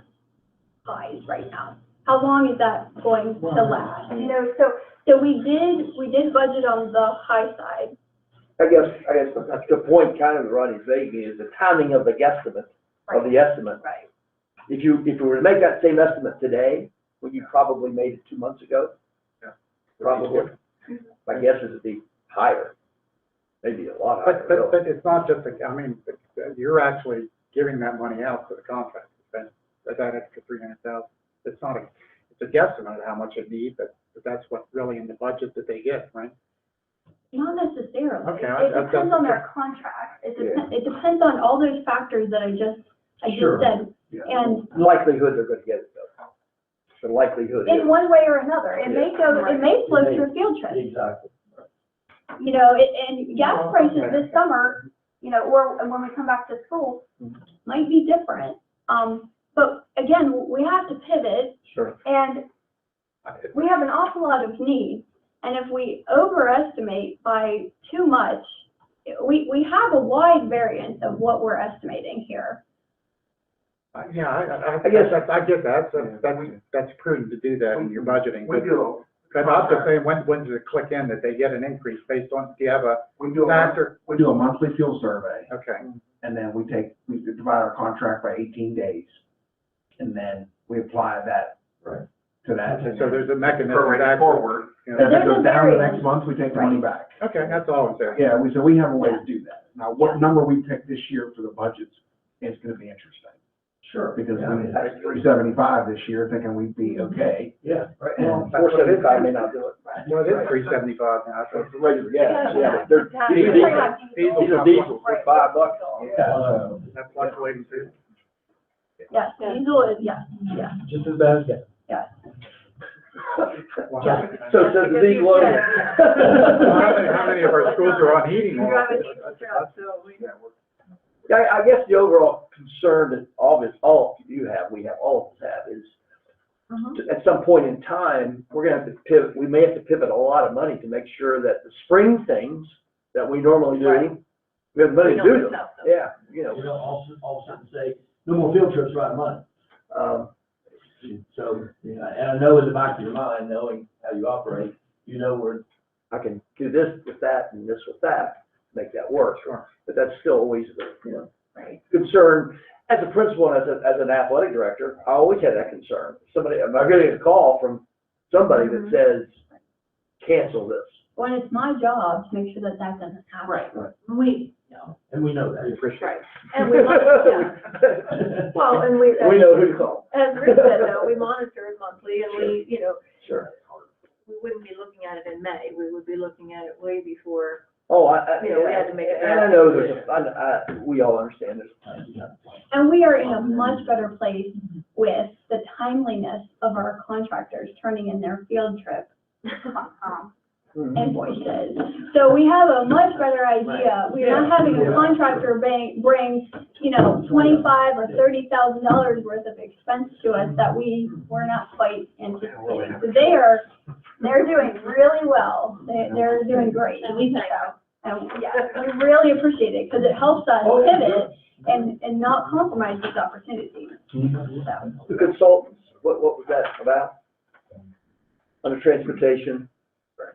highs right now. How long is that going to last? You know, so we did budget on the high side.
I guess that's the point kind of Ronnie's making is the timing of the guesstimate, of the estimate.
Right.
If you were to make that same estimate today, would you probably made it 2 months ago?
Yeah.
Probably. My guess is it'd be higher, maybe a lot higher.
But it's not just, I mean, you're actually giving that money out to the contractor, that extra 300,000. It's not it's a guesstimate of how much they need, but that's what's really in the budget that they get, right?
Not necessarily.
Okay,
It depends on their contract. It depends on all those factors that I just said.
Yeah.
And
Likelihood they're gonna get it though. The likelihood is.
in one way or another, it may flow through a field trip.
Exactly.
You know, and gas prices this summer, you know, or when we come back to school, might be different. But again, we have to pivot,
Sure.
and we have an awful lot of need. And if we overestimate by too much, we have a wide variance of what we're estimating here.
Yeah, I guess I get that. That's prudent to do that in your budgeting.
We do.
But I'm just saying, when does it click in that they get an increase based on, do you have a factor?
We do a monthly field survey,
Okay.
and then we divide our contract by 18 days, and then we apply that to that.
So there's a mechanism
Prorated
back
forward.
you
And
know.
if it
There's a
goes down the
variance.
next month, we take the money back.
Okay, that's all I'm saying.
Yeah, so we have a way to do that. Now, what number we pick this year for the budgets is gonna be interesting.
Sure.
Because we had 375 this year, thinking we'd be okay.
Yeah. Right.
And
475 may not do it.
Well, it is 375 now.
So it's a regular gas, yeah. They're
Diesel.
diesel for $5.
So,
That's fluctuating too.
Yes, diesel is, yes.
Just as bad as gas.
Yes.
So it says the diesel load.
How many of our schools are on heating oil?
Yeah, I guess the overall concern that all of us have is at some point in time, we're gonna have to pivot, we may have to pivot a lot of money to make sure that the spring things that we normally do, we have money to do them. Yeah, you know.
You don't all of a sudden say, no more field trips, right money. So, and I know in the back of your mind, knowing how you operate, you know where.
I can do this with that and this with that, make that work.
Sure.
But that's still always the, concern. As a principal and as an athletic director, I always had that concern. Somebody, am I getting a call from somebody that says, cancel this?
When it's my job to make sure that that doesn't happen.
Right. And we know that.
We appreciate it.
And we, well, and we.
We know who to call.
As Rick said, though, we monitor it monthly, and we, you know,
Sure.
we wouldn't be looking at it in May, we would be looking at it way before.
Oh,
You know, we had to make it
and I know we all understand this.
And we are in a much better place with the timeliness of our contractors turning in their field trip invoices. So we have a much better idea. We're not having a contractor bring, you know, $25,000 or $30,000 worth of expense to us that we were not quite anticipating. So they're doing really well. They're doing great.
And we thank
And yeah, we really appreciate it because it helps us pivot and not compromise these opportunities. So.
The consultants, what was that about? Under transportation?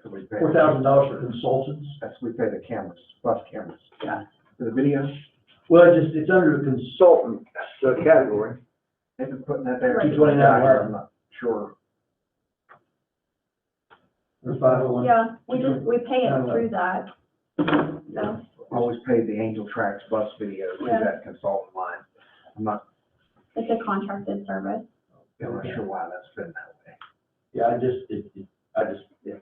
$4,000 for consultants.
that's, we pay the cameras, bus cameras. Yeah. For the videos,
Well, it's under the
Consultant, category.
they've been putting that there.
Right.
I'm not sure.
There's 501.
Yeah, we pay it through that. So,
Always paid the Angel Tracks bus videos through
Yeah.
that consultant line. I'm not
it's a contracted service.
sure why that's been that way.
Yeah, I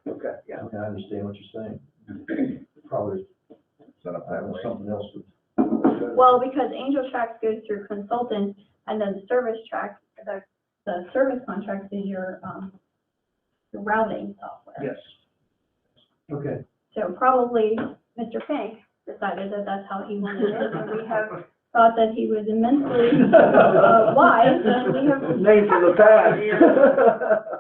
Okay, yeah.
understand what you're saying. Probably
Set up that way.
something else.
Well, because Angel Tracks goes through consultants and then the service track, the service contract is your, routing software.
Yes.
Okay.
So probably Mr. Fink decided that that's how he wanted it, and we have thought that he was immensely wise, and we have.
Name from the past.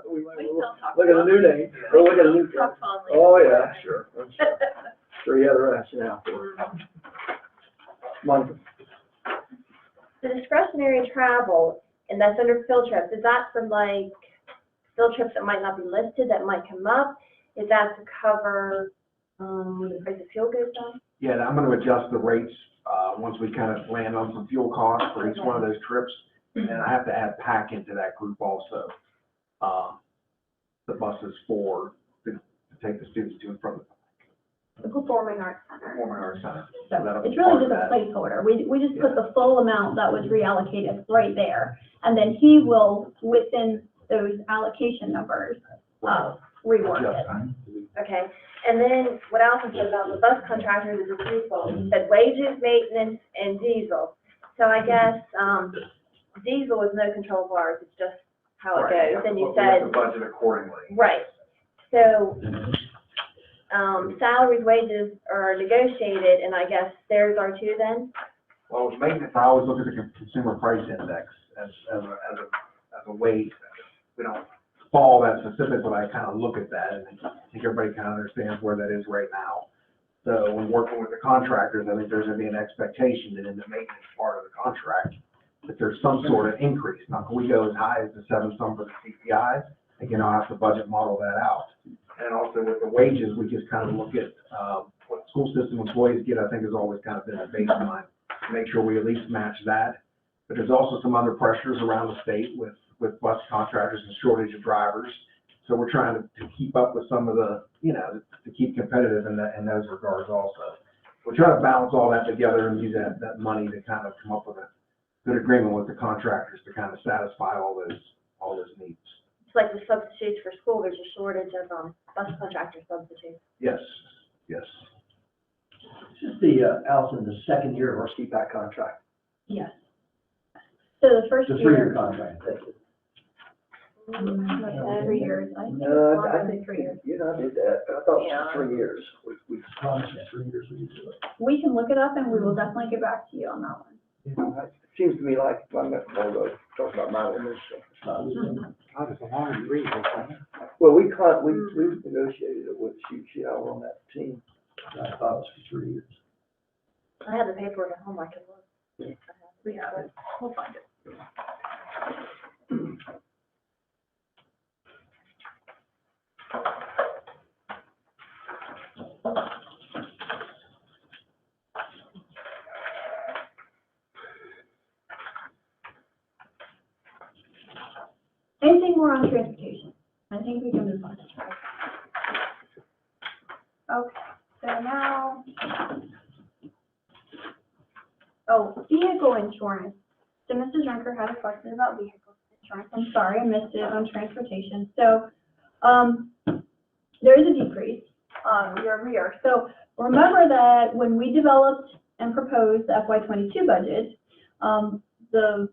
We might
We still talk
look at a new name, or look at a new.
talk fondly.
Oh, yeah, sure. I'm sure you had a rationale for it. Monica?
The discretionary travel, and that's under field trips, is that for like field trips that might not be listed, that might come up? Is that to cover, the price of fuel goes down?
Yeah, and I'm gonna adjust the rates, once we kind of land on some fuel costs for each one of those trips. And I have to add PAC into that group also. The buses to take the students to and from
The Performing Arts Center.
Performing Arts Center.
So
That'll be
it's really
part
just
of
a
that.
placeholder. We just put the full amount that was reallocated right there. And then he will, within those allocation numbers, rework
Adjust
it.
that.
Okay, and then what else is about the bus contractors is a threefold. You said wages, maintenance, and diesel. So I guess, diesel is no control of ours, it's just how it
Right.
goes. And you
We have
said,
to budget accordingly.
right. So, salaries, wages are negotiated, and I guess theirs are too then?
Well, with maintenance, I always look at the consumer price index as a way, we don't follow that specific, but I kind of look at that, and I think everybody kind of understands where that is right now. So when working with the contractors, I think there's gonna be an expectation that in the maintenance part of the contract, that there's some sort of increase. Now, can we go as high as the 7-some for the CPI? Again, I'll have to budget model that out. And also with the wages, we just kind of look at, what school system employees get, I think has always kind of been a baseline. Make sure we at least match that. But there's also some other pressures around the state with bus contractors and shortage of drivers. So we're trying to keep up with some of the, to keep competitive in those regards also. We're trying to balance all that together and use that money to kind of come up with a good agreement with the contractors to kind of satisfy all those needs.
It's like the substitutes for school, there's a shortage of, bus contractor substitutes.
Yes, yes.
This is the, Allison, the second year of our CPAC contract.
Yes. So the first
The
year.
three-year contract.
Every year, I think it's
No,
longer
I
than
think,
3 years.
I did that, but I thought it
Yeah.
was 3 years. We promised 3 years we could do it.
We can look it up and we will definitely get back to you on that one.
It seems to me like, I'm not going to talk about my own stuff. Well, we negotiated it with she I was on that team. I thought it was for 3 years.
I have the paperwork at home, I can look. We have it, we'll find it.
Anything more on transportation? I think we can move on. Okay, so now, vehicle insurance. So Mrs. Runker had a question about vehicle insurance. I'm sorry, I missed it on transportation. So, there is a decrease, year over year. So remember that when we developed and proposed the FY22 budget, the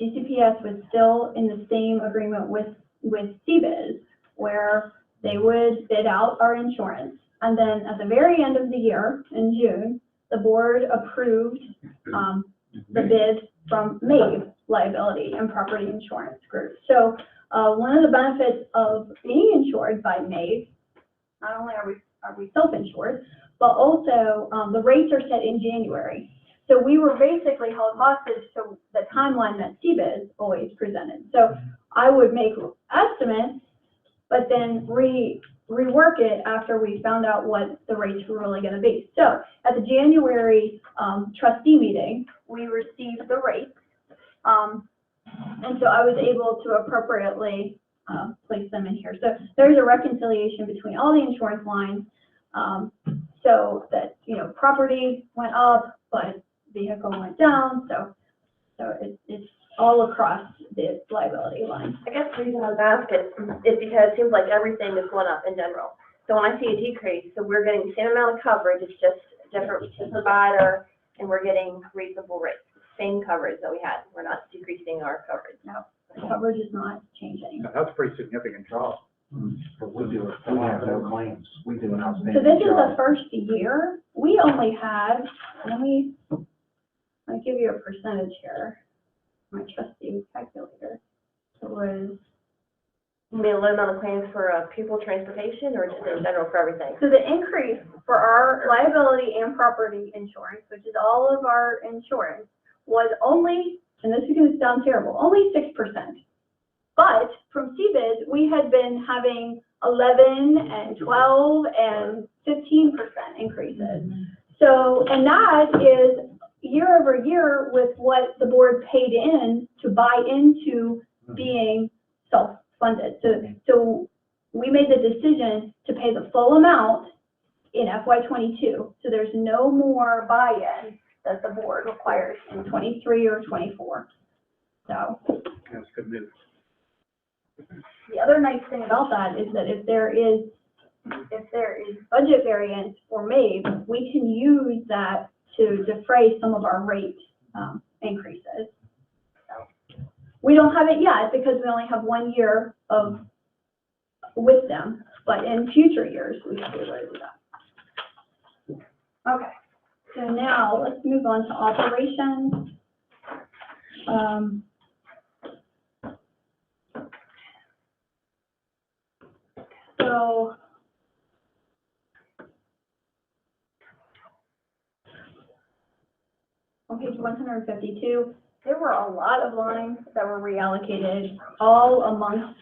DCPS was still in the same agreement with CBIZ, where they would bid out our insurance. And then at the very end of the year, in June, the board approved the bid from MAVE Liability and Property Insurance Group. So one of the benefits of being insured by MAVE, not only are we self-insured, but also the rates are set in January. So we were basically held hostage to the timeline that CBIZ always presented. So I would make estimates, but then rework it after we found out what the rates were really going to be. So at the January trustee meeting, we received the rates. And so I was able to appropriately place them in here. So there's a reconciliation between all the insurance lines, so that, property went up, but vehicle went down. So it's all across the liability line.
I guess the reason I was asking is because it seems like everything is going up in general. So when I see a decrease, so we're getting the same amount of coverage, it's just different provider, and we're getting reasonable rates, same coverage that we had. We're not decreasing our coverage.
No, coverage is not changing.
That's a pretty significant drop.
But we do it, we have no claims, we do an
So
outstanding
this is the
job.
first year, we only had, let me give you a percentage here, my trusty calculator. It was,
You mean a low amount of claims for pupil transportation or just in general for everything?
so the increase for our liability and property insurance, which is all of our insurance, was only, and this is gonna sound terrible, only 6%. But from CBIZ, we had been having 11 and 12 and 15% increases. So, and that is year over year with what the board paid in to buy into being self-funded. So we made the decision to pay the full amount in FY '22. So there's no more buy-in that the board requires in '23 or '24. So.
That's good news.
The other nice thing about that is that if there is budget variance or MABE, we can use that to defray some of our rate increases. So, we don't have it yet because we only have 1 year with them, but in future years, we should be able to do that. Okay, so now let's move on to operations. So, on page 152, there were a lot of lines that were reallocated all amongst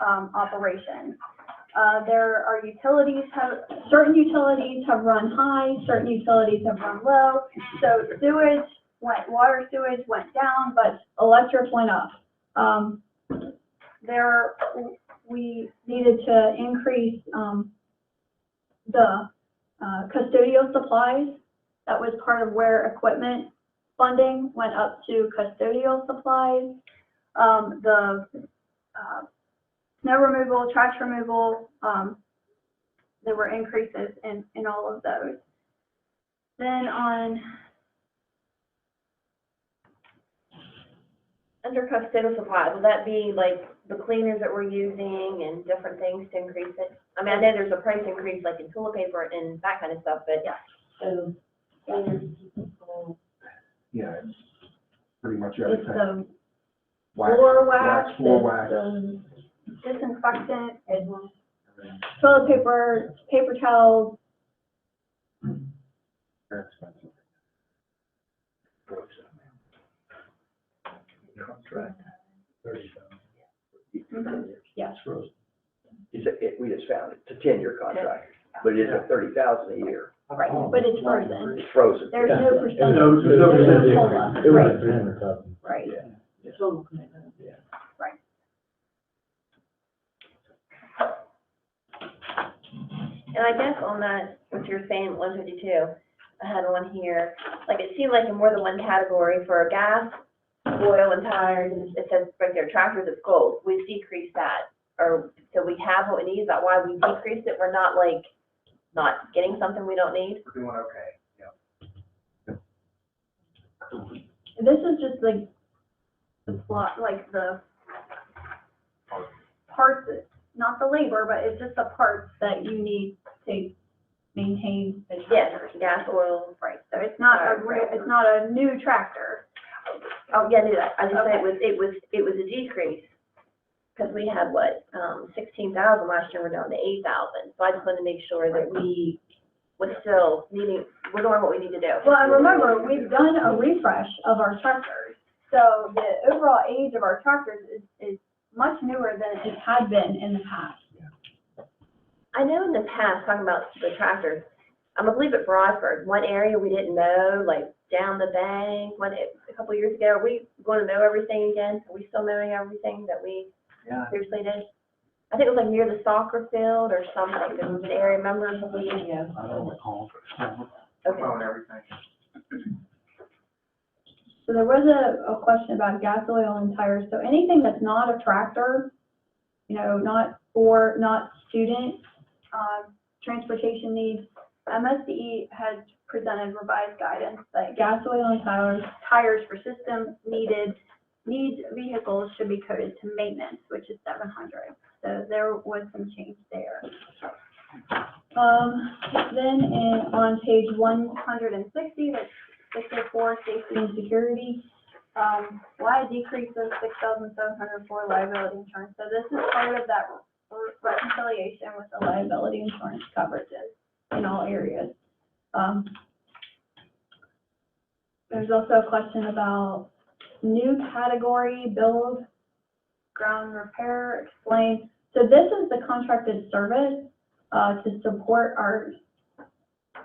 operations. There are certain utilities have run high, certain utilities have run low. So water sewage went down, but electric went up. We needed to increase the custodial supplies. That was part of where equipment funding went up to custodial supplies. The snow removal, trash removal, there were increases in all of those. Then
Under custodial supplies, would that be like the cleaners that we're using and different things to increase it? I mean, I know there's a price increase like in toilet paper and that kind of stuff, but
Yeah.
So,
Yeah, it's pretty much
it's
everything.
the floor wax,
floor
it's
wax.
the disinfectant, it's toilet paper, paper towels.
Very expensive.
Contract.
Yes.
We just found it, it's a 10-year contract, but it is at $30,000 a year.
Right, but it's frozen.
It's frozen.
There's
Yeah.
no percentage.
No percentage
COLA.
increase. It was
Right,
300,000.
right.
and I guess on that, what you're saying, 152, I had one here, like it seemed like in more than one category for gas, oil and tires, and it says right there, tractors at schools, we've decreased that. Or, so we have what we need, is that why we decreased it? We're not like, not getting something we don't need?
We're doing okay, yeah.
This is just like the plot, like the parts, not the labor, but it's just the parts that you need to maintain the
Yes,
tractor.
gas, oil.
Right, so it's not it's not a new tractor.
Oh, yeah, I knew that. I just said
Okay.
it was a decrease. Because we had, 16,000 last year, we're down to 8,000. So I just wanted to make sure that we was still we're doing what we need to do.
Well, and remember, we've done a refresh of our tractors. So the overall age of our tractors is much newer than it had been in the past.
I know in the past, talking about the tractors, I believe at Broadford, one area we didn't know, like down the bank, a couple of years ago, are we going to know everything again? Are we still knowing everything that we seriously did? I think it was like near the soccer field or something. There was an area, remember? Yeah.
I don't recall.
Okay.
Phone, everything.
So there was a question about gas, oil, and tires. So anything that's not a tractor, not student transportation needs, MSDE has presented revised guidance that gas, oil, and tires for system needs vehicles should be coded to maintenance, which is 700. So there was some change there. On page 160, that's 604, safety and security. Why a decrease of $6,700 for liability insurance? So this is part of that reconciliation with the liability insurance coverages in all areas. There's also a question about new category, build, ground repair, explain. So this is the contracted service to support our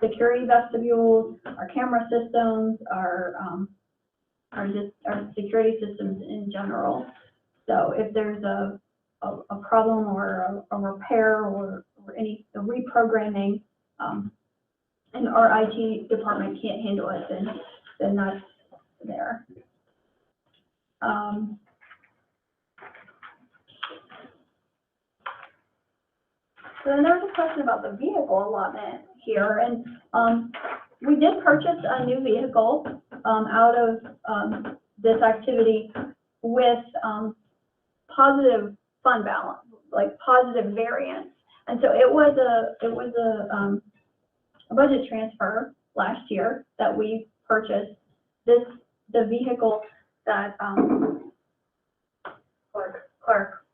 security vestibules, our camera systems, our security systems in general. So if there's a problem or a repair or any reprogramming, and our IT department can't handle it, then that's there. So then there was a question about the vehicle allotment here, and we did purchase a new vehicle out of this activity with positive fund balance, like positive variance, and so it was a budget transfer last year that we purchased the vehicle that Clark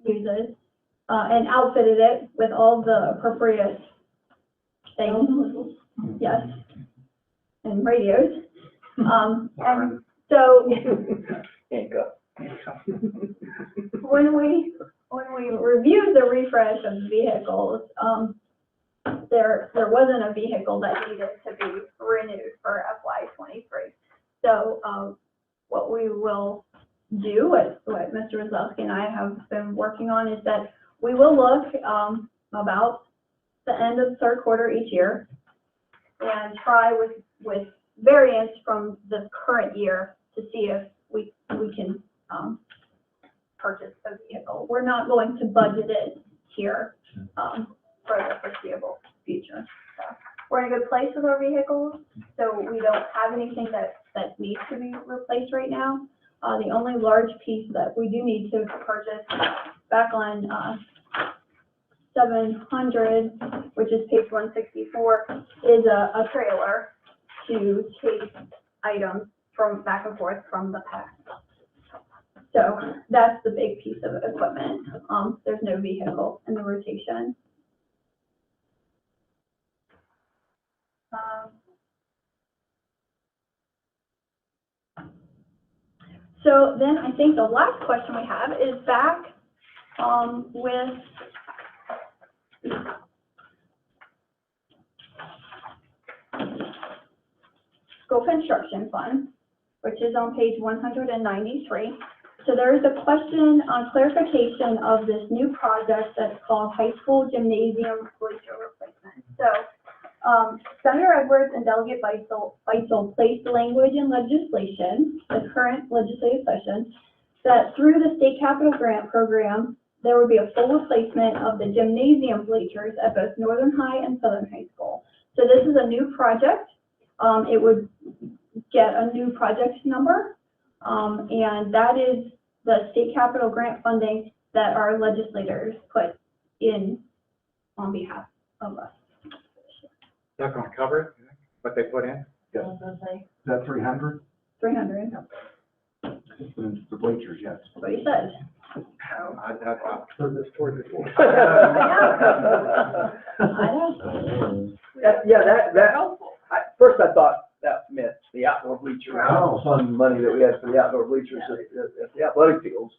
uses. And outfitted it with all the appropriate things, yes, and radios. And so when we reviewed the refresh of the vehicles, there wasn't a vehicle that needed to be renewed for FY23. So what we will do, what Mr. Wazowski and I have been working on, is that we will look about the end of the third quarter each year and try with variance from the current year to see if we can purchase a vehicle. We're not going to budget it here for the foreseeable future. So we're in a good place with our vehicles, so we don't have anything that needs to be replaced right now. The only large piece that we do need to purchase back on 700, which is page 164, is a trailer to take items from back and forth from the pack. So that's the big piece of equipment. There's no vehicle in the rotation. So then I think the last question we have is back with school construction fund, which is on page 193. So there is a question on clarification of this new project that's called high school gymnasium bleacher replacement. So Senator Edwards and Delegate Beitzel placed language in legislation, the current legislative session, that through the state capital grant program, there would be a full replacement of the gymnasium bleachers at both Northern High and Southern High School. So this is a new project. It would get a new project number, and that is the state capital grant funding that our legislators put in on behalf of us.
That's gonna cover it, what they put in?
Is that 300?
300.
The bleachers, yes.
That's what he said.
I've heard this story before.
First I thought that meant the outdoor bleachers, fund money that we had for the outdoor bleachers at the athletic fields.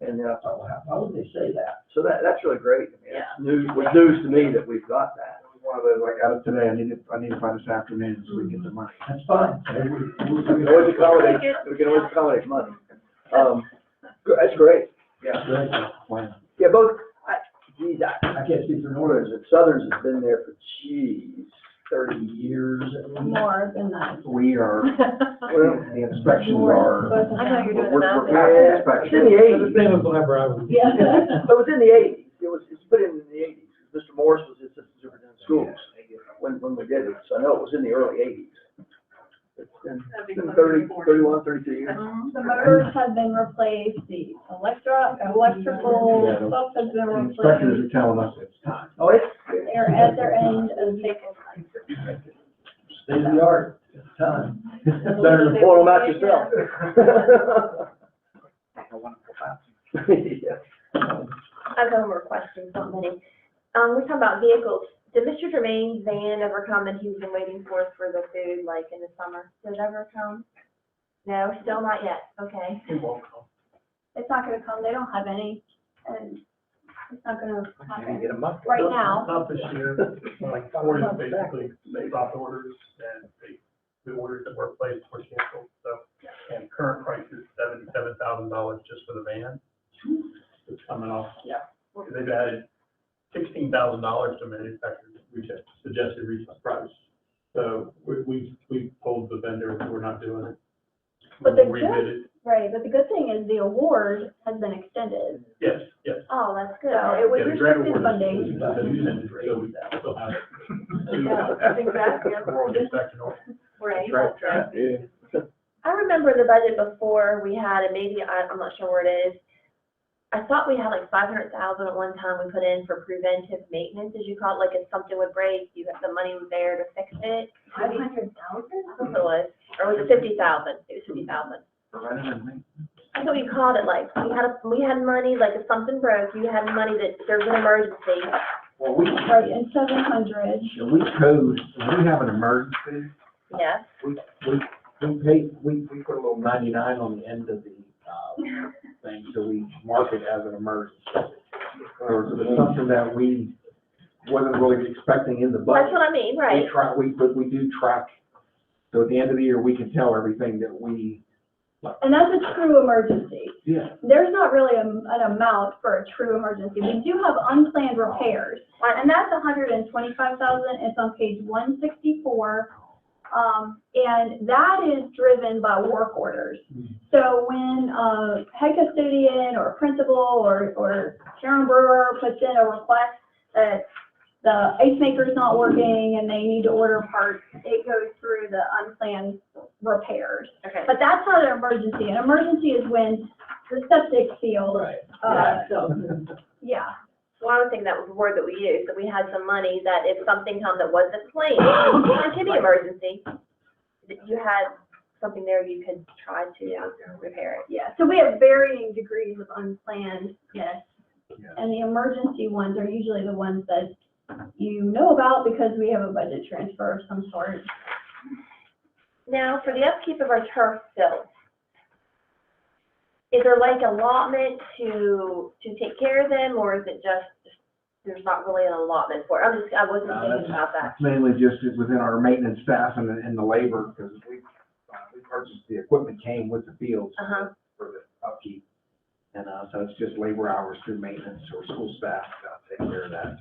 And then I thought, well, why would they say that? So that's really great. I mean, it was news to me that we've got that.
One of those, I got it today, I need it by this afternoon so we can get the money.
That's fine. We can always accommodate money. That's great. Yeah.
Wow.
Yeah, both, I can't speak for Northerns, but Southerns has been there for, 30 years.
More than that.
We are, the inspections are.
I know you're doing
we're
that.
passing
It's in
inspection.
the
The
80s.
same as whenever I was.
Yeah.
So it was in the 80s. It's put in the 80s. Mr. Morris was assistant superintendent of schools when we did it. So I know it was in the early 80s.
It's been 30, 31, 32 years.
The motors have been replaced, the electrical
Yeah,
stuff has been
The inspectors
replaced.
are telling us it's time.
Oh, it's,
They're at their end of the
State of the art, it's time.
better than pulling them out yourself.
I want to go back.
Yeah.
I have one more question, not many. We're talking about vehicles. Did Mr. Jermaine's van ever come that he's been waiting for the food, like in the summer? Did it ever come? No, still not yet. Okay.
It's not gonna come, they don't have any, and it's not gonna
Can you
happen
get them up?
right now.
Not this year, like Ford basically stopped orders and the orders that were placed were canceled, so. And current price is $77,000 just for the van. It's coming off.
Yeah.
They've added $16,000 to manufacturer's suggested retail price. So we told the vendor that we're not doing it.
But the
We'll rebid it.
Right, but the good thing is the award has been extended,
Yes, yes.
Oh, that's good.
so it was
Yeah, the grant
restricted
award is-
funding.
So we still have it.
Yeah, exactly.
We're all getting back to normal.
Right.
Yeah.
I remember the budget before we had, and maybe I'm not sure where it is. I thought we had like 500,000 at one time we put in for preventive maintenance, as you call it, like if something would break, you have the money was there to fix it.
500,000?
I think it was, or was it 50,000? It was 50,000. I thought we called it like, we had money, like if something broke, you had money that there's an emergency.
Well, we
Right, and 700.
code, when we have an emergency,
Yes.
we put a little 99 on the end of the, thing, so we mark it as an emergency. Or if it's something that we wasn't really expecting in the budget.
That's what I mean, right?
We do track, so at the end of the year, we can tell everything that we,
And that's a true emergency.
yeah.
There's not really an amount for a true emergency. We do have unplanned repairs, and that's 125,000. It's on page 164. And that is driven by work orders. So when head custodian or principal or Sharon Brewer puts in a request that the ice maker's not working and they need to order parts, it goes through the unplanned repairs.
Okay.
But that's not an emergency. An emergency is when the septic field, yeah.
Well, I was thinking that was the word that we used, that we had some money that if something comes that wasn't planned, it could be emergency, that you had something there you could try to repair it.
Yeah, so we have varying degrees of unplannedness. And the emergency ones are usually the ones that you know about because we have a budget transfer of some sort.
Now, for the upkeep of our turf fields, is there like allotment to take care of them, or is it just, there's not really an allotment for it? I wasn't thinking about that.
It's mainly just within our maintenance staff and the labor, because we purchased, the equipment came with the fields for the upkeep. And, so it's just labor hours through maintenance or school staff to take care of that.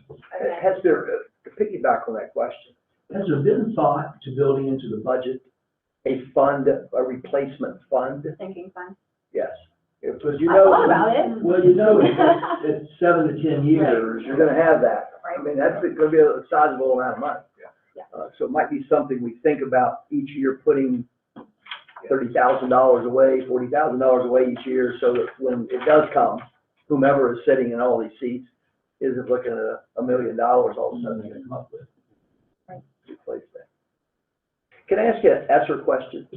Has there, to piggyback on that question,
Has there been thought to building into the budget?
a fund, a replacement fund?
Thinking fun.
Yes. Because you
I
know.
thought about it.
Well, you know, it's 7 to 10 years.
You're gonna have that. I mean, that's gonna be a sizable amount of money.
Yeah.
So it might be something we think about each year, putting $30,000 away, $40,000 away each year, so that when it does come, whomever is sitting in all these seats isn't looking at $1 million all of a sudden to come up with.
Right.
Replace that. Can I ask you an ESSER question?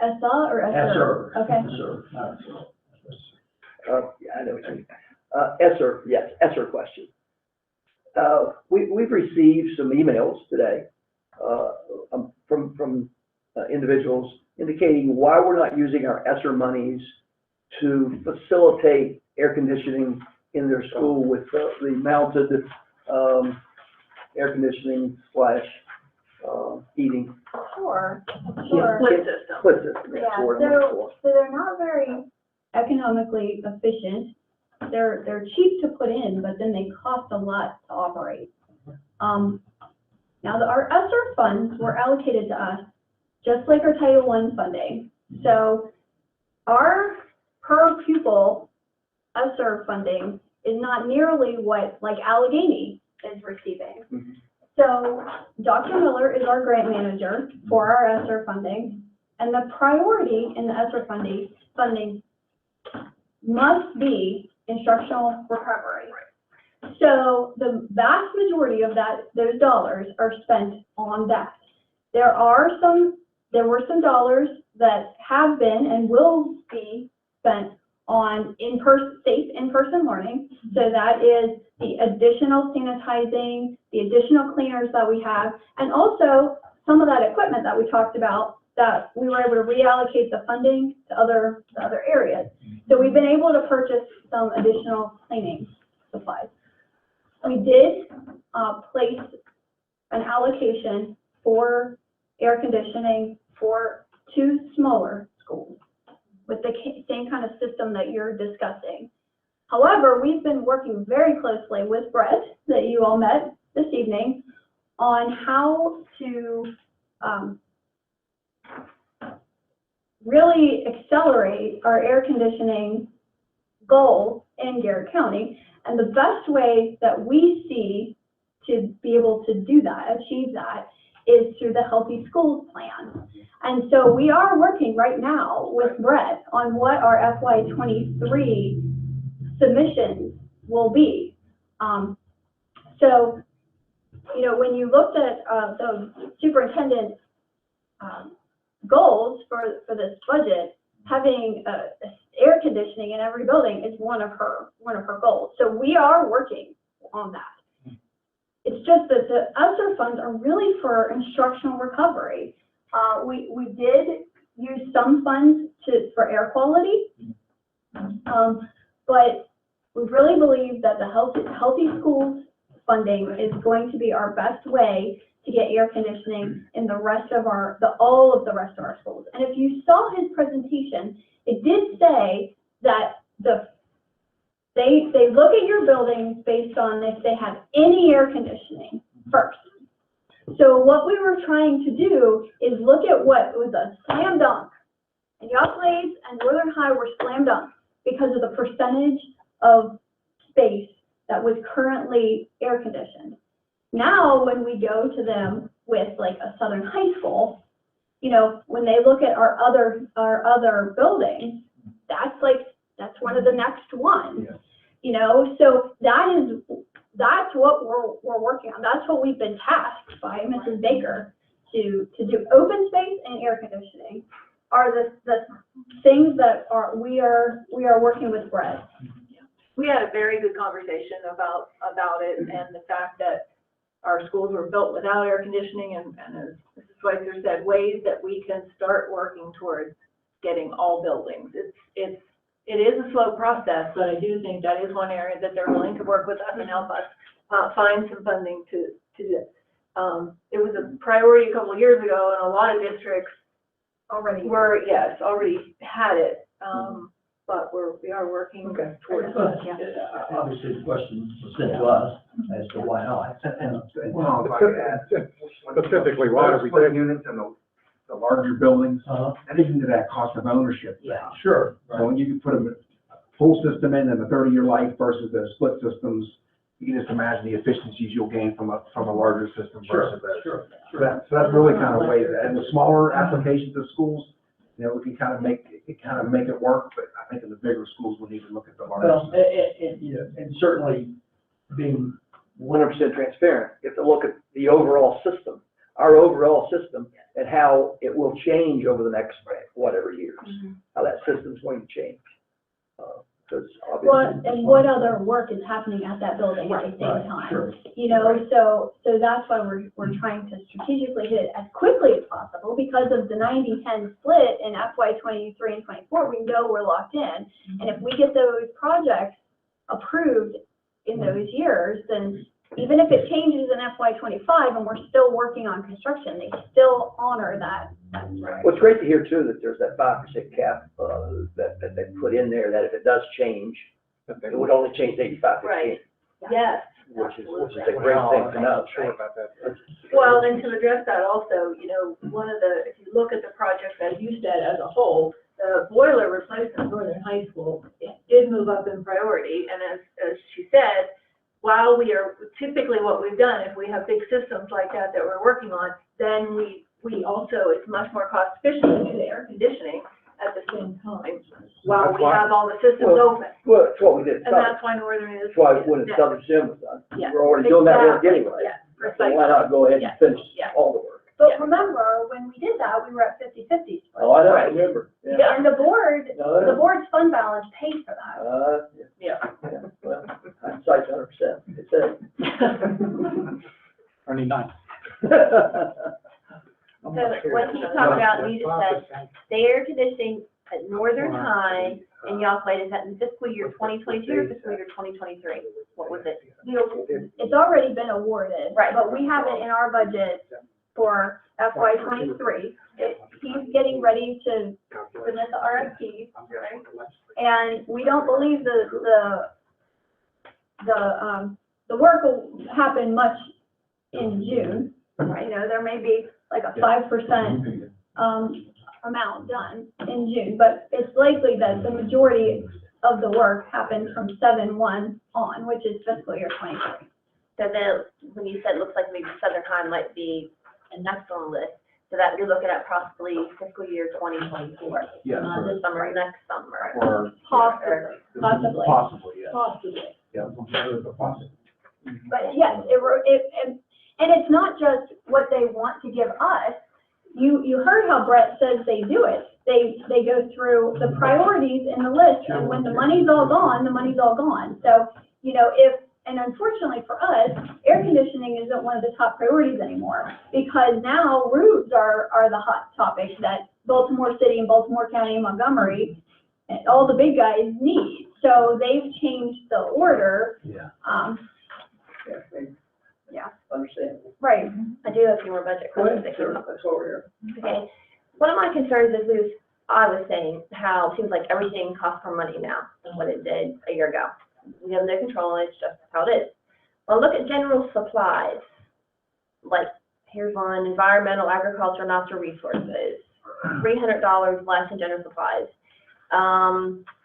ESSA or ESSER?
Yes, sir.
Okay.
Yes, sir.
Yeah, I know what you mean. ESSER, yes, ESSER question. We've received some emails today, from individuals indicating why we're not using our ESSER monies to facilitate air conditioning in their school with the mounted, air conditioning / heating.
Sure.
Split system, that's
Yeah,
the word I'm looking for.
so they're not very economically efficient. They're cheap to put in, but then they cost a lot to operate. Now, our ESSER funds were allocated to us, just like our Title I funding. So our per pupil ESSER funding is not nearly what like Allegheny is receiving. So Dr. Miller is our grant manager for our ESSER funding, and the priority in the ESSER funding must be instructional recovery. So the vast majority of those dollars are spent on that. There were some dollars that have been and will be spent on safe in-person learning. So that is the additional sanitizing, the additional cleaners that we have, and also some of that equipment that we talked about that we were able to reallocate the funding to other areas. So we've been able to purchase some additional cleaning supplies. We did place an allocation for air conditioning for 2 smaller schools with the same kind of system that you're discussing. However, we've been working very closely with Brett, that you all met this evening, on how to really accelerate our air conditioning goal in Garrett County. And the best way that we see to be able to do that, achieve that, is through the Healthy Schools Plan. And so we are working right now with Brett on what our FY23 submissions will be. So, you know, when you looked at the superintendent's goals for this budget, having air conditioning in every building is one of her goals. So we are working on that. It's just that the ESSER funds are really for instructional recovery. We did use some funds for air quality, but we really believe that the Healthy Schools funding is going to be our best way to get air conditioning in the rest of all of the rest of our schools. And if you saw his presentation, it did say that they look at your buildings based on if they have any air conditioning first. So what we were trying to do is look at what was a slam dunk. And Yacht Blades and Northern High were slam dunks because of the percentage of space that was currently air conditioned. Now, when we go to them with like a Southern High School, you know, when they look at our other buildings, that's one of the next ones. Yeah. You know, so that's what we're working on. That's what we've been tasked by Mrs. Baker to do. Open space and air conditioning are the things that we are working with Brett.
We had a very good conversation about it, and the fact that our schools were built without air conditioning, and as Mrs. Schweitzer said, ways that we can start working towards getting all buildings. It is a slow process, but I do think that is one area that they're willing to work with us and help us find some funding to do. It was a priority a couple of years ago, and a lot of districts already had it. But we are working towards it. Yeah.
Obviously, the question was sent to us as to why not.
Well, if I could add, specifically, why do we put units in the larger buildings? And even to that cost of ownership.
Yeah, sure.
Right. So when you can put a full system in and the 30-year life versus the split systems, you can just imagine the efficiencies you'll gain from a larger system versus that.
Sure.
So that's really kind of way that. And the smaller applications of schools, you know, we can kind of make it work, but I think in the bigger schools, we need to look at the larger.
Well, and certainly being 100% transparent, you have to look at the overall system, our overall system, and how it will change over the next whatever years, how that system's going to change. Because obviously,
what other work is happening at that building at the same time?
Sure.
You know, so that's why we're trying to strategically hit it as quickly as possible, because of the 90-10 split in FY23 and 24. We know we're locked in, and if we get those projects approved in those years, then even if it changes in FY25 and we're still working on construction, they still honor that.
Well, it's great to hear too that there's that 5% cap that they put in there, that if it does change, it would only change 85%.
Right. Yes.
Which is a great thing to know.
Sure about that.
Well, and to address that also, you know, if you look at the project that you said as a whole, the boiler replacement at Northern High School, it did move up in priority, and as she said,
while we are, typically what we've done, if we have big systems like that that we're working on, then we also, it's much more cost efficient to do the air conditioning at the same time, while we have all the systems open.
Well, that's what we did.
And that's why Northern is.
That's why when the
yeah,
Southern Sim was done,
yeah,
we're already doing that work
exactly,
anyway.
Yeah,
So
precisely.
why not go ahead and finish
Yeah.
all the work?
But remember, when we did that, we were at 50/50 split.
Oh, I don't
Right.
remember. Yeah.
Yeah.
And the
No,
board's fund balance paid for that.
Yeah.
Well, hindsight's 100%. It says.
Only nice.
So what he's talking about, you just said, the air conditioning at Northern High in Yoplait, is that in fiscal year 2022 or fiscal year 2023? What was it?
It's already been awarded.
Right.
But we have it in our budget for FY '23. He's getting ready to submit the RFP, right? And we don't believe the work will happen much in June. You know, there may be like a 5% amount done in June, but it's likely that the majority of the work happens from 7/1 on, which is fiscal year '23.
So then, when you said it looks like maybe Southern High might be next on the list, so that you're looking at possibly fiscal year 2024.
Yeah,
Not this summer, next summer.
Or,
Possibly.
possibly, yeah.
Possibly.
Yeah, possibly.
But yes, and it's not just what they want to give us. You heard how Brett says they do it. They go through the priorities in the list, and when the money's all gone, the money's all gone. So, you know, and unfortunately for us, air conditioning isn't one of the top priorities anymore, because now roofs are the hot topic that Baltimore City and Baltimore County and Montgomery, and all the big guys need. So they've changed the order.
Yeah.
Yeah.
Understandable.
Right.
I do have a few more budget
Go ahead,
questions.
sure, that's what we're here.
Okay. One of my concerns is I was saying how it seems like everything costs more money now than what it did a year ago. We have no control, and it's just how it is. Well, look at general supplies. Like, here's one, environmental, agriculture, natural resources. $300 less in general supplies.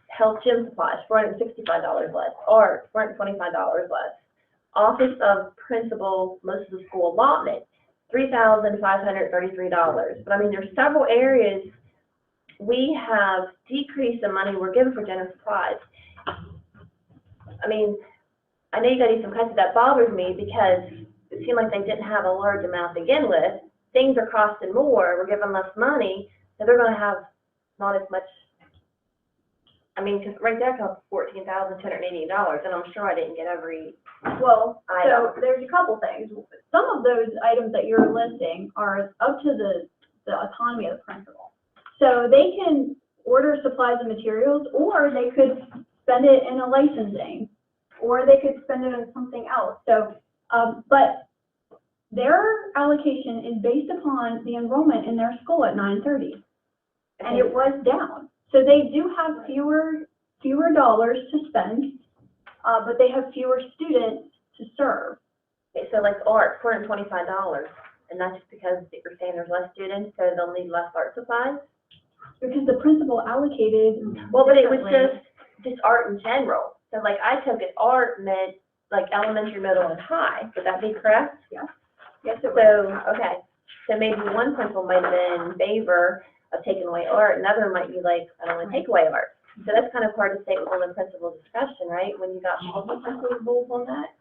Health gym supplies, $465 less. Art, $425 less. Office of Principal, most of the school allotment, $3,533. But I mean, there's several areas we have decreased the money we're given for general supplies. I mean, I know you got to do some cuts. That bothers me because it seemed like they didn't have a large amount to begin with. Things are costing more. We're giving less money, so they're going to have not as much. I mean, because right there costs $14,280, and I'm sure I didn't get every.
Well, so
item.
there's a couple things. Some of those items that you're listing are up to the autonomy of the principal. So they can order supplies and materials, or they could spend it in a licensing, or they could spend it on something else. So, but their allocation is based upon the enrollment in their school at 9:30, and it was down. So they do have fewer dollars to spend, but they have fewer students to serve.
Okay, so like art, $425, and that's just because you're saying there's less students, so they'll need less art supplies?
Because the principal allocated.
Well, but it was
differently.
just art in general. So like I took it, art meant like elementary, middle, and high. Would that be correct?
Yes. Yes, it was.
So, okay, so maybe one principal might have been in favor of taking away art, another might be like, I don't want to take away art. So that's kind of hard to say on the principal discussion, right? When you got multiple principals on that?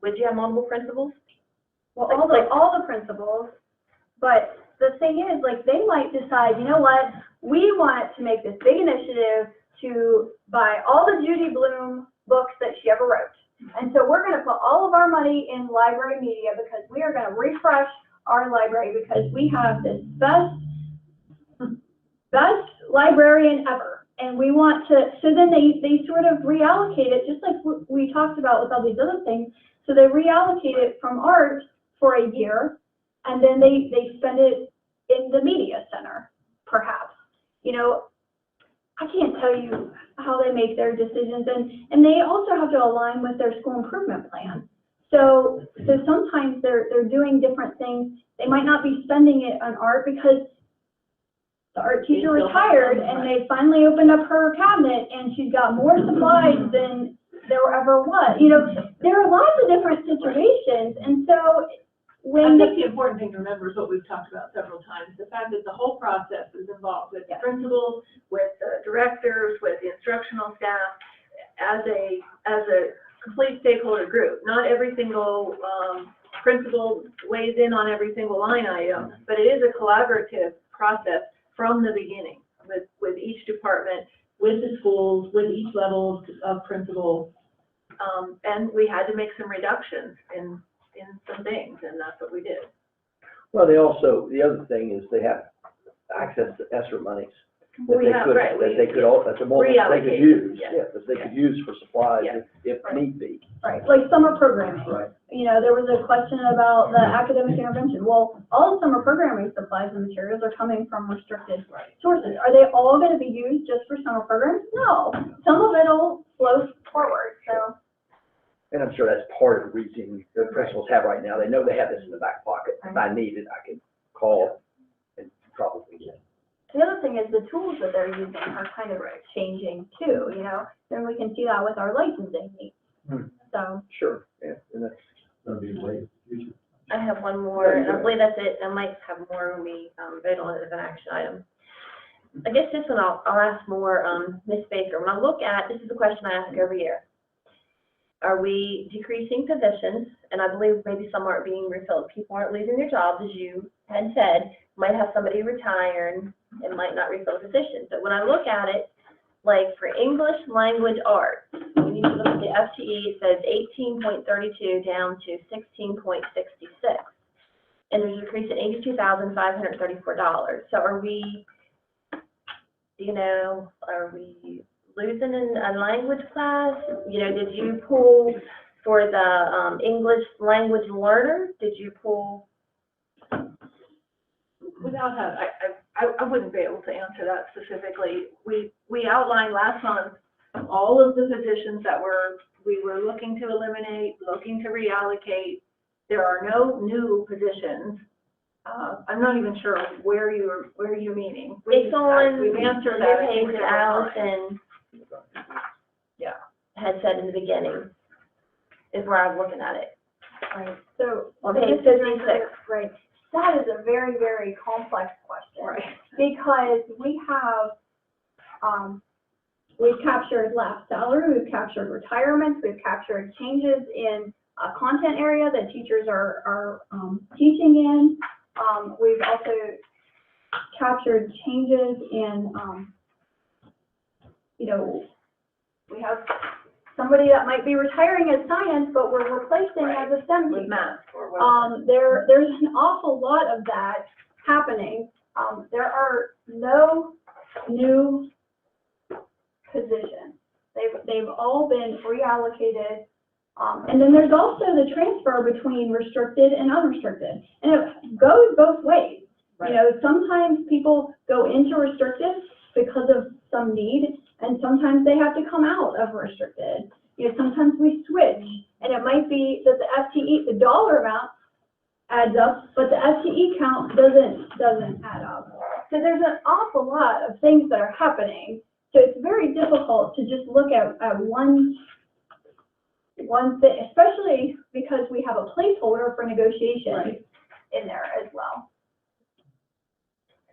Would you have multiple principals?
Well, all the principals, but the thing is, like, they might decide, you know what, we want to make this big initiative to buy all the Judy Blume books that she ever wrote. And so we're going to put all of our money in library media because we are going to refresh our library because we have this best librarian ever. And we want to, so then they sort of reallocate it, just like we talked about with all these other things. So they reallocate it from art for a year, and then they spend it in the media center, perhaps. You know, I can't tell you how they make their decisions, and they also have to align with their school improvement plan. So sometimes they're doing different things. They might not be spending it on art because the art teacher retired and they finally opened up her cabinet and she's got more supplies than there ever was. You know, there are lots of different situations, and so
I
when
think the important thing to remember is what we've talked about several times, the fact that the whole process is involved with the principals, with the directors, with the instructional staff, as a complete stakeholder group. Not every single, principal weighs in on every single line item, but it is a collaborative process from the beginning with each department, with the schools, with each level of principal. And we had to make some reductions in some things, and that's what we did.
Well, they also, the other thing is they have access to ESSER monies. That
We
they
have,
could,
right,
that they could, all that's a multi, they could
reallocated,
use,
yes.
that they could use for supplies
Yes.
if need be.
right, like summer programming.
Right.
You know, there was a question about the academic intervention. Well, all the summer programming supplies and materials are coming from restricted sources. Are they all going to be used just for summer programs? No. Some of it'll flow forward, so.
And I'm sure that's part of the reason the principals have right now. They know they have this in the back pocket. If I need it, I can call and probably get it.
The other thing is the tools that they're using are kind of changing too, you know? Then we can see that with our licensing needs. So,
Sure, yeah, and that's.
Gonna be late.
I have one more, and I believe that's it. I might have more when we, vote on it as an action item. I guess this one I'll ask more, Ms. Baker. When I look at, this is a question I ask every year. Are we decreasing positions? And I believe maybe some aren't being refilled. People aren't losing their jobs, as you had said. Might have somebody retire and might not refill the position. But when I look at it, like for English language arts, when you look at the FTE, it says 18.32 down to 16.66. And there's a decrease in $82,534. So are we, you know, are we losing a language class? You know, did you pull for the English language learner? Did you pull?
Without having, I wouldn't be able to answer that specifically. We outlined last month all of the positions that we were looking to eliminate, looking to reallocate. There are no new positions. I'm not even sure where you're meaning.
It's on
We've answered
your
that.
page that Allison had said in the beginning, is where I'm looking at it.
right, so.
On
so
page
this is
56.
Right, that is a very, very complex question.
Right.
Because we have, we've captured lapsed salary, we've captured retirements, we've captured changes in content area that teachers are teaching in. We've also captured changes in, you know, we have somebody that might be retiring as science, but we're replacing as a STEM
With
teacher.
math or whatever.
There's an awful lot of that happening. There are no new positions. They've all been reallocated. And then there's also the transfer between restricted and unrestricted. And it goes both ways. You know, sometimes people go into restricted because of some need, and sometimes they have to come out of restricted. You know, sometimes we switch, and it might be that the FTE, the dollar amount adds up, but the FTE count doesn't add up. So there's an awful lot of things that are happening. So it's very difficult to just look at one thing, especially because we have a placeholder for negotiation in there as well.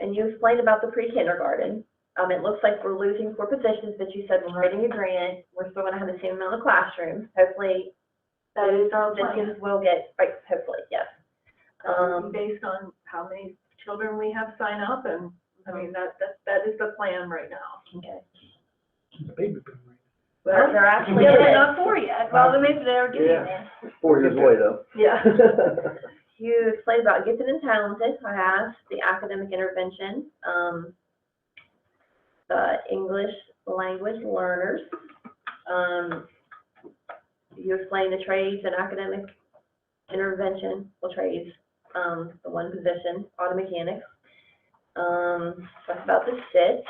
And you explained about the pre-kindergarten. It looks like we're losing 4 positions, but you said we're writing a grant. We're still gonna have the same amount of classrooms. Hopefully,
That is our
positions
plan.
will get, right, hopefully, yes.
Based on how many children we have sign up, and, I mean, that is the plan right now.
Okay.
Well,
They're actually
yeah,
in.
they're not 4 yet, well, maybe they're getting there.
4 years away though.
Yeah.
You explained about gifted and talented. I asked the academic intervention, the English language learners. You explained the trades and academic intervention, well, trades, the 1 position, auto mechanics. Talked about the SIT.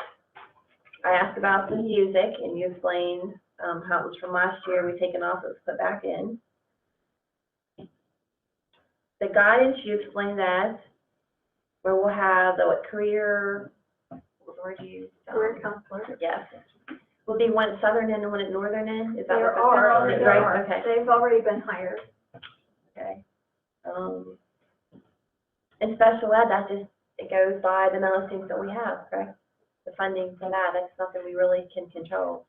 I asked about the music, and you explained how it was from last year, we've taken off, it was put back in. The guidance, you explained that, where we'll have the career, what word you used?
Career counselor.
Yes. Will be one at southern end and one at northern end? Is that
There
what
are,
the
there
right?
are.
Okay,
They've already been hired.
okay. And special ed, that just, it goes by the amount of students that we have, correct? The funding for that, that's something we really can control.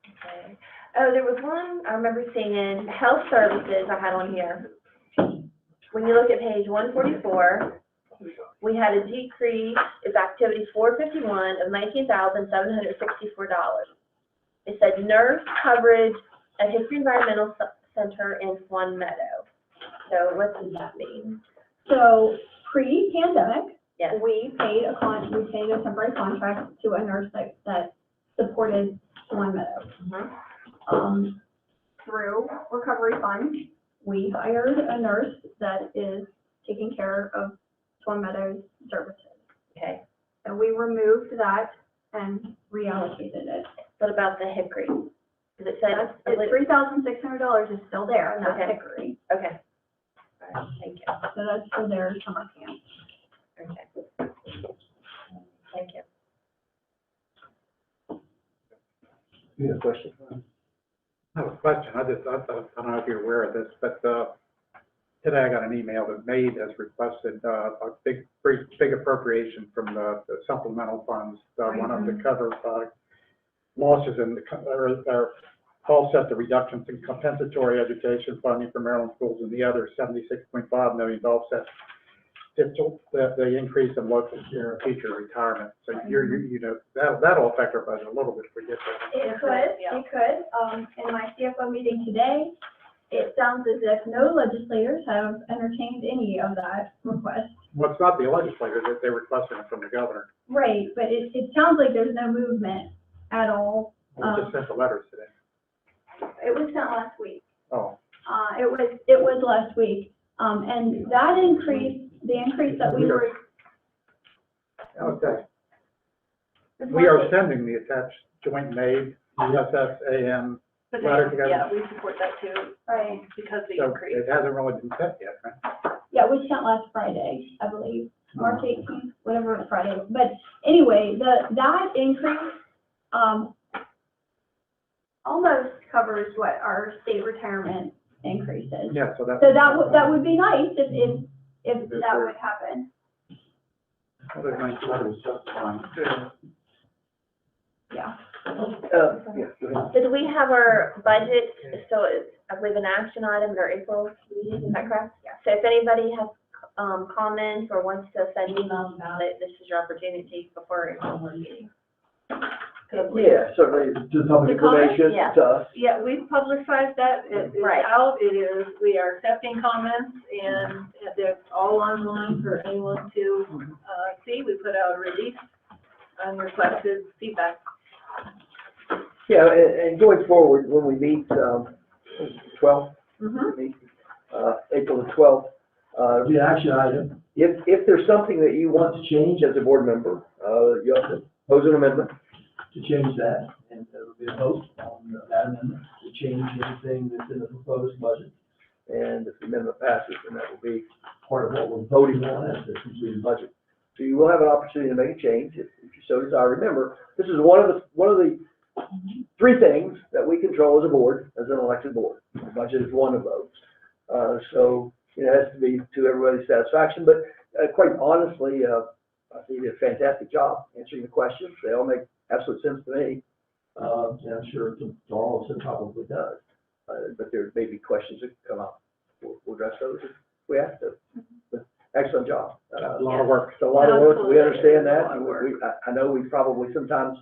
Okay. Oh, there was one, I remember seeing health services I had on here. When you look at page 144, we had a decrease of activity 451 of $19,764. It said nurse coverage at History Environmental Center in Swan Meadow. So what does that mean?
So pre-pandemic,
Yes.
we paid a temporary contract to a nurse that supported Swan Meadow.
Mhm.
Through recovery funds, we hired a nurse that is taking care of Swan Meadows services.
Okay.
And we removed that and reallocated it.
What about the Hickory? Because it said,
It's $3,600 is still there in that
Okay.
Hickory.
okay. All right, thank you.
So that's for their summer camp.
Okay. Thank you.
You have a question?
I have a question. I don't know if you're aware of this, but, today I got an email that MAID has requested, a big appropriation from the supplemental funds. One of them to cover, losses in or offset the reductions in compensatory education funding for Maryland schools, and the other $76.5 million to offset the increase in local teacher retirement. So you know, that'll affect our budget a little bit if we get that.
It could. In my CFO meeting today, it sounds as if no legislators have entertained any of that request.
Well, it's not the legislature that they requested it from the governor.
Right, but it sounds like there's no movement at all.
We just sent the letters today.
It was sent last week.
Oh,
It was last week. And that increase, the increase that we were.
okay. We are sending the attached joint MAID, USSAM
But
letter
they,
together.
yeah, we support that too,
Right.
because the
So
increase.
it hasn't really been sent yet, right?
Yeah, we sent last Friday, I believe, March 18th, whatever Friday. But anyway, that increase, almost covers what our state retirement increase is.
Yeah, so that's.
So that would be nice if that would happen.
Other nice letters, just fine.
Yeah.
Yeah, go ahead.
Did we have our budget, so it's, I believe, an action item in our April meeting, is that correct? Yeah. So if anybody has, comments or wants to send emails about it, this is your opportunity before our April meeting.
Yeah, certainly, to public
The comments?
information
Yeah.
to us.
Yeah, we've publicized that, it is
Right.
out, we are accepting comments, and they're all online for anyone to, see. We put out a release and requested feedback.
Yeah, and going forward, when we meet, 12th, April the 12th,
The action item,
if there's something that you want to change as a board member, you have to pose an amendment.
to change that, and there will be a vote on that amendment to change anything that's in the proposed budget.
And if the amendment passes, then that will be
Part of what we're voting on as the completed budget.
So you will have an opportunity to make a change if you so desire. Remember, this is one of the three things that we control as a board, as an elected board. The budget is one of those. So it has to be to everybody's satisfaction, but quite honestly, I think you did a fantastic job answering the questions. They all make absolute sense to me.
And I'm sure to all of us it probably does.
But there may be questions that come up. We'll address those if we have to. But excellent job.
A lot of work.
It's a lot of work, we
Absolutely.
understand that,
A lot of
and
work.
I know we probably sometimes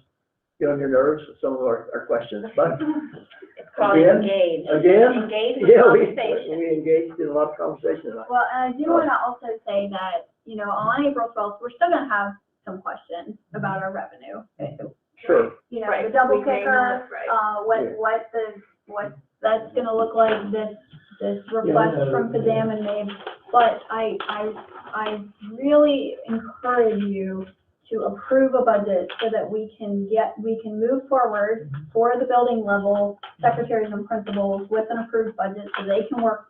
get on your nerves with some of our questions, but
It's called
Again?
engage.
again,
Engage in
yeah,
conversation.
we engaged in a lot of conversation tonight.
Well, and I do want to also say that, on April 12th, we're still going to have some questions about our revenue.
Sure.
The double
We may
kicker,
not, right.
what that's gonna look like, this request from Kazam and Mabe. But I really encourage you to approve a budget so that we can move forward for the building level secretaries and principals with an approved budget so they can work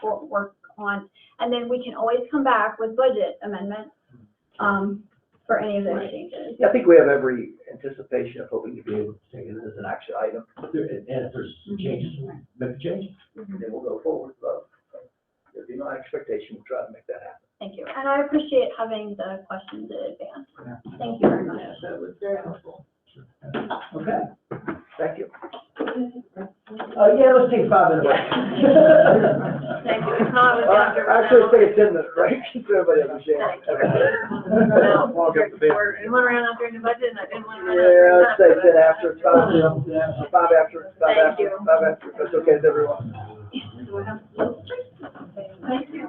on, and then we can always come back with budget amendments. for any of those changes.
Yeah, I think we have every anticipation of hoping to be able to take it as an action item,
And if there's changes, make the change.
and then we'll go forward. But there'd be no expectation, we'll try to make that happen.
Thank you. And I appreciate having the questions in advance. Thank you very much.
Yes, that was very helpful. Okay, thank you.
Yeah, let's take a 5-minute break.
Thank you. It's not,
Actually, take a 10-minute break, so everybody understands.
You went around out during the budget and I didn't want to run out.
Yeah, I'd say 10 after, it's 5 after,
Thank you.
5 after, that's okay with everyone.
Thank you.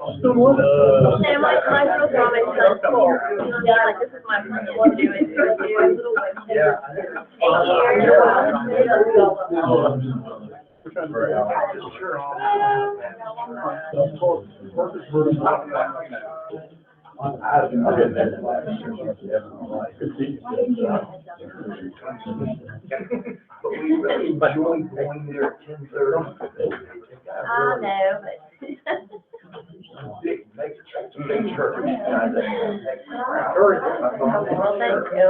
And my girls are on my son's school. Yeah, like, this is my plan to do it.
Yeah.
But we really enjoy going there at 10:30.
I know, but.
Make sure.
Well, thank you.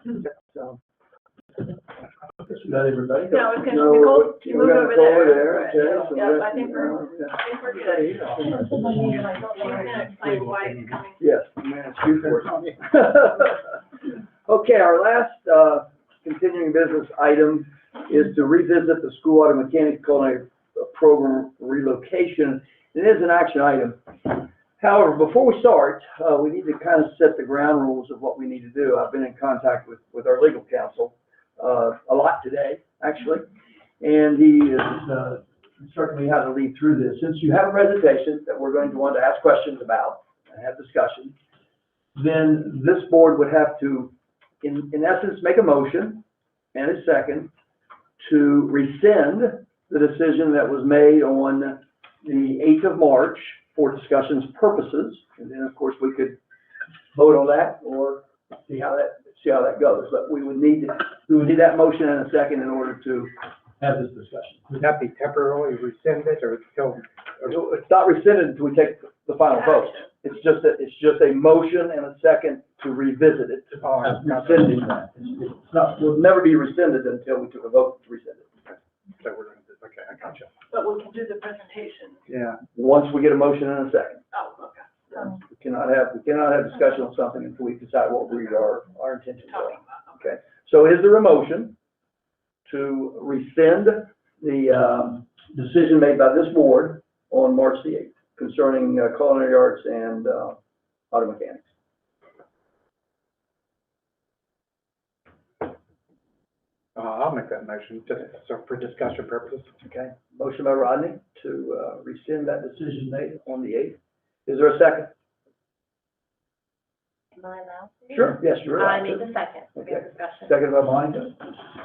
So,
Got everybody?
No, it's gonna,
no,
Nicole, you
we're
moved
gonna
over
call
there.
there, okay, so
Yeah,
we're-
I think we're good. She's gonna explain why it's coming.
Yes, man, shoot for it. Okay, our last, continuing business item is to revisit the school auto mechanic culinary program relocation. It is an action item. However, before we start, we need to kind of set the ground rules of what we need to do. I've been in contact with our legal counsel, a lot today, actually. And he is, instructing me how to lead through this. Since you have a presentation that we're going to want to ask questions about and have discussion, then this board would have to, in essence, make a motion and a second to rescind the decision that was made on the 8th of March for discussion's purposes. And then, of course, we could vote on that or see how that goes. But we would need that motion and a second in order to have this discussion.
Would that be temporarily rescinded or still?
It's not rescinded until we take the final vote. It's just a motion and a second to revisit it. Rescinding that. It's not, will never be rescinded until we took a vote to rescind it.
So we're gonna do, okay, I got you.
But we can do the presentation.
Yeah.
Once we get a motion and a second.
Oh, okay.
We cannot have discussion on something until we decide what our intentions are.
Talking about, okay.
Okay, so is there a motion to rescind the, decision made by this board on March the 8th concerning culinary arts and, auto mechanics?
I'll make that motion, just so for discussion purposes.
Okay, motion by Rodney to, rescind that decision made on the 8th. Is there a second?
Am I allowed to?
Sure, yes, you're
I
allowed
need
to.
a second. We
Okay.
have discussion.
Second by Monica.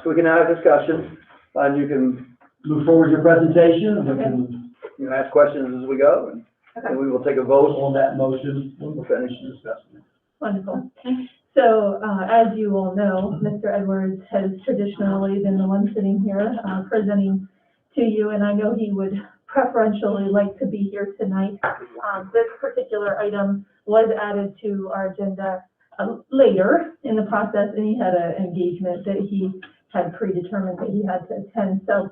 So we can now have discussion, and you can move forward with your presentation, and we can, you know, ask questions as we go, and we will take a vote on that motion when we're finished discussing it.
Wonderful. So, as you all know, Mr. Edwards has traditionally been the one sitting here, presenting to you, and I know he would preferentially like to be here tonight. This particular item was added to our agenda later in the process, and he had an engagement that he had predetermined that he had to attend. So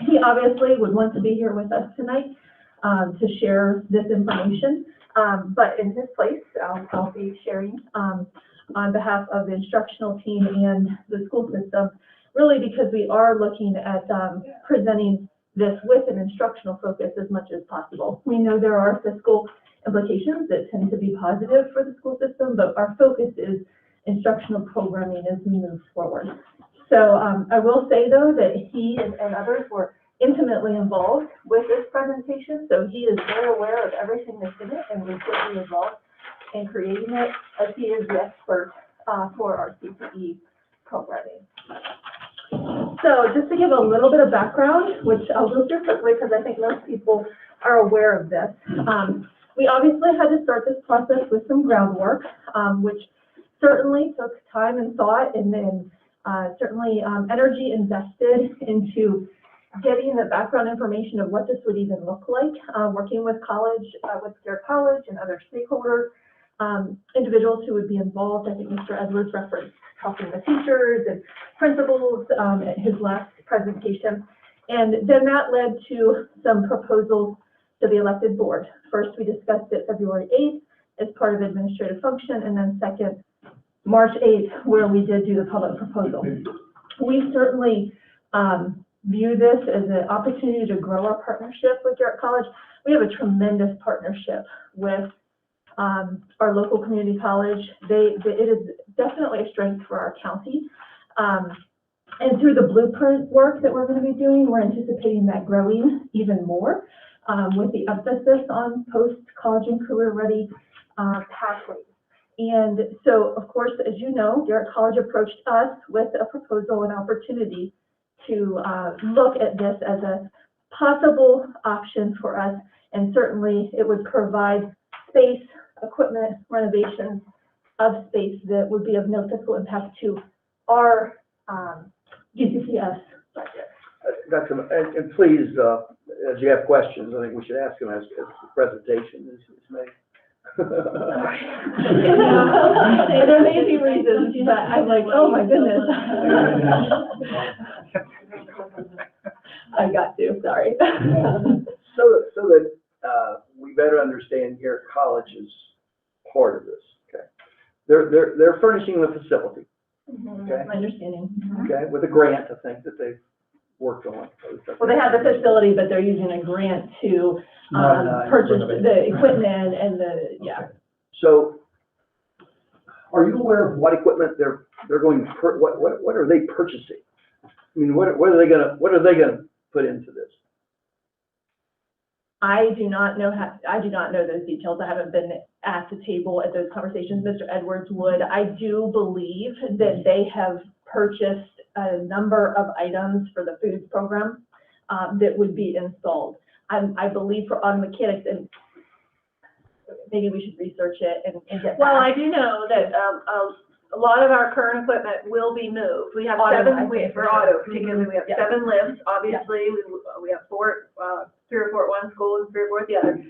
he obviously would want to be here with us tonight to share this information. But in his place, I'll be sharing on behalf of the instructional team and the school system, really because we are looking at presenting this with an instructional focus as much as possible. We know there are fiscal implications that tend to be positive for the school system, but our focus is instructional programming as we move forward. So I will say, though, that he and others were intimately involved with this presentation, so he is very aware of everything that's in it and was really involved in creating it, as he is the expert for our CPE programming. So just to give a little bit of background, which I'll go through quickly because I think most people are aware of this. We obviously had to start this process with some groundwork, which certainly took time and thought, and then certainly energy invested into getting the background information of what this would even look like, working with with Garrett College and other stakeholders, individuals who would be involved. I think Mr. Edwards referenced talking to teachers and principals at his last presentation. And then that led to some proposals to the elected board. First, we discussed it February 8th as part of administrative function, and then second, March 8th, where we did do the public proposal. We certainly view this as an opportunity to grow our partnership with Garrett College. We have a tremendous partnership with our local community college. It is definitely a strength for our county. And through the blueprint work that we're going to be doing, we're anticipating that growing even more with the emphasis on post-college and career-ready pathways. And so, of course, as you know, Garrett College approached us with a proposal and opportunity to look at this as a possible option for us. And certainly it would provide space, equipment, renovations of space that would be of no fiscal impact to our GCCS budget.
And please, as you have questions, I think we should ask them as the presentation is made.
They're amazing reasons, but I'm like, oh my goodness. I got to, sorry.
So that, we better understand Garrett College is part of this, okay? They're furnishing the facility, okay?
My understanding.
Okay, with a grant, I think, that they've worked on.
Well, they have the facility, but they're using a grant to, purchase the equipment and the, yeah.
So, are you aware of what equipment they're going to, what are they purchasing? I mean, what are they gonna put into this?
I do not know those details. I haven't been at the table at those conversations. Mr. Edwards would. I do believe that they have purchased a number of items for the foods program, that would be installed. I believe for auto mechanics, and maybe we should research it and get
Well,
back.
I do know that, a lot of our current equipment will be moved. We have
Auto, I
seven,
think,
for
for
auto
sure.
particularly, we have
Yeah.
7 lifts. Obviously, we have 3 or 4 at one school and 3 or 4 at the other.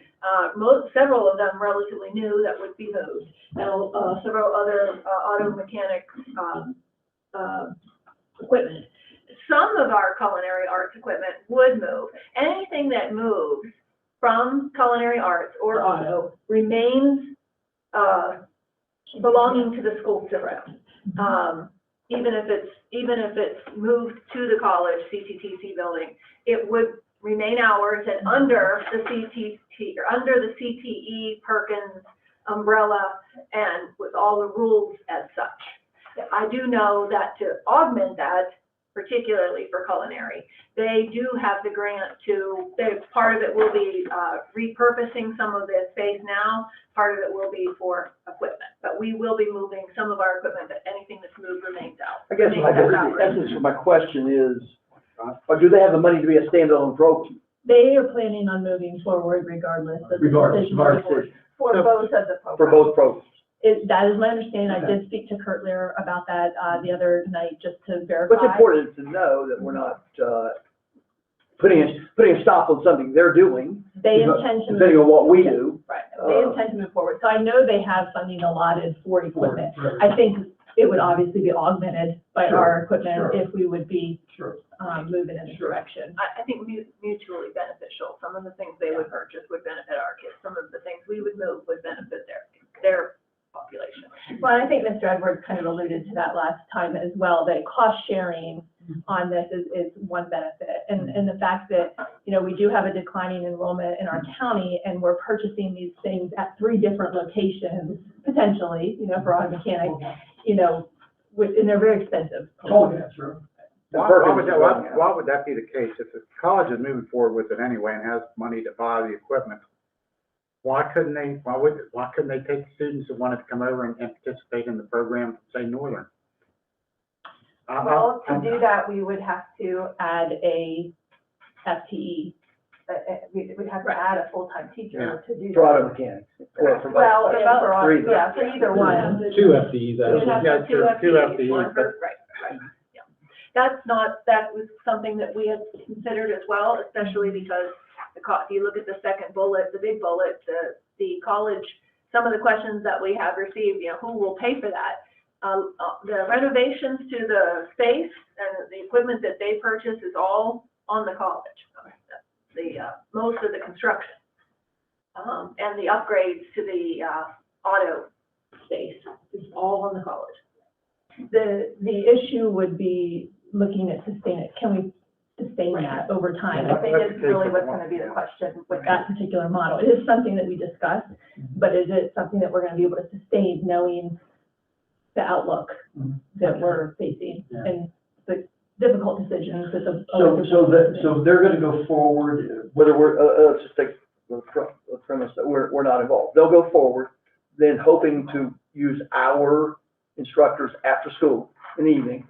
Several of them relatively new that would be moved. And, several other, auto mechanic, equipment. Some of our culinary arts equipment would move. Anything that moves from culinary arts or auto remains, belonging to the school system. Even if it's moved to the college CTTC building, it would remain ours and under the CTE Perkins umbrella and with all the rules as such. I do know that to augment that, particularly for culinary, they do have the grant part of it will be repurposing some of the space now, part of it will be for equipment. But we will be moving some of our equipment, but anything that's moved remains out.
I guess the essence of my question is, or do they have the money to be a standalone program?
They are planning on moving forward regardless of the decision of the board for both of the programs.
For both programs?
That is my understanding. I did speak to Kurt Lear about that, the other night, just to verify.
But it's important to know that we're not, putting a stop on something they're doing.
They intend to.
Depending on what we do.
Right, they intend to move forward. So I know they have funding allotted for equipment. I think it would obviously be augmented by our equipment if we would be, moving in this direction.
I think mutually beneficial. Some of the things they would purchase would benefit our kids. Some of the things we would move would benefit their population.
Well, I think Mr. Edwards kind of alluded to that last time as well, that cost sharing on this is one benefit. And the fact that, we do have a declining enrollment in our county and we're purchasing these things at 3 different locations, potentially, for auto mechanics, and they're very expensive.
Oh, yeah, sure.
Why would that be the case? If the college is moving forward with it anyway and has money to buy the equipment, why couldn't they take students that wanted to come over and participate in the program, say Northern?
Well, to do that, we would have to add a FTE. We'd have to add a full-time teacher to do that.
For auto mechanics. Or for both.
Well,
Three.
for either one.
2 FTEs,
We'd have
Yeah,
two
two
FTEs.
FTEs.
Right. Yeah. That was something that we had considered as well, especially because if you look at the second bullet, the big bullet, the college, some of the questions that we have received, who will pay for that? The renovations to the space and the equipment that they purchase is all on the college. Most of the construction, and the upgrades to the, auto space is all on the college.
The issue would be looking at can we sustain that over time? I think is really what's going to be the question with that particular model. It is something that we discussed, but is it something that we're going to be able to sustain knowing the outlook that we're facing and the difficult decisions that the.
So they're gonna go forward, whether let's just take the premise that we're not involved. They'll go forward, then hoping to use our instructors after school in the evening.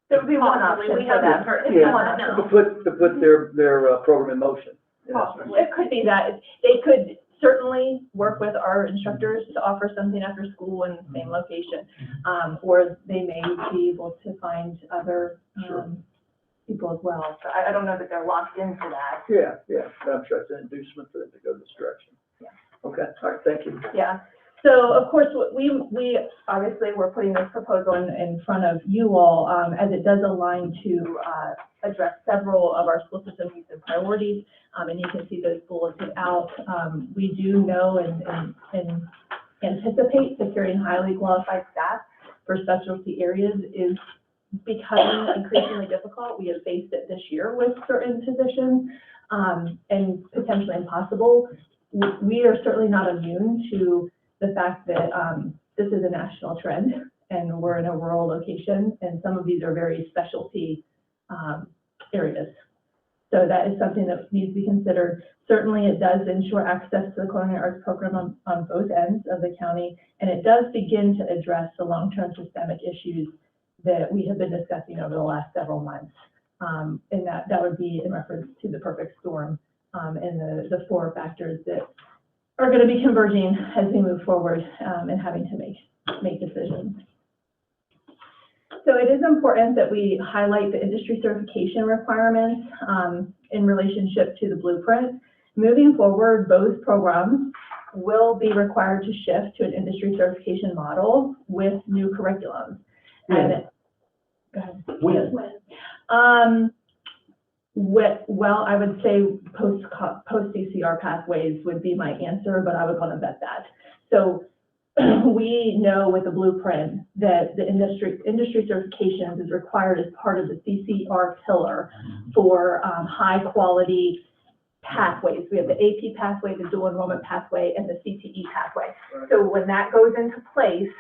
There would be one option
We
for
have
that.
that.
To put their program in motion.
Possibly. It could be that. They could certainly work with our instructors to offer something after school in the same location. Or they may be able to find other people as well. So I don't know that they're locked into that.
Yeah, but I'm sure it's an inducement for them to go this direction.
Okay, all right, thank you.
Yeah, so of course, we obviously we're putting this proposal in front of you all, as it does align to, address several of our school system needs and priorities, and you can see those bulleted out. We do know and anticipate securing highly qualified staff for specialty areas is becoming increasingly difficult. We have faced it this year with certain positions, and potentially impossible. We are certainly not immune to the fact that this is a national trend and we're in a rural location, and some of these are very specialty areas. So that is something that needs to be considered. Certainly it does ensure access to the culinary arts program on both ends of the county, and it does begin to address the long-term systemic issues that we have been discussing over the last several months. And that would be in reference to the perfect storm, and the four factors that are going to be converging as we move forward, and having to make decisions. So it is important that we highlight the industry certification requirements in relationship to the blueprint. Moving forward, both programs will be required to shift to an industry certification model with new curriculums. And go ahead. Well, I would say post CCR pathways would be my answer, but I would want to vet that. So we know with the blueprint that the industry certifications is required as part of the CCR pillar for high quality pathways. We have the AP pathway, the dual enrollment pathway, and the CTE pathway. So when that goes into place,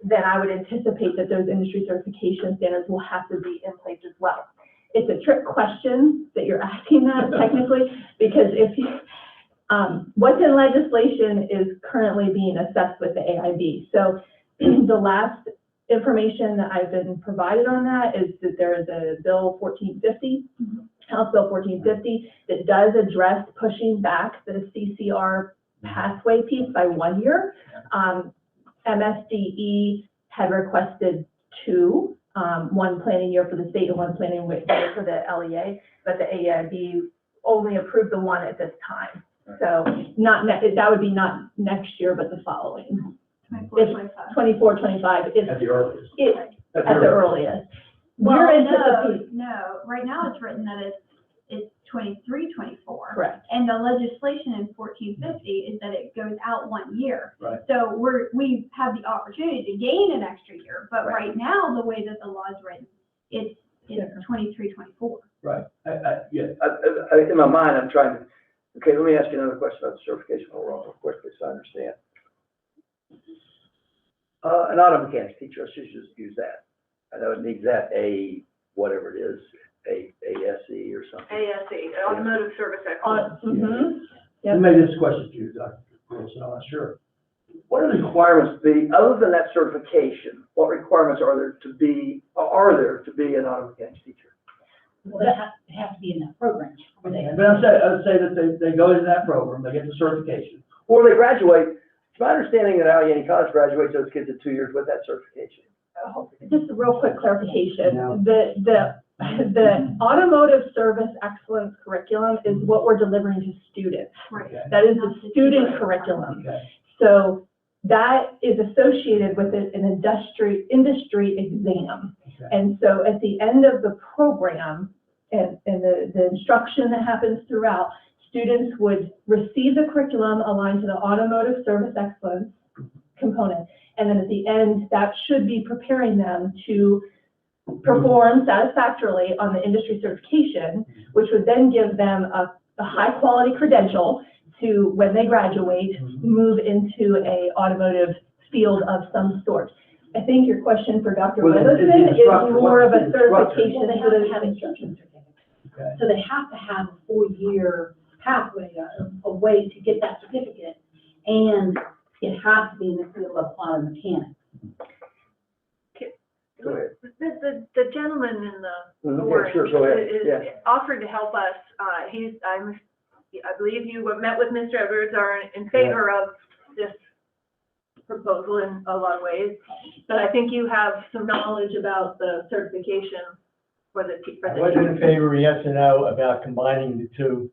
then I would anticipate that those industry certification standards will have to be in place as well. It's a trick question that you're asking that technically, because if you, what's in legislation is currently being assessed with the AIB. So the last information that I've been provided on that is that there is a bill 1450, House Bill 1450, that does address pushing back the CCR pathway piece by 1 year. MSDE had requested 2. One planning year for the state and one planning year for the LEA, but the AIB only approved the one at this time. So that would be not next year, but the following. 24, 25.
At the earliest.
At the earliest.
Well,
We're
no, right now it's written that it's 23, 24.
correct.
And the legislation in 1450 is that it goes out 1 year.
Right.
So we have the opportunity to gain an extra year, but
Right.
right now, the way that the law is written, it's 23, 24.
Right, yeah.
In my mind, I'm trying to, okay, let me ask you another question about the certification overall, real quickly, so I understand. An auto mechanics teacher, I should just use that. I know it needs that whatever it is, ASE or something.
ASE, Automotive Service Excellence.
Yep.
Who made this question to you, Dr. Wilson? I'm not sure.
What are the requirements be, other than that certification, what requirements are there to be an auto mechanics teacher?
Well, they have to be in that program.
But I'd say that they go into that program, they get the certification.
Or they graduate. It's my understanding that Allegheny College graduates those kids in 2 years with that certification.
Just a real quick clarification.
Yeah.
The automotive service excellence curriculum is what we're delivering to students.
Right.
That is the student curriculum.
Okay.
So that is associated with an industry exam.
Okay.
And so at the end of the program and the instruction that happens throughout, students would receive the curriculum aligned to the automotive service excellence component. And then at the end, that should be preparing them to perform satisfactorily on the industry certification, which would then give them a high quality credential to, when they graduate, move into a automotive field of some sort. I think your question for Dr.
Well,
Weatherston is more of a certification.
Well, they have to have instruction certificate.
Okay.
So they have to have a 4-year pathway, a way to get that certificate. And it has to be in the field of auto mechanics.
Go ahead.
The gentleman in the
Mhm,
board
yeah, sure, go ahead,
is
yeah.
offered to help us. I believe you met with Mr. Edwards, are in favor of this proposal in a lot of ways, but I think you have some knowledge about the certification for the
I wasn't in favor, yes or no, about combining the two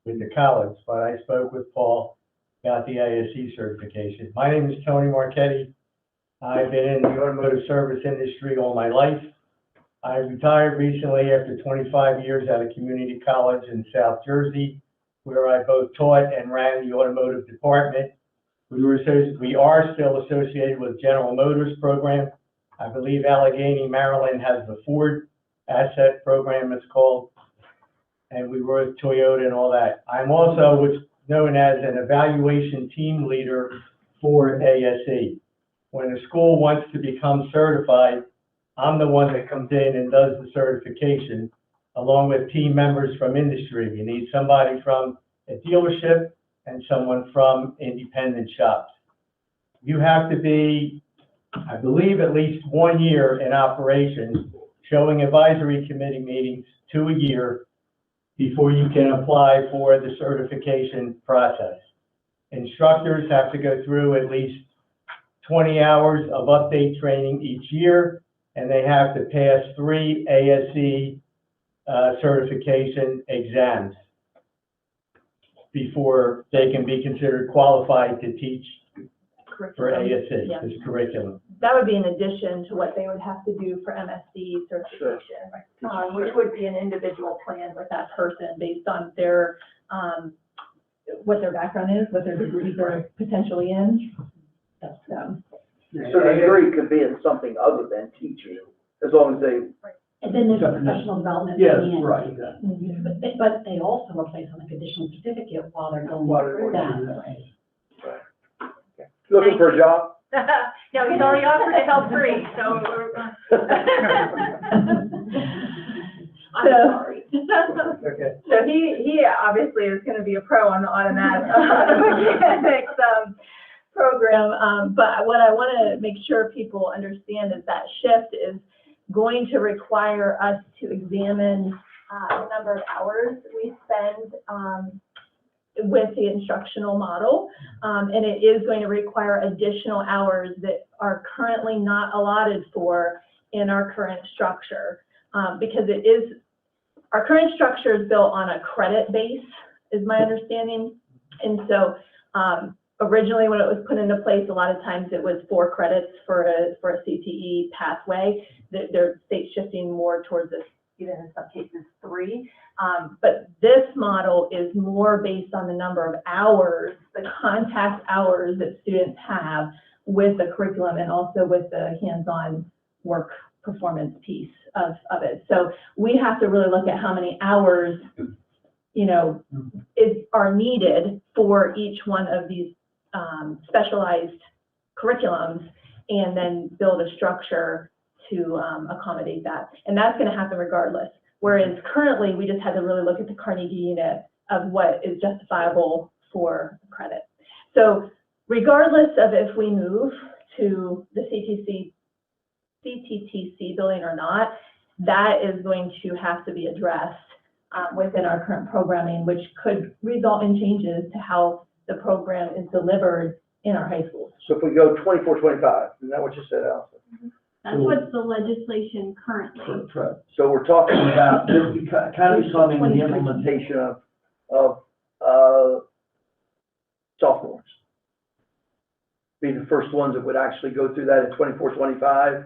with the college, but I spoke with Paul, got the ASE certification. My name is Tony Marchetti. I've been in the automotive service industry all my life. I retired recently after 25 years at a community college in South Jersey, where I both taught and ran the automotive department. We are still associated with General Motors program. I believe Allegheny, Maryland has the Ford Asset program, it's called. And we were with Toyota and all that. I'm also what's known as an evaluation team leader for ASE. When a school wants to become certified, I'm the one that comes in and does the certification, along with team members from industry. You need somebody from a dealership and someone from independent shops. You have to be, I believe, at least 1 year in operation, showing advisory committee meetings 2 a year before you can apply for the certification process. Instructors have to go through at least 20 hours of update training each year, and they have to pass 3 ASE certification exams before they can be considered qualified to teach for ASE,
Yeah.
this curriculum.
That would be in addition to what they would have to do for MSc certification, which would be an individual plan with that person based on their, what their background is, what their degrees are potentially in. So
So the degree could be in something other than teaching, as long as they.
And then there's professional development.
Yes,
at the end.
right, exactly.
But they also are placed on a conditional certificate while they're going through that.
Looking for a job?
No, he's already offered to help free, so we're.
I'm sorry.
Okay.
So he obviously is gonna be a pro on the automatic, mechanics, program, but what I wanna make sure people understand is that shift is going to require us to examine, the number of hours we spend, with the instructional model, and it is going to require additional hours that are currently not allotted for in our current structure, because it is, our current structure is built on a credit base, is my understanding, and so, originally when it was put into place, a lot of times it was 4 credits for a CTE pathway. They're state shifting more towards this, even in some cases 3. But this model is more based on the number of hours, the contact hours that students have with the curriculum and also with the hands-on work performance piece of it. So we have to really look at how many hours, you know, are needed for each one of these specialized curriculums, and then build a structure to accommodate that. And that's going to happen regardless. Whereas currently, we just had to really look at the Carnegie unit of what is justifiable for credit. So regardless of if we move to the CTTC building or not, that is going to have to be addressed within our current programming, which could result in changes to how the program is delivered in our high schools.
So if we go 24, 25, is that what you said, Allison?
That's what's the legislation currently.
Correct.
So we're talking about
This be kind of becoming
the
the
implementation of sophomores. Be the first ones that would actually go through that in 24, 25.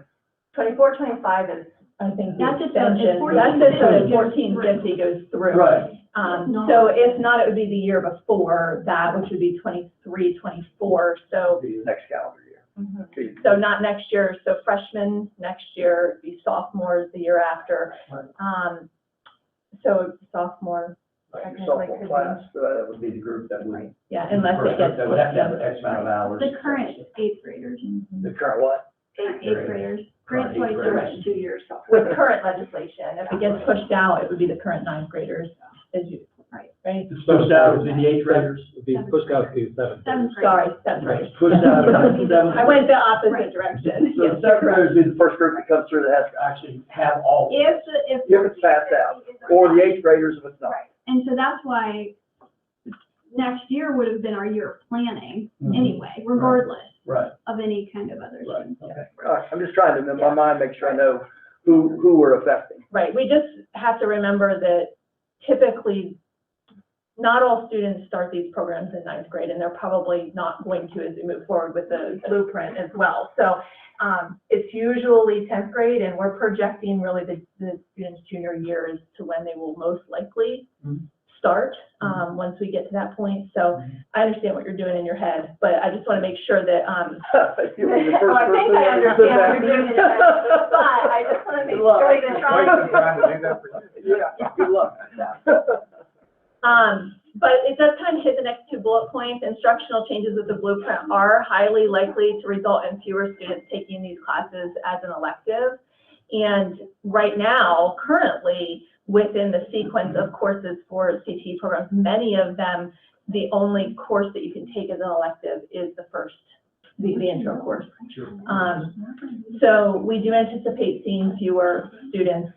24, 25 is, I think, the
That's just
extension.
a-
That's just when
1450
1450 goes through.
Right.
So if not, it would be the year before that, which would be 23, 24. So,
Be the next calendar year. Okay.
so not next year. So freshmen next year, be sophomores the year after. So sophomore,
Like your
technically
sophomore
could
class,
be,
that would be the group that would.
yeah, unless it gets
That would have
pushed
to have
up.
X amount of hours.
The current 8th graders,
The current what?
eighth graders,
Current
grade choice
eighth
are
graders.
2 years.
With current legislation, if it gets pushed out, it would be the current 9th graders, as you,
Right.
right?
It's pushed out to the 8th graders.
Would be pushed out to 7th.
7th grade.
Sorry, 7th graders.
Pushed out to 7th.
I went the opposite
Right.
direction.
So
Yes,
the
you're
seventh
correct.
graders would be the first group that comes through that has to actually have all.
If
If it's passed out, or the 8th graders if it's not.
Right. And so that's why next year would have been our year of planning
Mhm.
anyway, regardless
Right,
of any kind of other
right,
thing.
okay.
All right, I'm just trying to, in my mind, make sure I know who we're affecting.
Right, we just have to remember that typically not all students start these programs in ninth grade, and they're probably not going to as we move forward with the blueprint as well. So it's usually 10th grade, and we're projecting really the students' junior year as to when they will most likely start once we get to that point. So I understand what you're doing in your head, but I just want to make sure that
You were the first
I think
person
I
to
understand
answer
what you're doing in your head, but I just want to make sure that
Trying to do that for you.
Yeah, good luck.
But it does kind of hit the next two bullet points. Instructional changes with the blueprint are highly likely to result in fewer students taking these classes as an elective. And right now, currently, within the sequence of courses for CTE programs, many of them, the only course that you can take as an elective is the intro course. So we do anticipate seeing fewer students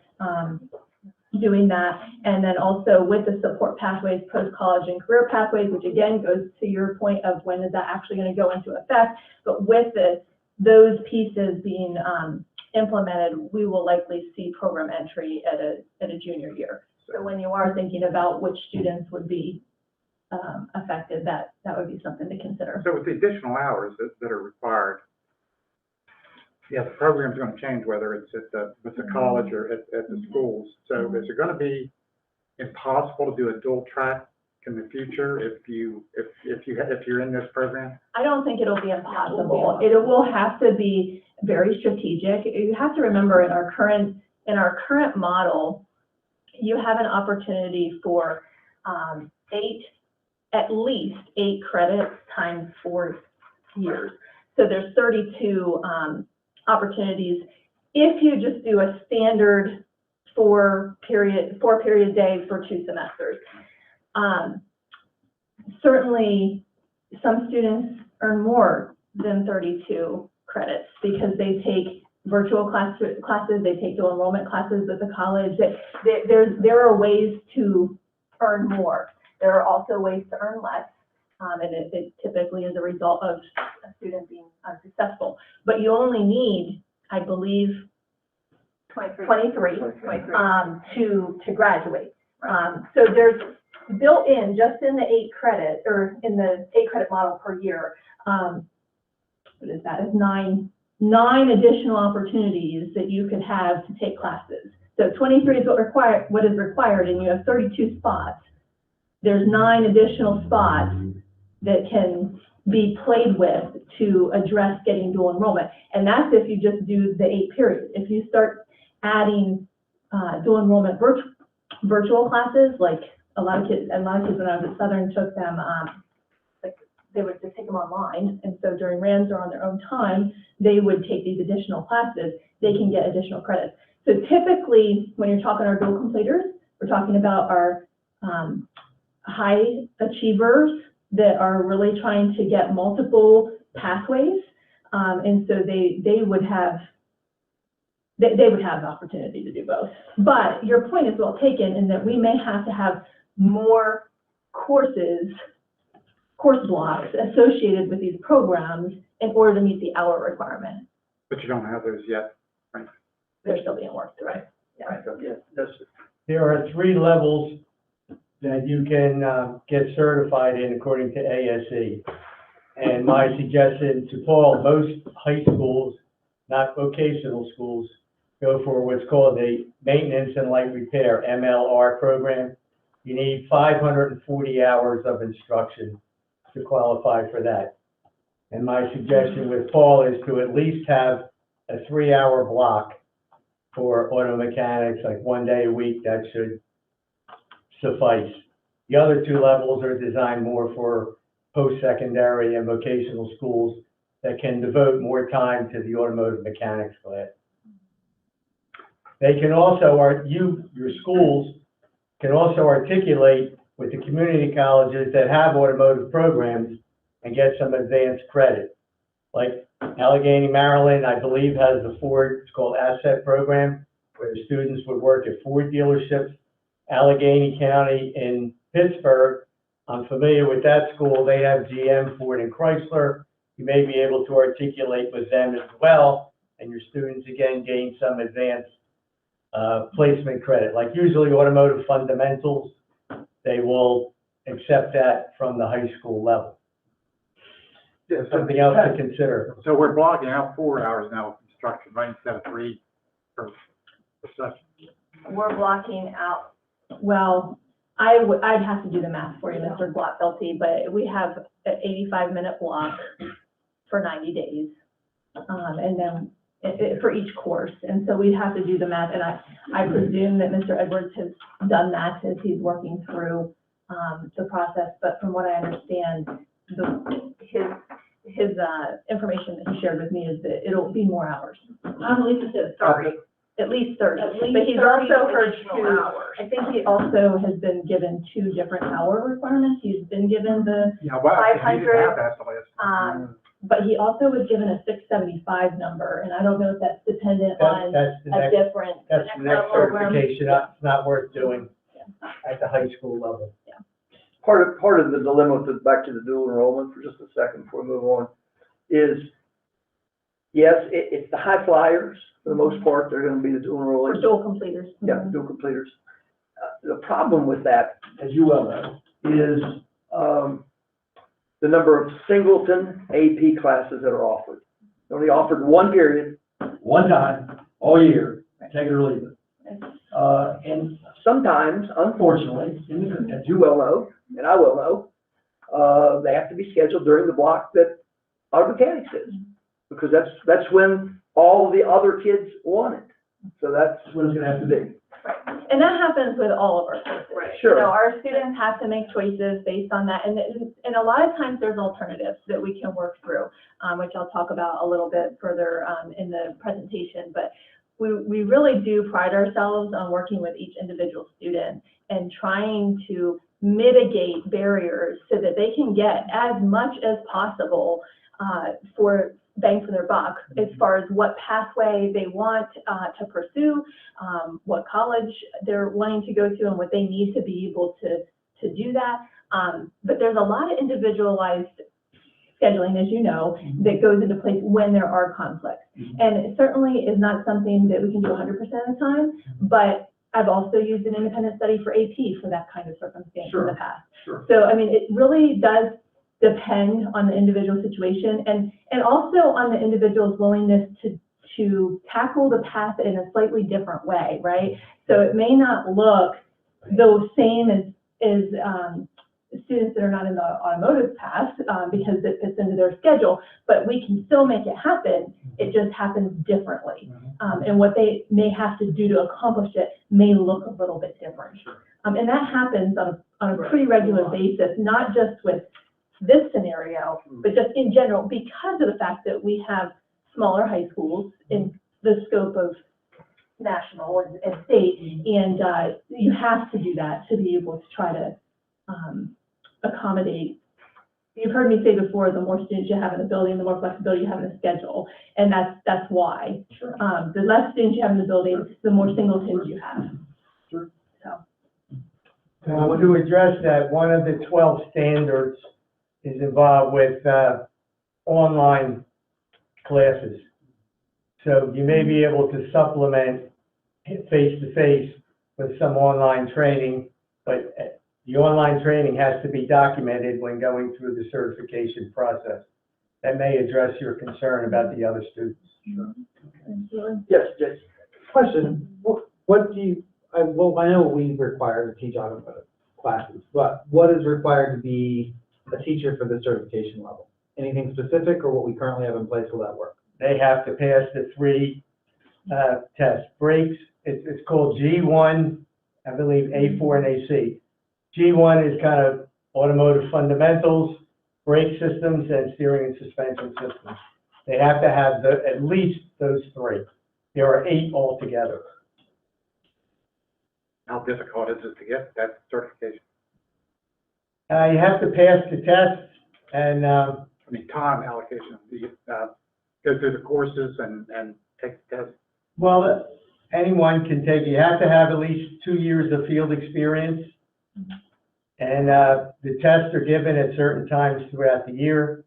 doing that. And then also with the support pathways, post-college and career pathways, which again goes to your point of when is that actually going to go into effect. But with those pieces being implemented, we will likely see program entry at a junior year. So when you are thinking about which students would be affected, that would be something to consider.
So with the additional hours that are required, yeah, the program's going to change whether it's at the college or at the schools. So is it going to be impossible to do a dual track in the future if you're in this program?
I don't think it'll be impossible. It will have to be very strategic. You have to remember in our current model, you have an opportunity for at least 8 credits times 4 years. So there's 32 opportunities. If you just do a standard 4-period day for 2 semesters, certainly some students earn more than 32 credits because they take virtual classes, they take dual enrollment classes at the college. There are ways to earn more. There are also ways to earn less, and it typically is a result of a student being unsuccessful. But you only need, I believe, 23 to graduate. So there's built in, just in the 8 credit, or in the 8 credit model per year, what is that? It's 9 additional opportunities that you could have to take classes. So 23 is what is required, and you have 32 spots. There's 9 additional spots that can be played with to address getting dual enrollment. And that's if you just do the 8 periods. If you start adding dual enrollment virtual classes, like a lot of kids when I was at Southern took them, they would just take them online. And so during RANs or on their own time, they would take these additional classes. They can get additional credits. So typically, when you're talking our dual completers, we're talking about our high achievers that are really trying to get multiple pathways, and so they would have the opportunity to do both. But your point is well taken in that we may have to have more course blocks associated with these programs in order to meet the hour requirement.
But you don't have those yet, right?
They're still being worked through.
Yeah.
There are 3 levels that you can get certified in according to ASE. And my suggestion to Paul, most high schools, not vocational schools, go for what's called a Maintenance and Light Repair, MLR program. You need 540 hours of instruction to qualify for that. And my suggestion with Paul is to at least have a 3-hour block for auto mechanics, like 1 day a week. That should suffice. The other 2 levels are designed more for post-secondary and vocational schools that can devote more time to the automotive mechanics class. They can also, your schools can also articulate with the community colleges that have automotive programs and get some advanced credit. Like Allegheny, Maryland, I believe, has the Ford, it's called Asset Program, where the students would work at Ford dealerships. Allegheny County in Pittsburgh, I'm familiar with that school. They have GM, Ford, and Chrysler. You may be able to articulate with them as well, and your students, again, gain some advanced placement credit. Like usually automotive fundamentals, they will accept that from the high school level.
Yeah, so-
Something else to consider.
So we're blocking out 4 hours now of instruction, right, instead of 3 per session.
We're blocking out, well, I'd have to do the math for you, Mr. Glotfelty, but we have an 85-minute block for 90 days. And then for each course. And so we'd have to do the math. And I presume that Mr. Edwards has done that as he's working through the process. But from what I understand, his information that he shared with me is that it'll be more hours.
I believe it says 30.
At least 30.
At least
But he's
30
also heard
additional
2
hours.
I think he also has been given 2 different hour requirements. He's been given the
Yeah, well, he didn't
500,
have that the last time.
but he also was given a 675 number, and I don't know if that's dependent on
That's the
a
next,
different.
that's the next
program.
certification. It's not worth doing at the high school level.
Part of the dilemma, back to the dual enrollment for just a second before we move on, is, yes, it's the high flyers, for the most part, they're gonna be the dual
For
enrollees.
dual completers.
Yeah, dual completers. The problem with that,
As you well know.
is, the number of singleton AP classes that are offered. They're only offered one period.
One time, all year, take it or leave it. And sometimes, unfortunately, as you well know, and I well know, they have to be scheduled during the block that auto mechanics is. Because that's when all the other kids want it. So that's what it's gonna have to be.
And that happens with all of our courses.
Sure.
You know, our students have to make choices based on that, and a lot of times there's alternatives that we can work through, which I'll talk about a little bit further in the presentation. But we really do pride ourselves on working with each individual student and trying to mitigate barriers so that they can get as much as possible for bang for their buck as far as what pathway they want to pursue, what college they're wanting to go to, and what they need to be able to do that. But there's a lot of individualized scheduling, as you know, that goes into place when there are conflicts. And it certainly is not something that we can do 100% of the time, but I've also used an independent study for AP for that kind of circumstance in the past.
Sure.
So, I mean, it really does depend on the individual situation and also on the individual's willingness to tackle the path in a slightly different way, right? So it may not look the same as students that are not in the automotive path because it fits into their schedule, but we can still make it happen. It just happens differently. And what they may have to do to accomplish it may look a little bit different. And that happens on a pretty regular basis, not just with this scenario, but just in general, because of the fact that we have smaller high schools in the scope of national and state, and you have to do that to be able to try to accommodate. You've heard me say before, the more students you have in the building, the more flexibility you have in the schedule, and that's why. The less students you have in the building, the more singletons you have.
Sure.
So.
To address that, one of the 12 standards is involved with online classes. So you may be able to supplement face-to-face with some online training, but the online training has to be documented when going through the certification process. That may address your concern about the other students.
Yes, yes.
Question, what do you, well, I know what we require to teach automotive classes, but what is required to be a teacher for the certification level? Anything specific, or what we currently have in place, will that work?
They have to pass the 3 tests. Brakes, it's called G1, I believe A4 and AC. G1 is kind of automotive fundamentals, brake systems, and steering and suspension systems. They have to have at least those 3. There are 8 altogether.
How difficult is it to get that certification?
You have to pass the test, and
I mean, time allocation, do you go through the courses and take the test?
well, anyone can take, you have to have at least 2 years of field experience. And the tests are given at certain times throughout the year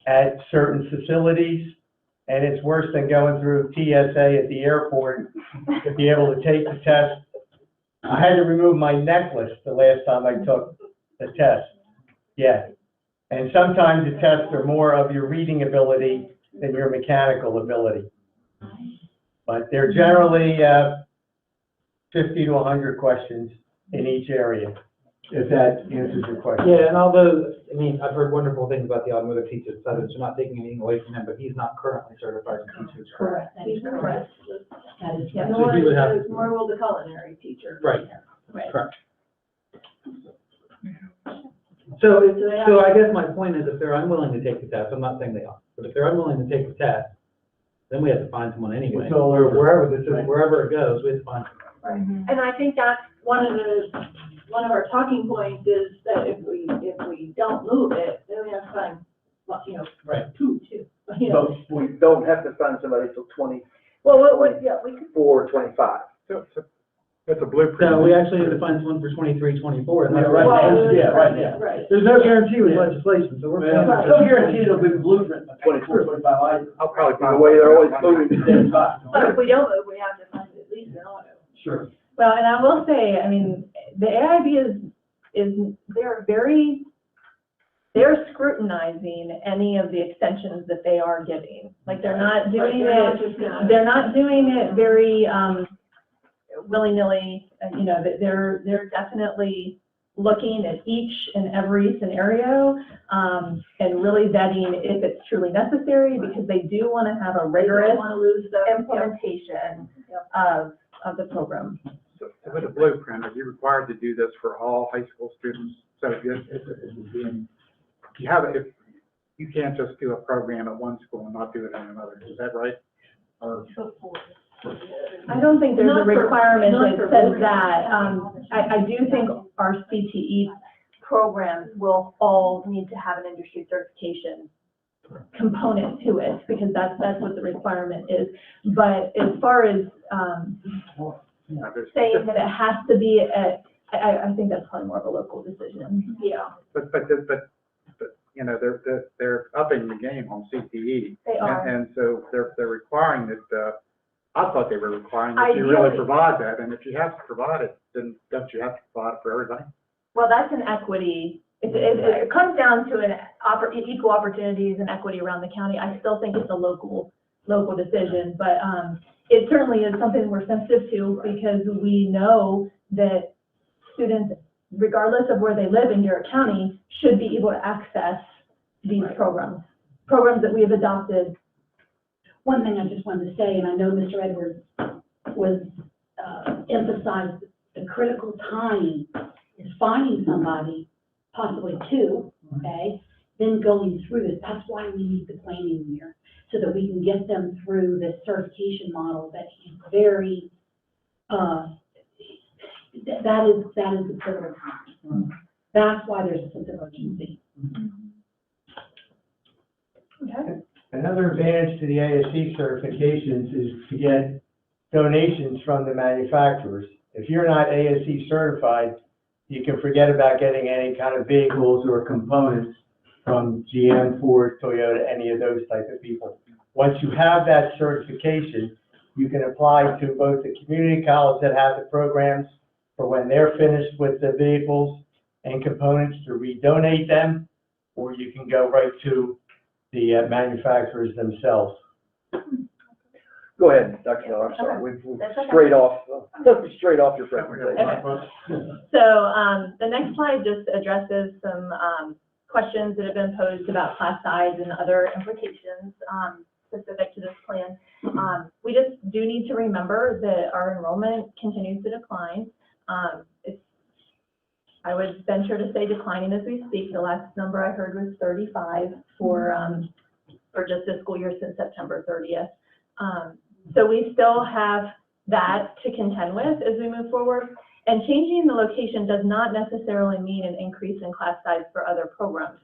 at certain facilities. And it's worse than going through TSA at the airport to be able to take the test. I had to remove my necklace the last time I took a test. Yeah. And sometimes the tests are more of your reading ability than your mechanical ability. But they're generally 50 to 100 questions in each area, if that answers your question.
Yeah, and although, I mean, I've heard wonderful things about the automotive teacher, so they're not taking anything away from him, but he's not currently certified to teach.
Correct, that is correct. That is, yeah.
So he would have-
Nor will the culinary teacher.
Right,
Right.
correct. So I guess my point is, if they're unwilling to take the test, I'm not saying they are, but if they're unwilling to take the test, then we have to find someone anyway.
It's all
Or
over.
wherever it goes, we have to find someone.
And I think that's one of our talking points is that if we don't move it, then we have to find, well, you know,
Right.
two, you know.
But we don't have to find somebody till 24,
Well, yeah, we could,
25.
So that's a blueprint.
So we actually have to find someone for 23, 24, and that's
Yeah, right
right.
now. Yeah, right now.
right.
There's no guarantee with legislation, so we're.
Well, no guarantee there'll be a blueprint by 24, 25 items.
I'll probably
The
find
way they're always moving.
But if we don't move, we have to find at least an auto.
Sure.
Well, and I will say, I mean, the AIB they're scrutinizing any of the extensions that they are giving. Like, they're not doing they're not doing it very, willy-nilly, you know, they're definitely looking at each and every scenario, and really vetting if it's truly necessary, because they do want to have a rigorous
Want to lose the
implementation of the program.
So with a blueprint, are you required to do this for all high school students? So if you can't just do a program at one school and not do it at another, is that right? Or
I don't think there's a
Not for-
requirement
not
that
for
says
board.
that. I do think our CTE programs will all need to have an industry certification component to it, because that's what the requirement is. But as far as, saying that it has to be I think that's probably more of a local decision.
Yeah.
But, you know, they're upping the game on CTE.
They are.
And so they're requiring that, I thought they were requiring that you really
Ideally-
provide that, and if you have to provide it, then don't you have to provide it for everybody?
Well, that's an equity. It comes down to equal opportunities and equity around the county. I still think it's a local decision, but it certainly is something we're sensitive to, because we know that students, regardless of where they live in Garrett County, should be able to access these programs that we have adopted.
One thing I just wanted to say, and I know Mr. Edwards was, emphasized the critical time is finding somebody, possibly two, okay, then going through this. That's why we need the planning year, so that we can get them through this certification model that is very, that is the critical time. That's why there's a sense of urgency.
Okay.
Another advantage to the ASC certifications is to get donations from the manufacturers. If you're not ASC certified, you can forget about getting any kind of vehicles or components from GM, Ford, Toyota, any of those type of people. Once you have that certification, you can apply to both the community college that have the programs for when they're finished with the vehicles and components to redonate them, or you can go right to the manufacturers themselves.
Go ahead, Dr. Miller, I'm sorry, we've
That's okay.
straight off your presentation.
So the next slide just addresses some questions that have been posed about class size and other implications specific to this plan. We just do need to remember that our enrollment continues to decline. I would venture to say declining as we speak. The last number I heard was 35 for just this school year since September 30th. So we still have that to contend with as we move forward. And changing the location does not necessarily mean an increase in class size for other programs.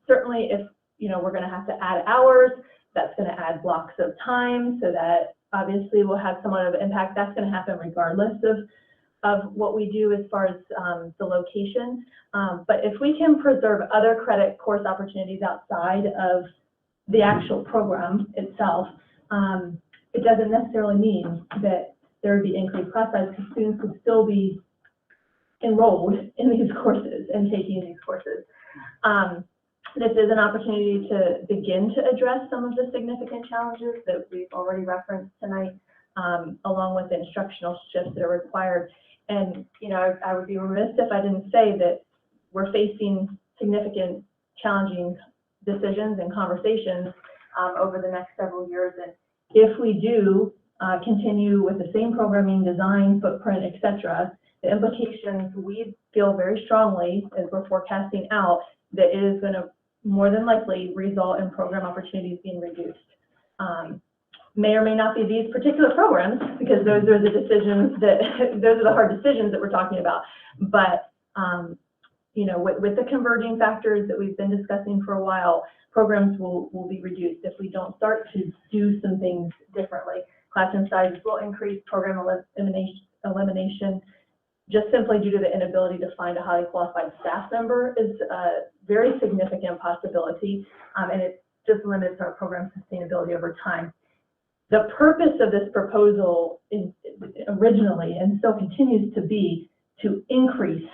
Certainly if, we're going to have to add hours, that's going to add blocks of time, so that obviously will have somewhat of an impact. That's going to happen regardless of what we do as far as the location. But if we can preserve other credit course opportunities outside of the actual program itself, it doesn't necessarily mean that there would be increased class size, because students would still be enrolled in these courses and taking these courses. This is an opportunity to begin to address some of the significant challenges that we've already referenced tonight, along with the instructional shifts that are required. And, you know, I would be remiss if I didn't say that we're facing significant challenging decisions and conversations over the next several years. And if we do continue with the same programming, design, footprint, et cetera, the implications we feel very strongly as we're forecasting out that it is going to more than likely result in program opportunities being reduced. May or may not be these particular programs, because those are the decisions that, those are the hard decisions that we're talking about. But, you know, with the converging factors that we've been discussing for a while, programs will be reduced if we don't start to do some things differently. Classroom sizes will increase, program elimination, just simply due to the inability to find a highly qualified staff member is a very significant possibility, and it just limits our program sustainability over time. The purpose of this proposal originally, and still continues to be, to increase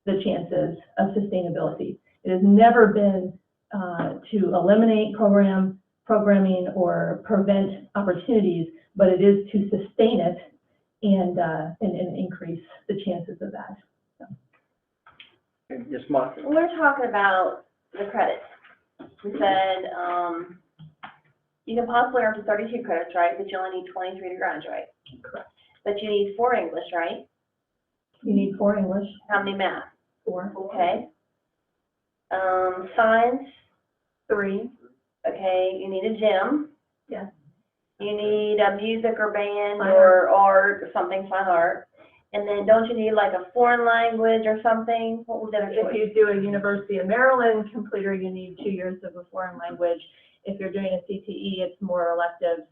the chances of sustainability. It has never been to eliminate programming or prevent opportunities, but it is to sustain it and increase the chances of that. So.
Yes, Mark.
We're talking about the credits. We said, you can possibly earn up to 32 credits, right? But you only need 23 to graduate.
Correct.
But you need 4 English, right?
You need 4 English.
How many math?
4.
Okay. Science?
3.
Okay. You need a gym.
Yes.
You need a music or band
Fine
or art or something, fine art. And then don't you need like a foreign language or something? What was the other
If
choice?
you do a University of Maryland completer, you need 2 years of a foreign language. If you're doing a CTE, it's more electives.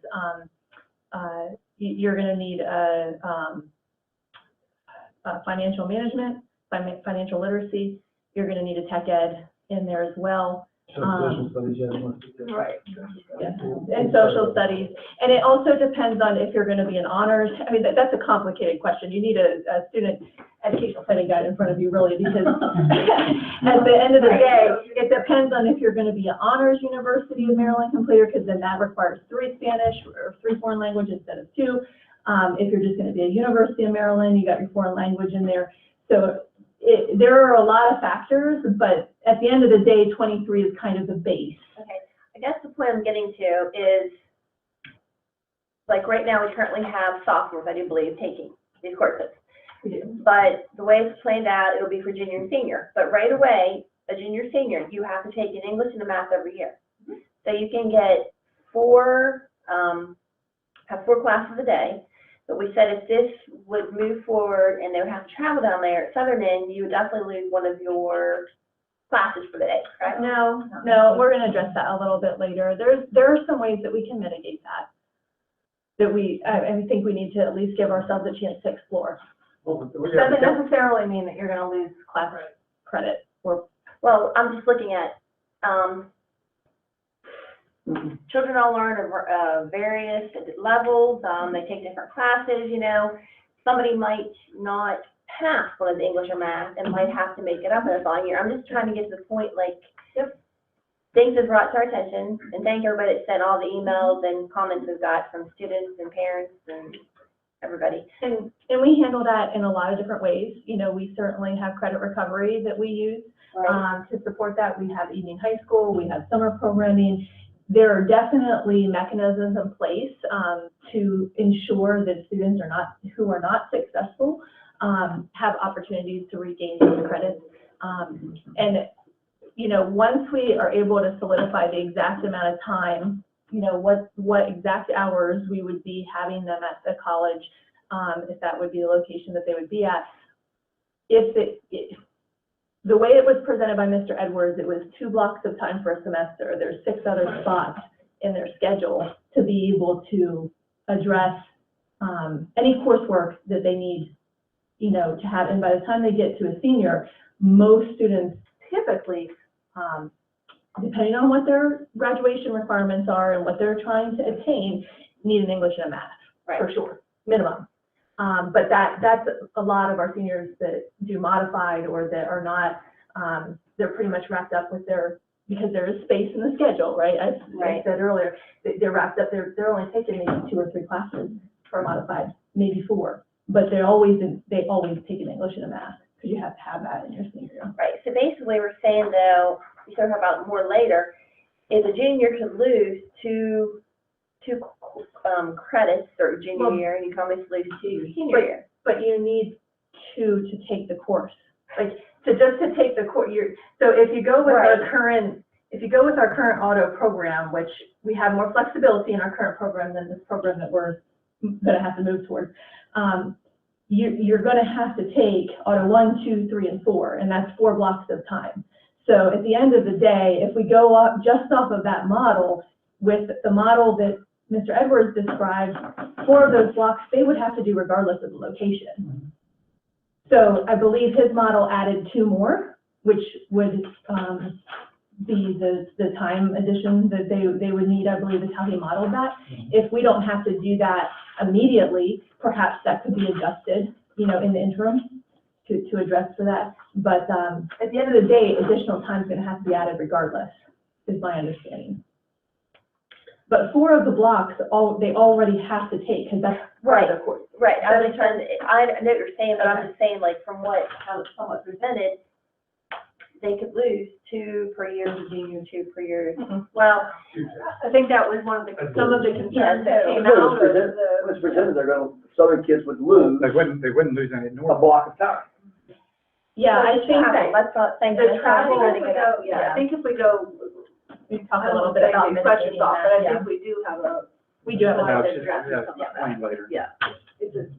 You're going to need a financial management, financial literacy. You're going to need a tech ed in there as well.
Social studies, yeah.
Right. Yeah. And social studies. And it also depends on if you're going to be in honors. I mean, that's a complicated question. You need a student educational planning guide in front of you, really, because at the end of the day, it depends on if you're going to be an honors University of Maryland completer, because then that requires 3 Spanish or 3 foreign language instead of 2. If you're just going to be a University of Maryland, you got your foreign language in there. So there are a lot of factors, but at the end of the day, 23 is kind of the base.
Okay. I guess the point I'm getting to is, like right now, we currently have sophomores, I do believe, taking these courses.
We do.
But the way it's planned out, it'll be for junior and senior. But right away, a junior, senior, you have to take an English and a math every year. So you can get 4 classes a day. But we said if this would move forward and they would have to travel down there at Southern End, you would definitely lose one of your classes for the day, right?
No, we're going to address that a little bit later. There are some ways that we can mitigate that. I think we need to at least give ourselves a chance to explore. Doesn't necessarily mean that you're going to lose class credit.
Well, I'm just looking at, children all learn at various levels. They take different classes, you know. Somebody might not pass one of the English or math and might have to make it up in the following year. I'm just trying to get to the point, like, things have brought to our attention, and thank everybody that sent all the emails and comments we've got from students and parents and everybody.
And we handle that in a lot of different ways. You know, we certainly have credit recovery that we use to support that. We have evening high school, we have summer programming. There are definitely mechanisms in place to ensure that students who are not successful have opportunities to regain these credits. And, you know, once we are able to solidify the exact amount of time, you know, what exact hours we would be having them at the college, if that would be the location that they would be at. The way it was presented by Mr. Edwards, it was 2 blocks of time for a semester. There's 6 other spots in their schedule to be able to address any coursework that they need, you know, to have. And by the time they get to a senior, most students typically, depending on what their graduation requirements are and what they're trying to attain, need an English and a math, for sure, minimum. But that's a lot of our seniors that do modified or that are not, they're pretty much wrapped up with because there is space in the schedule, right? As I said earlier, they're wrapped up, they're only taking maybe 2 or 3 classes for modified, maybe 4. But they always take an English and a math, because you have to have that in your senior year.
Right, so basically we're saying though, we can talk about more later, is a junior could lose two credits their junior year, and you can almost lose 2 your senior year.
But you need 2 to take the course. Like, to take the course, so if you go with our current, auto program, which we have more flexibility in our current program than this program that we're gonna have to move towards, you're gonna have to take auto 1, 2, 3, and 4, and that's 4 blocks of time. So at the end of the day, if we go up just off of that model, with the model that Mr. Edwards described, 4 of those blocks, they would have to do regardless of the location. So I believe his model added 2 more, which would be the time addition that they would need, I believe is how he modeled that. If we don't have to do that immediately, perhaps that could be adjusted, in the interim to address for that. But at the end of the day, additional time is going to have to be added regardless, is my understanding. But 4 of the blocks, they already have to take, because that's part of the course.
Right, I know what you're saying, but I'm just saying, like, from how it's somewhat presented, they could lose 2 per year as a junior, 2 per year. Well,
I think that was one of some of the concerns that came
When
out of
it was presented, Southern kids would lose
They wouldn't lose any
a
normal.
block of time.
Yeah, I think
travel, let's not think
the travel,
I think if we go,
we talk
I
a little
don't
bit
think
about
the questions
mitigating
off,
that,
but I
yeah.
think we do have a.
We do have a
Now,
lot
it's
of
just, explain later.
Yeah, it's just,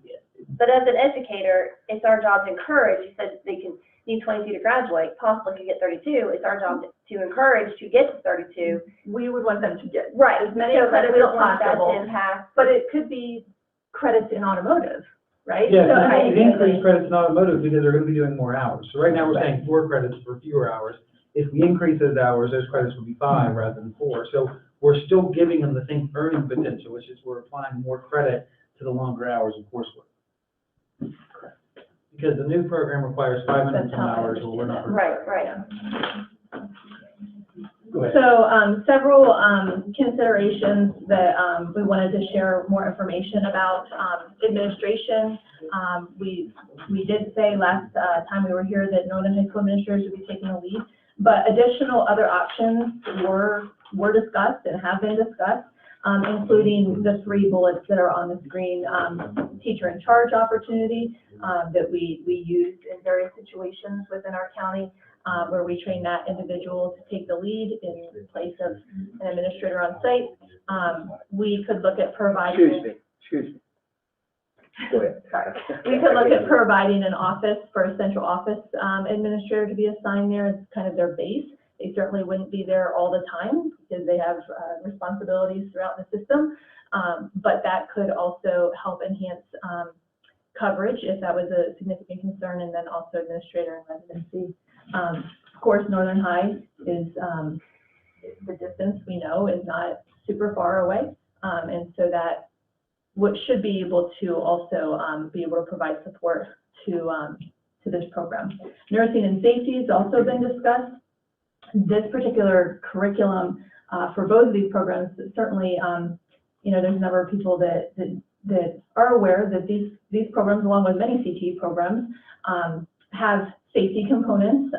But as an educator, it's our job to encourage. You said they can need 22 to graduate, possibly could get 32. It's our job to encourage to get to 32.
We would want them to get
Right.
as many
So
credits
we
as
don't want that
possible,
to impact.
but it could be credits in automotive, right?
Yeah,
So,
so
I
it
mean,
increase credits in automotive because they're gonna be doing more hours. So right now, we're saying 4 credits for fewer hours. If we increase those hours, those credits would be 5 rather than 4. So we're still giving them the same earning potential, which is we're applying more credit to the longer hours of coursework. Because the new program requires 500 some hours, or we're not.
Right.
Go ahead.
So, several considerations that we wanted to share more information about. Administration, we did say last time we were here that Northern High School administrators would be taking the lead, but additional other options were discussed and have been discussed, including the 3 bullets that are on the screen. Teacher in charge opportunity that we used in various situations within our county, where we train that individual to take the lead in place of an administrator on site. We could look at providing.
Excuse me. Go ahead.
Sorry. We could look at providing an office for a central office administrator to be assigned there as kind of their base. They certainly wouldn't be there all the time because they have responsibilities throughout the system, but that could also help enhance coverage if that was a significant concern, and then also administrator and residency. Of course, Northern High is, the distance we know is not super far away, and so that should be able to also be able to provide support to this program. Nursing and safety has also been discussed. This particular curriculum for both of these programs, certainly, there's a number of people that are aware that these programs, along with many CTE programs, have safety components.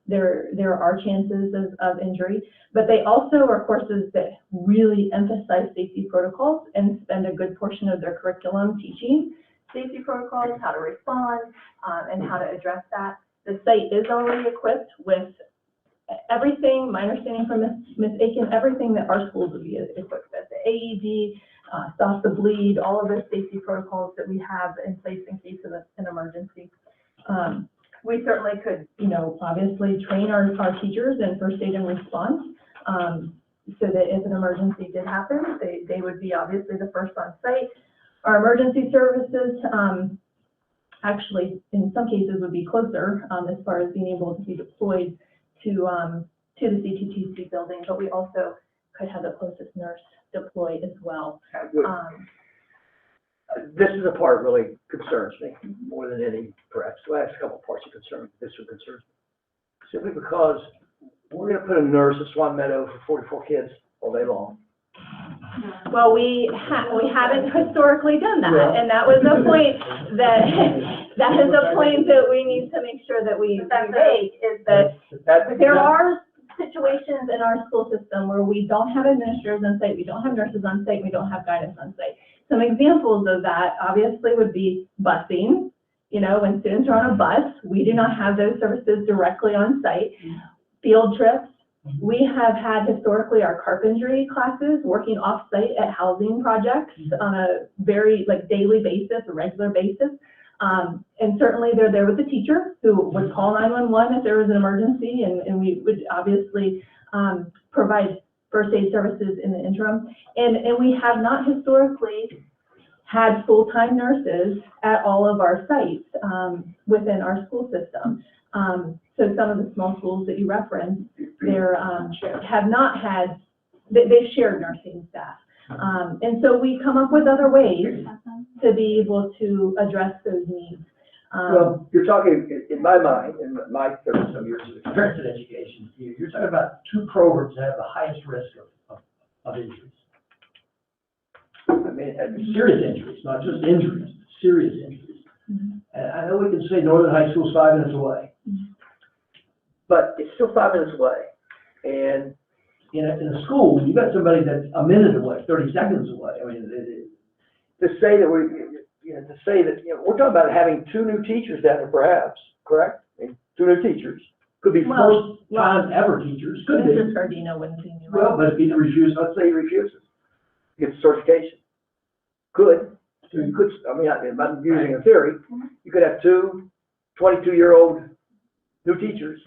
There are chances of injury, but they also are courses that really emphasize safety protocols and spend a good portion of their curriculum teaching safety protocols, how to respond, and how to address that. The site is already equipped with everything, my understanding from Ms. Aiken, everything that our schools would be equipped with, the AED, stop the bleed, all of those safety protocols that we have in place in case of an emergency. We certainly could, obviously train our teachers in first aid and response, so that if an emergency did happen, they would be obviously the first on site. Our emergency services, actually, in some cases would be closer, as far as being able to be deployed to the CTTC building, but we also could have the closest nurse deployed as well.
This is a part really concerns me more than any, perhaps, the last couple of parts of concern, this one concerns me. Simply because we're gonna put a nurse at Swan Meadow for 44 kids all day long.
Well, we haven't historically done that, and that was a point that, that is a point that we need to make sure that we make, is that there are situations in our school system where we don't have administrators on site, we don't have nurses on site, we don't have guidance on site. Some examples of that obviously would be busing. You know, when students are on a bus, we do not have those services directly on site. Field trips. We have had historically our carpentry classes working off-site at housing projects on a very daily basis, a regular basis. And certainly they're there with the teacher who would call 911 if there was an emergency, and we would obviously provide first aid services in the interim. And we have not historically had full-time nurses at all of our sites within our school system. So some of the small schools that you referenced, they're have not had, they've shared nursing staff. And so we come up with other ways to be able to address those needs.
Well, you're talking, in my mind, in my 30-some years of experience in education,
You're talking about two programs that have the highest risk of injuries. I mean, serious injuries, not just injuries, but serious injuries. And I know we can say Northern High School's 5 minutes away.
but it's still 5 minutes away. And
In a school, you've got somebody that's a minute away, 30 seconds away. I mean,
to say that we're talking about having 2 new teachers down there, perhaps, correct? I mean, 2 new teachers. Could be
Well,
first time ever teachers, could be.
Mr. Scardino wouldn't be new.
Well, but if he refuses, let's say he refuses, gets certification. Could, so you could, I mean, I'm using a theory, you could have 2 22-year-old new teachers.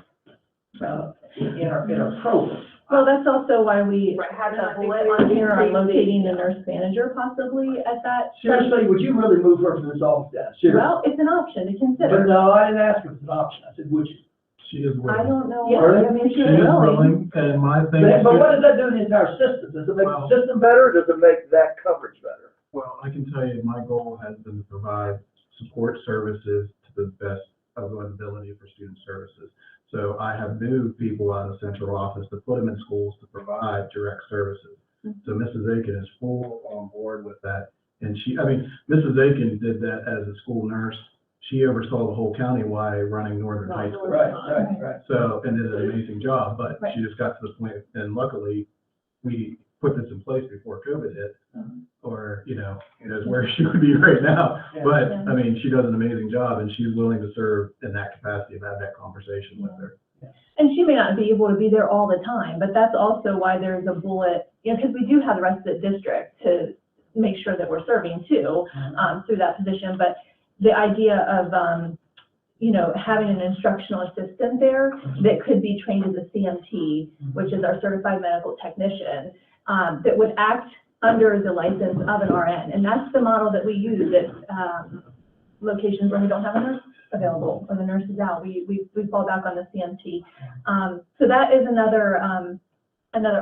in our program.
Well, that's also why we have
I
a
think
bullet
we
on here on
see-
locating the nurse manager possibly at that.
Seriously, would you really move her from this office down? Seriously?
Well, it's an option to
But
consider.
no, I didn't ask if it's an option. I said, would you?
She is
I
willing.
don't know.
Yeah,
I mean,
She is willing, and my thing is.
But what does that do to the entire system? Does it make the
Well-
system better, or does it make that coverage better?
Well, I can tell you, my goal has been to provide support services to the best of my ability for student services. So I have moved people out of central office to put them in schools to provide direct services. So Mrs. Aiken is full on board with that. And Mrs. Aiken did that as a school nurse. She oversaw the whole county-wide running Northern High School.
Right.
So, and did an amazing job, but
Right.
she just got to the point, and luckily, we put this in place before COVID hit, or, knows where she would be right now. But,
Yeah.
I mean, she does an amazing job, and she's willing to serve in that capacity and have that conversation with her.
And she may not be able to be there all the time, but that's also why there's a bullet, because we do have the rest of the district to make sure that we're serving too, through that position. But the idea of, having an instructional assistant there that could be trained as a CMT, which is our certified medical technician, that would act under the license of an RN. And that's the model that we use at locations where we don't have a nurse available or the nurse is out. We fall back on the CMT. So that is another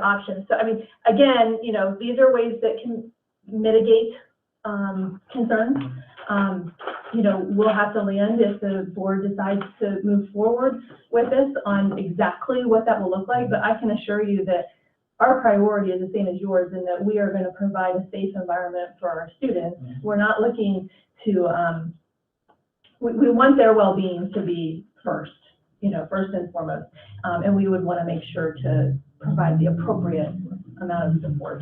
option. So, I mean, again, these are ways that can mitigate concerns. We'll have to land if the board decides to move forward with this on exactly what that will look like. But I can assure you that our priority is the same as yours, in that we are going to provide a safe environment for our students. We're not looking to, we want their well-being to be first and foremost. And we would want to make sure to provide the appropriate amount of support.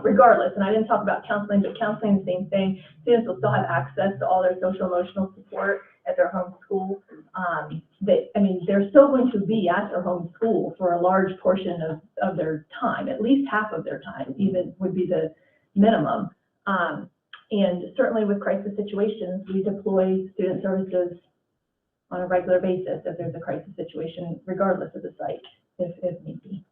Regardless, and I didn't talk about counseling, but counseling, the same thing. Students will still have access to all their social emotional support at their home school. They're still going to be at their home school for a large portion of their time, at least half of their time, even would be the minimum. And certainly with crisis situations, we deploy student services on a regular basis if there's a crisis situation, regardless of the site, if need be.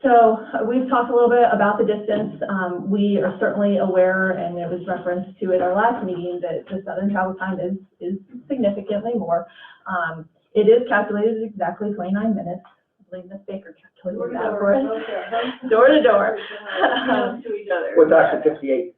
So we've talked a little bit about the distance. We are certainly aware, and it was referenced to at our last meeting, that the southern travel time is significantly more. It is calculated at exactly 29 minutes. I believe Ms. Baker calculated that for us. Door to door.
To each other.
Well, it's actually 58.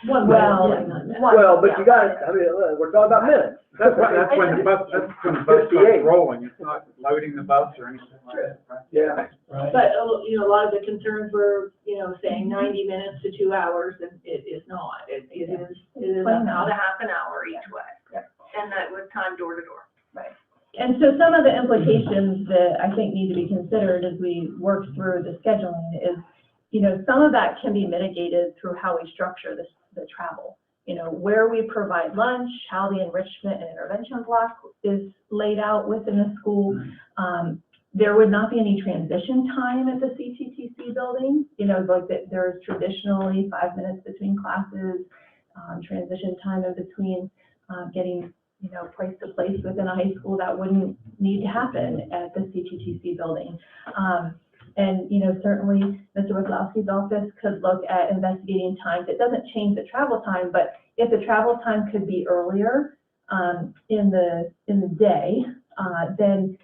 One
Well,
way, yeah, not that.
Well, but you got, I mean, we're talking about minutes.
That's when the bus starts
58.
rolling, it's not loading the bus or anything like that, right?
Yeah.
Right.
But, you know, a lot of the concerns were, you know, saying 90 minutes to 2 hours, and it is not. It is about a half an hour each way. And that was time door to door.
And so some of the implications that I think need to be considered as we work through the scheduling is, you know, some of that can be mitigated through how we structure the travel. You know, where we provide lunch, how the enrichment and intervention block is laid out within the school. There would not be any transition time at the CTTC building. You know, like there's traditionally 5 minutes between classes, transition time in between getting, you know, place to place within a high school. That wouldn't need to happen at the CTTC building. And, you know, certainly Mr. Wazlowski's office could look at investigating times. It doesn't change the travel time, but if the travel time could be earlier in the day, then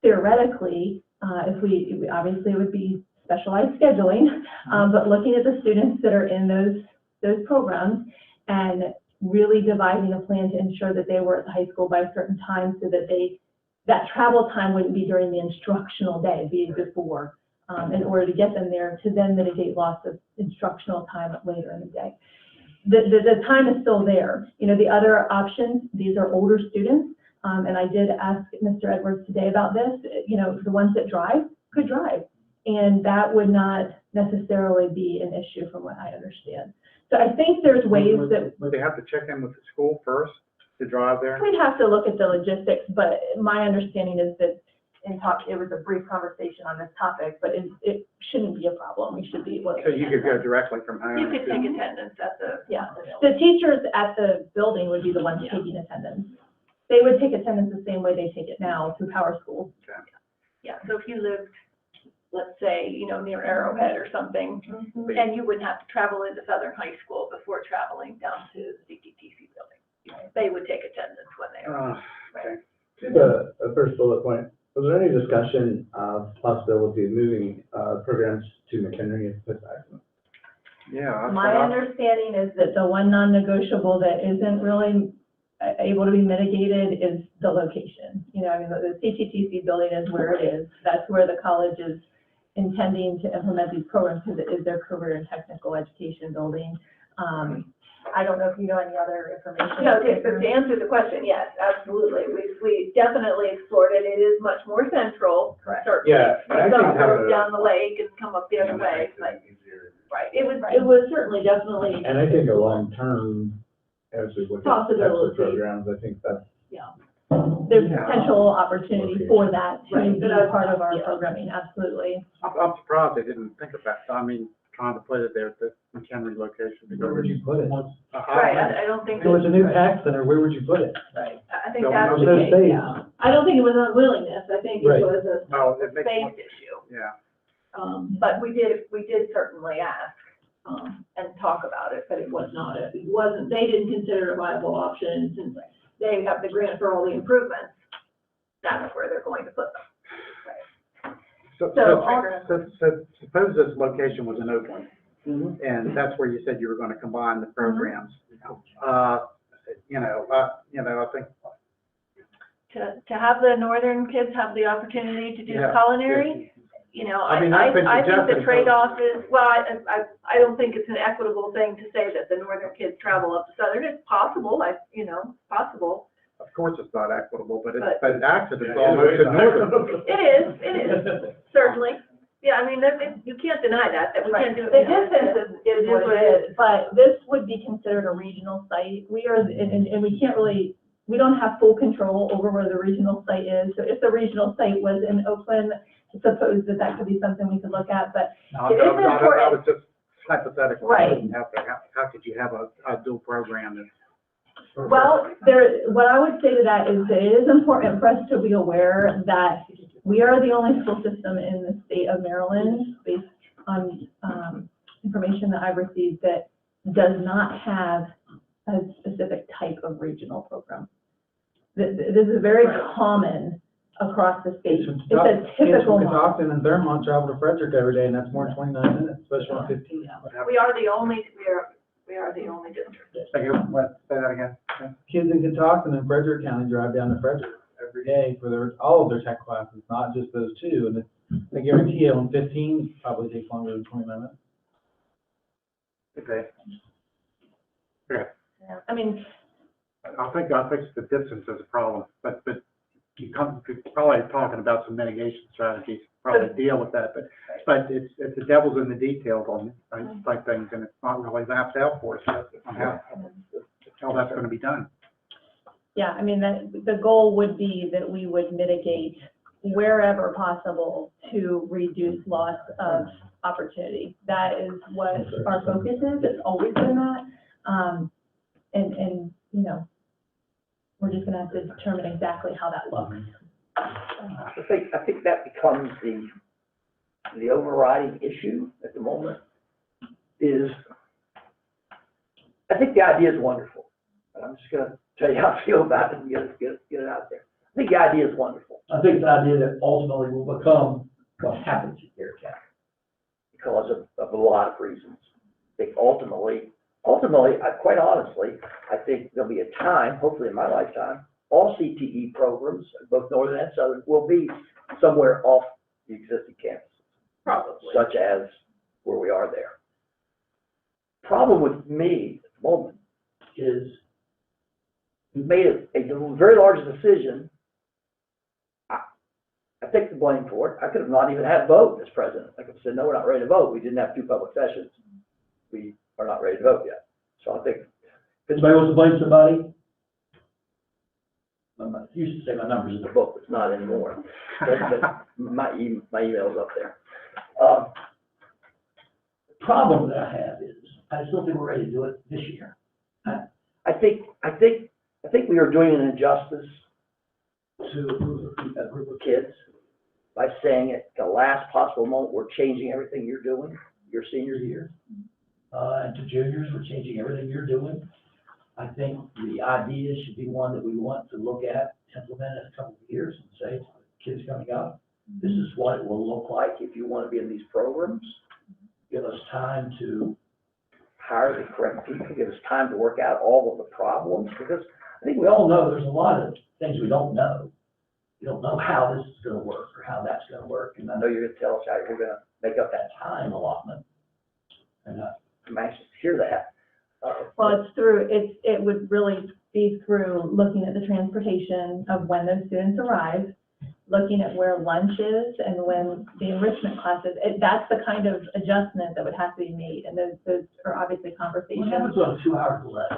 theoretically, if we obviously it would be specialized scheduling, but looking at the students that are in those programs and really devising a plan to ensure that they were at the high school by a certain time so that that travel time wouldn't be during the instructional day, it'd be before, in order to get them there to then mitigate loss of instructional time later in the day. The time is still there. You know, the other options, these are older students, and I did ask Mr. Edwards today about this. You know, the ones that drive could drive, and that would not necessarily be an issue from what I understand. So I think there's ways that
Would they have to check in with the school first to drive there?
we'd have to look at the logistics, but my understanding is that it was a brief conversation on this topic, but it shouldn't be a problem. We should be able to.
So you could go directly from home?
You could take attendance at the.
Yeah, the teachers at the building would be the ones taking attendance. They would take attendance the same way they take it now through Power School.
Yeah, so if you lived, let's say, you know, near Arrowhead or something, and you wouldn't have to travel into Southern High School before traveling down to the CTTC building. They would take attendance when they arrive.
Okay.
A first bullet point, was there any discussion of possibility of moving programs to McHenry if this accident?
Yeah.
My understanding is that the one non-negotiable that isn't really able to be mitigated is the location. You know, I mean, the CTTC building is where it is. That's where the college is intending to implement these programs because it is their career and technical education building. I don't know if you know any other information.
No, to answer the question, yes, absolutely. We definitely explored it. It is much more central.
Correct.
Certainly.
Yeah, and I
Some
think having
go
a-
down the lake and come up the other way, but, right, it was certainly definitely.
And I think a long-term, as we look at types of
Possibility.
programs, I think that's.
There's potential opportunity for that to
Right.
be part of our programming, absolutely.
I'm surprised they didn't think of that. I mean, trying to put it there at the McHenry location.
Where would you put it?
Right, I don't think.
If it was a new tax center, where would you put it?
Right, I think
Don't
that's
know.
the
There's
case,
no space.
yeah. I don't think it was unwillingness, I think it
Right.
was a
No, it makes.
space issue.
Yeah.
But we did certainly ask, and talk about it, but it was not, they didn't consider it a viable option since they have the grant for all the improvements. That's where they're going to put them.
So suppose this location was in Oakland, and that's where you said you were gonna combine the programs. I think.
To have the northern kids have the opportunity to do
Yeah.
culinary, you know,
I mean, that's been
I think the
suggested.
trade-off is, well, I don't think it's an equitable thing to say that the northern kids travel up to southern. It's possible, possible.
Of course, it's not equitable, but
But-
it's accidents almost in Northern.
It is, certainly. Yeah, I mean, you can't deny that we
Right.
can't do it.
The distance is what it is, but this would be considered a regional site. We are, and we can't really, we don't have full control over where the regional site is. So if the regional site was in Oakland, I suppose that could be something we could look at, but
No,
it is
I
important.
was just hypothetical.
Right.
How could you have a dual program that?
Well, what I would say to that is that it is important for us to be aware that we are the only school system in the state of Maryland, based on information that I've received, that does not have a specific type of regional program. This is very common across the state.
Kids from
It's a typical
Kids from
month.
Catoctin and Thurmont travel to Frederick every day, and that's more than 29 minutes, especially on 15.
We are the only district.
Say that again.
Kids in Catoctin and Frederick County drive down to Frederick every day for all of their tech classes, not just those two. And I guarantee you, on 15, probably takes longer than 29 minutes.
Okay.
Yeah. I mean,
I think the distance is a problem, but you're probably talking about some mitigation strategies, probably deal with that, but it's the devil's in the details on type things, and it's not really mapped out for us yet on how that's gonna be done.
yeah, I mean, the goal would be that we would mitigate wherever possible to reduce loss of opportunity. That is what our focus is. It's always been that. And, you know, we're just gonna have to determine exactly how that looks.
I think that becomes the overriding issue at the moment is, I think the idea is wonderful. And I'm just gonna tell you how I feel about it and get it out there. I think the idea is wonderful.
I think the idea that ultimately will become what happens in Garrett County.
Because of a lot of reasons. I think ultimately, quite honestly, I think there'll be a time, hopefully in my lifetime, all CTE programs, both northern and southern, will be somewhere off the existing campuses.
Probably.
Such as where we are there. Problem with me at the moment is we made a very large decision. I take the blame for it. I could have not even had a vote as president. I could have said, no, we're not ready to vote. We didn't have 2 public sessions. We are not ready to vote yet. So I think.
If anybody wants to blame somebody, I used to say my numbers in the book.
It's not anymore. But my email's up there.
The problem that I have is, I just don't think we're ready to do it this year.
I think we are doing an injustice to a group of kids by saying at the last possible moment, we're changing everything you're doing your senior year.
And to juniors, we're changing everything you're doing. I think the idea should be one that we want to look at, implement in a couple of years and say to the kids coming up, this is what it will look like if you want to be in these programs. Give us time to
hire the correct people, give us time to work out all of the problems, because
I think we all know there's a lot of things we don't know. We don't know how this is going to work or how that's going to work. And
I know you're going to tell us how you're going to make up that time allotment. And I'm anxious to hear that.
Well, it would really be through looking at the transportation of when those students arrive, looking at where lunch is and when the enrichment classes, that's the kind of adjustment that would have to be made. And those are obviously conversations.
What happens on a 2-hour delay?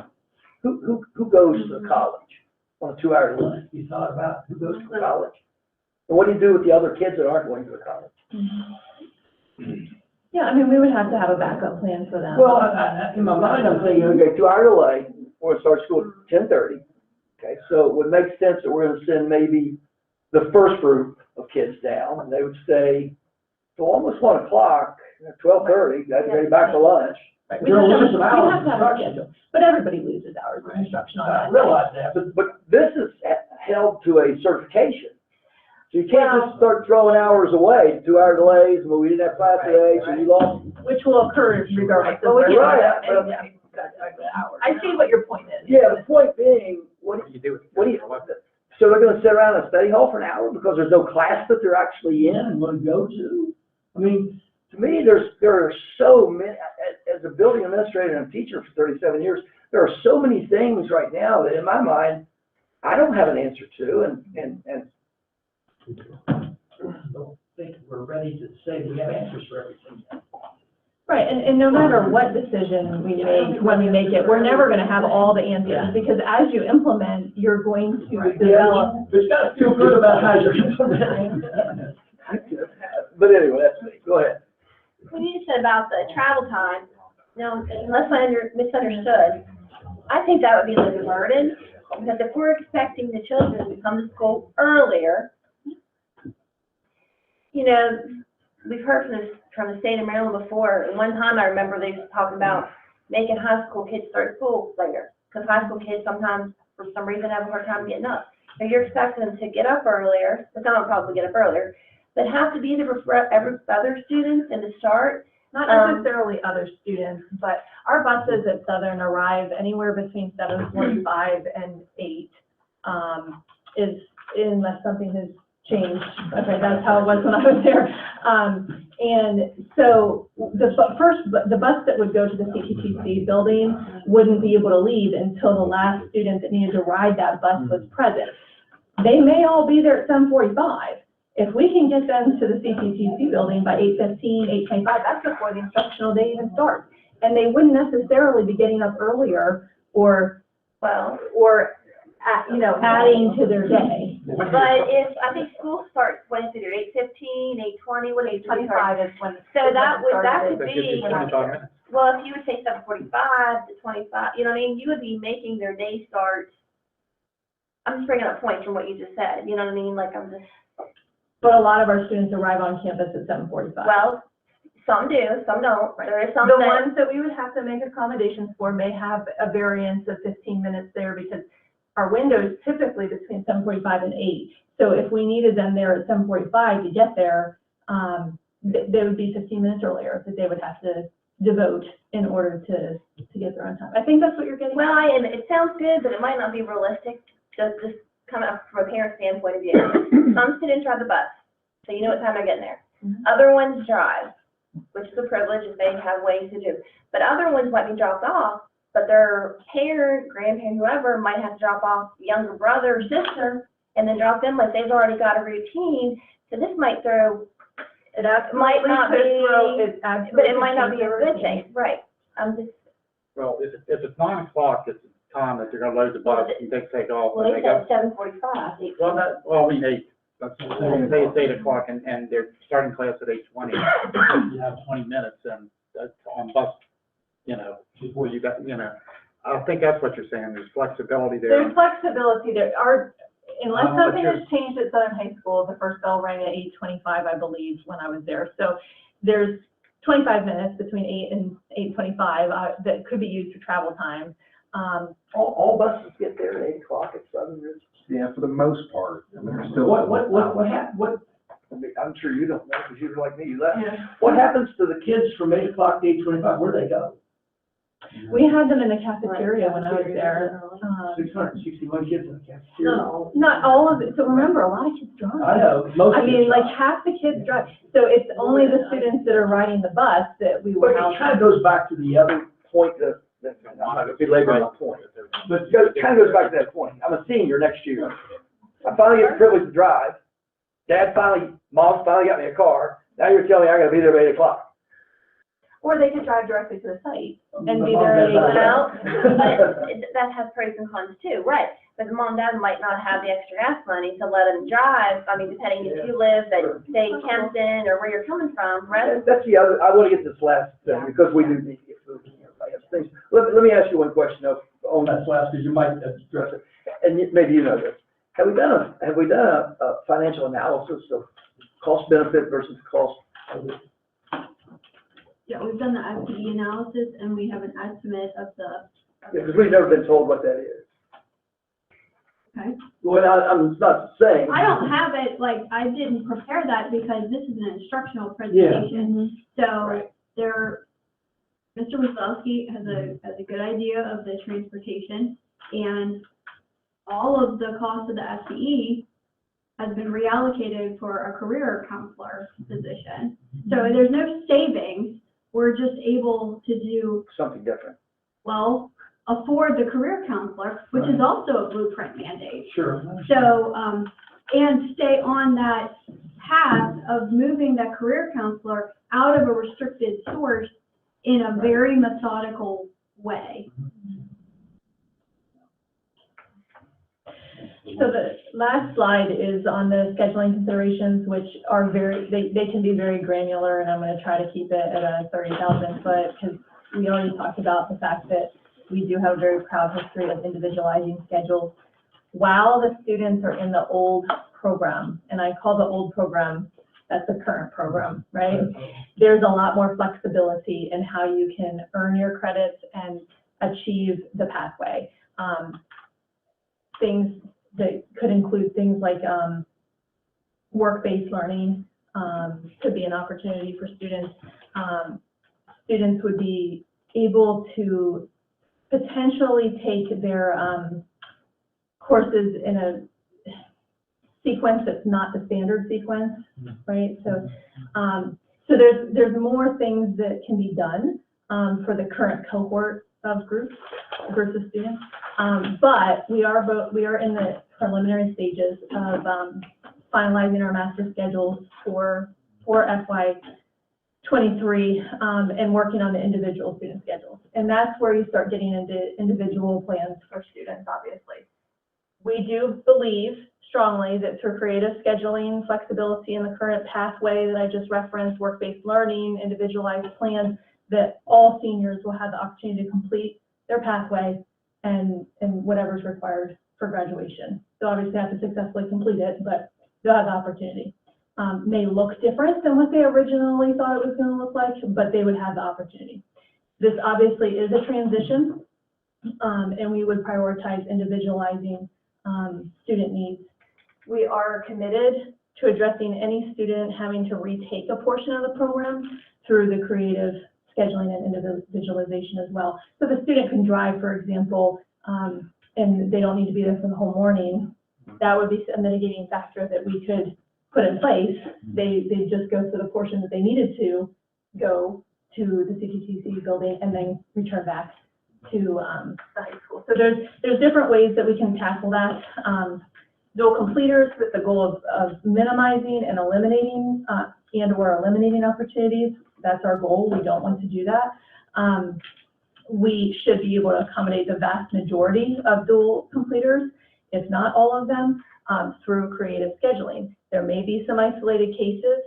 Who goes to college on a 2-hour delay?
You thought about who goes
to college? And what do you do with the other kids that aren't going to college?
Yeah, I mean, we would have to have a backup plan for them.
Well, in my mind, I'm thinking, okay, 2-hour delay, we're going to start school at 10:30. Okay, so it would make sense that we're going to send maybe the first group of kids down, and they would stay till almost 1 o'clock, 12:30, they have to go back to lunch.
Right. We have to have a schedule, but everybody loses hours of instruction on that.
I realize that,
But this is held to a certification. So you can't just start throwing hours away, 2-hour delays, well, we didn't have class today, so you lost.
Which will occur regardless.
But we can-
I see what your point is.
Yeah, the point being, what do you, so they're gonna sit around in a study hall for an hour because there's no class that they're actually in and want to go to? I mean, to me, there are so many, as a building administrator and teacher for 37 years, there are so many things right now that in my mind, I don't have an answer to, and
I don't think we're ready to say we have answers for everything yet.
Right, and no matter what decision we make, when we make it, we're never gonna have all the answers, because as you implement, you're going to develop.
It's got to feel good about how you're implementing.
but anyway, that's me. Go ahead.
When you said about the travel time, no, unless I misunderstood, I think that would be like a burden, because if we're expecting the children to come to school earlier, you know, we've heard from the state of Maryland before. And one time I remember they was talking about making high school kids start school later, because high school kids sometimes, for some reason, have a hard time getting up. or you're expecting them to get up earlier, but some will probably get up earlier, but have to be there for every other students and to start.
Not necessarily other students, but our buses at Southern arrive anywhere between 7:45 and 8. Unless something has changed. Okay, that's how it was when I was there. And so the bus that would go to the CPTC building wouldn't be able to leave until the last student that needed to ride that bus was present. They may all be there at 7:45. If we can get them to the CPTC building by 8:15, 8:25, that's before the instructional day even starts. And they wouldn't necessarily be getting up earlier or adding to their day.
But if, I think school starts, when is it, 8:15, 8:20, what is it?
8:25 is when.
So that could
That gives
be,
you 25 minutes.
well, if you would say 7:45 to 25, you know what I mean? You would be making their day start. I'm just bringing up points from what you just said, you know what I mean? Like, I'm just.
But a lot of our students arrive on campus at 7:45.
Well, some do, some don't.
Right.
There is some
The
that.
ones that we would have to make accommodations for may have a variance of 15 minutes there because our window is typically between 7:45 and 8. So if we needed them there at 7:45 to get there, they would be 15 minutes earlier that they would have to devote in order to get there on time. I think that's what you're getting
Well,
at.
and it sounds good, but it might not be realistic, just coming up from a parent standpoint of view. Some students drive the bus, so you know what time they're getting there. Other ones drive, which is a privilege if they have ways to do. But other ones might be dropped off, but their parent, grandparent, whoever might have to drop off younger brother or sister and then drop them like they've already got a routine. So this might throw,
It
might not be, but it might not be a good
thing.
thing, right? I'm just,
Well, if it's 9 o'clock, it's the time that you're gonna load the bus and take off.
well,
and
they
they go.
said 7:45.
I mean, 8. That's, say it's 8 o'clock and they're starting class at 8:20. You have 20 minutes and that's on bus, before you got, I think that's what you're saying. There's flexibility there.
There's flexibility there. Unless
But
something
you're-
has changed at Southern High School, the first bell rang at 8:25, I believe, when I was there. So there's 25 minutes between 8 and 8:25 that could be used for travel time.
All buses get there at 8 o'clock at Southern Ridge.
Yeah, for the most part, I mean, there's still.
I'm sure you don't know, because you're like me, you left.
Yeah.
What happens to the kids from 8 o'clock to 8:25, where do they go?
We had them in the cafeteria when I was there.
661 kids in the cafeteria.
No, not all of it. So remember, a lot of kids drive.
I know, most
I
kids
mean, like
drive.
half the kids drive. So it's only the students that are riding the bus that we
But
will
it
have.
kind of goes back to the other point that I'm not gonna belabor my point. But it kind of goes back to that point. I'm a senior next year. I finally get the privilege to drive. Mom finally got me a car. Now you're telling me I gotta be there by 8 o'clock.
Or they could drive directly to the site and be
Mom
there at
does that.
8.
well, but that has pros and cons too, right? But the mom and dad might not have the extra gas money to let them drive. I mean, depending if you live at, say, Kempton or where you're coming from, right?
That's the other, I want to get this last thing, because we do need to get moving here. I have things. Let me ask you one question though, on that last, because you might address it, and maybe you know this. Have we done a financial analysis of cost benefit versus cost of this?
Yeah, we've done the FTE analysis and we have an estimate of the.
Yeah, because we've never been told what that is.
Okay.
Well, I'm not saying.
I don't have it, like, I didn't prepare that because this is an instructional presentation. So Mr. Wazowski has a good idea of the transportation, and all of the cost of the FTE has been reallocated for a career counselor position. So there's no savings. We're just able to do,
Something different.
well, afford the career counselor, which is also a blueprint mandate.
Sure.
So, and stay on that path of moving that career counselor out of a restricted source in a very methodical way.
So the last slide is on the scheduling considerations, which are they can be very granular, and I'm going to try to keep it at a 30,000 foot, because we already talked about the fact that we do have a very proud history of individualizing schedules while the students are in the old program. And I call the old program, that's the current program, right? There's a lot more flexibility in how you can earn your credits and achieve the pathway. Things that could include things like, work-based learning, could be an opportunity for students. Students would be able to potentially take their, courses in a sequence that's not the standard sequence, right? So, so there's more things that can be done, for the current cohort of groups of students. But we are in the preliminary stages of, finalizing our master schedules for FY 23, and working on the individual student schedules. And that's where you start getting into individual plans for students, obviously. We do believe strongly that through creative scheduling, flexibility in the current pathway that I just referenced, work-based learning, individualized plans, that all seniors will have the opportunity to complete their pathway and whatever's required for graduation. They'll obviously have to successfully complete it, but they'll have the opportunity. May look different than what they originally thought it was going to look like, but they would have the opportunity. This obviously is a transition, and we would prioritize individualizing student needs. We are committed to addressing any student having to retake a portion of the program through the creative scheduling and individualization as well. So the student can drive, for example, and they don't need to be there for the whole morning. That would be a mitigating factor that we could put in place. They just go through the portion that they needed to go to the CTTC building and then return back to the high school. So there's different ways that we can tackle that. Dual completers with the goal of minimizing and eliminating and/or eliminating opportunities. That's our goal. We don't want to do that. We should be able to accommodate the vast majority of dual completers, if not all of them, through creative scheduling. There may be some isolated cases,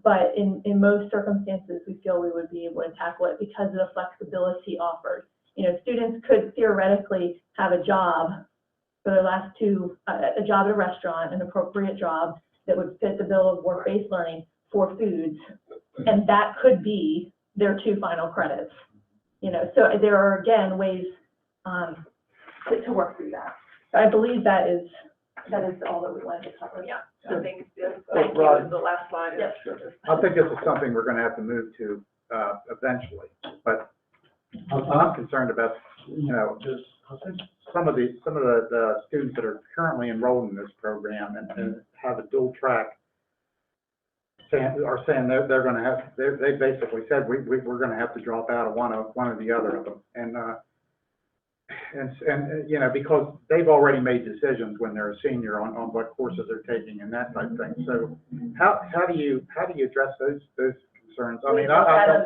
but in most circumstances, we feel we would be able to tackle it because of the flexibility offered. You know, students could theoretically have a job for their last two, a job at a restaurant, an appropriate job that would fit the bill of work-based learning for foods, and that could be their 2 final credits. You know, so there are, again, ways to work through that. I believe that is all that we wanted to cover.
Yeah, I think
Thank
thank
you.
you is the last slide.
Yep.
I think this is something we're gonna have to move to, eventually, but I'm concerned about, you know, just some of the students that are currently enrolled in this program and have a dual track are saying they're gonna have, they basically said, we're gonna have to drop out of one or the other of them. And you know, because they've already made decisions when they're a senior on what courses they're taking and that type of thing. So how do you address those concerns? I mean,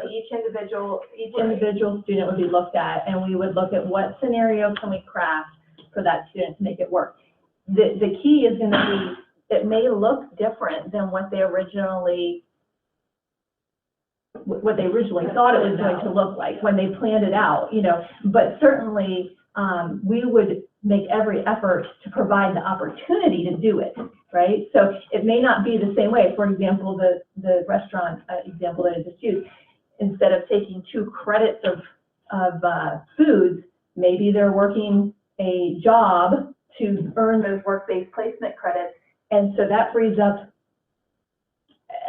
Each individual student would be looked at, and we would look at what scenario can we craft for that student to make it work. The key is going to be, it may look different than what they originally thought it was going to look like when they planned it out, you know, but certainly we would make every effort to provide the opportunity to do it, right? So it may not be the same way. For example, the restaurant example that I just used, instead of taking 2 credits of foods, maybe they're working a job to earn those work-based placement credits, and so that frees up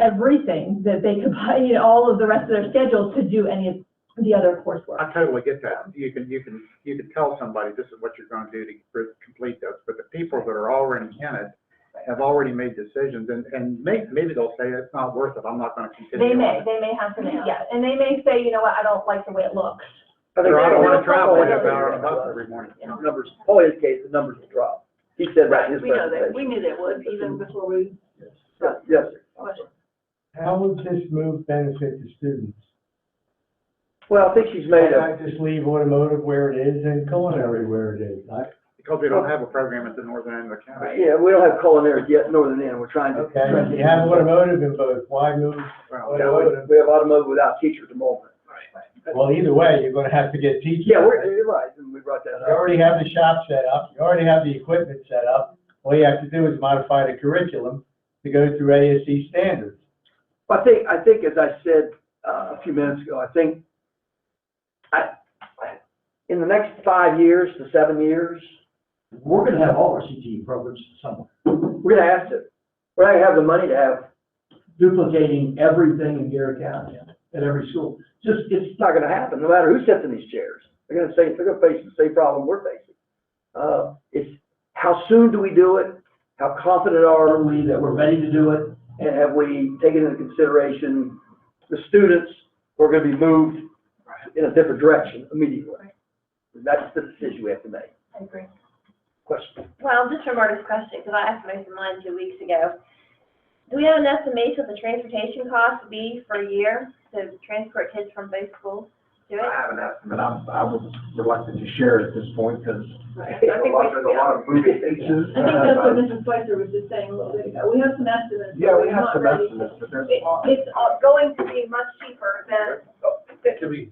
everything that they could buy, you know, all of the rest of their schedule to do any of the other coursework.
I totally get that. You can tell somebody this is what you're going to do to complete those, but the people that are already in it have already made decisions, and maybe they'll say it's not worth it. I'm not going to continue.
They may have to, yeah, and they may say, you know what, I don't like the way it looks.
I don't want to travel a half hour on a bus every morning.
Numbers, Paul, his case, the numbers will drop. He said that in his
We know
presentation.
that, we knew they would even before we.
Yes, sir.
Question.
How would this move benefit the students?
Well, I think she's made
I just leave automotive where it is and culinary where it is.
Because we don't have a program at the northern end of the county.
Yeah, we don't have culinary yet, northern end, we're trying to.
Okay, you have automotive in both, why move
Well,
Yeah,
automotive?
we have automotive without teachers at the moment.
Well, either way, you're gonna have to get teachers.
Yeah, you're right, and we brought that
You
up.
already have the shop set up, you already have the equipment set up, all you have to do is modify the curriculum to go through ASC standards.
I think, as I said a few minutes ago, I think in the next 5 years to 7 years,
we're gonna have all our CTE programs somewhere.
We're gonna have to. We're not gonna have the money to have,
Duplicating everything in Garrett County at every school. Just,
it's not gonna happen, no matter who sits in these chairs. They're gonna face the same problem we're facing. It's, how soon do we do it? How confident are we that we're ready to do it? And have we taken into consideration the students who are gonna be moved in a different direction immediately? That's the decision we have to make.
I agree.
Question?
Well, just from our discussion, because I asked most of mine 2 weeks ago, do we have an estimation of the transportation cost to be for a year to transport kids from both schools to it?
I have an estimate, I was reluctant to share it at this point, because
I
there's
think
a lot of moving pieces.
I think that's what Mrs. Spicer was just saying a little bit ago. We have some estimates.
Yeah,
but
we
we're
have
not
some
ready.
estimates, but there's.
It's going to be much cheaper than,
To be.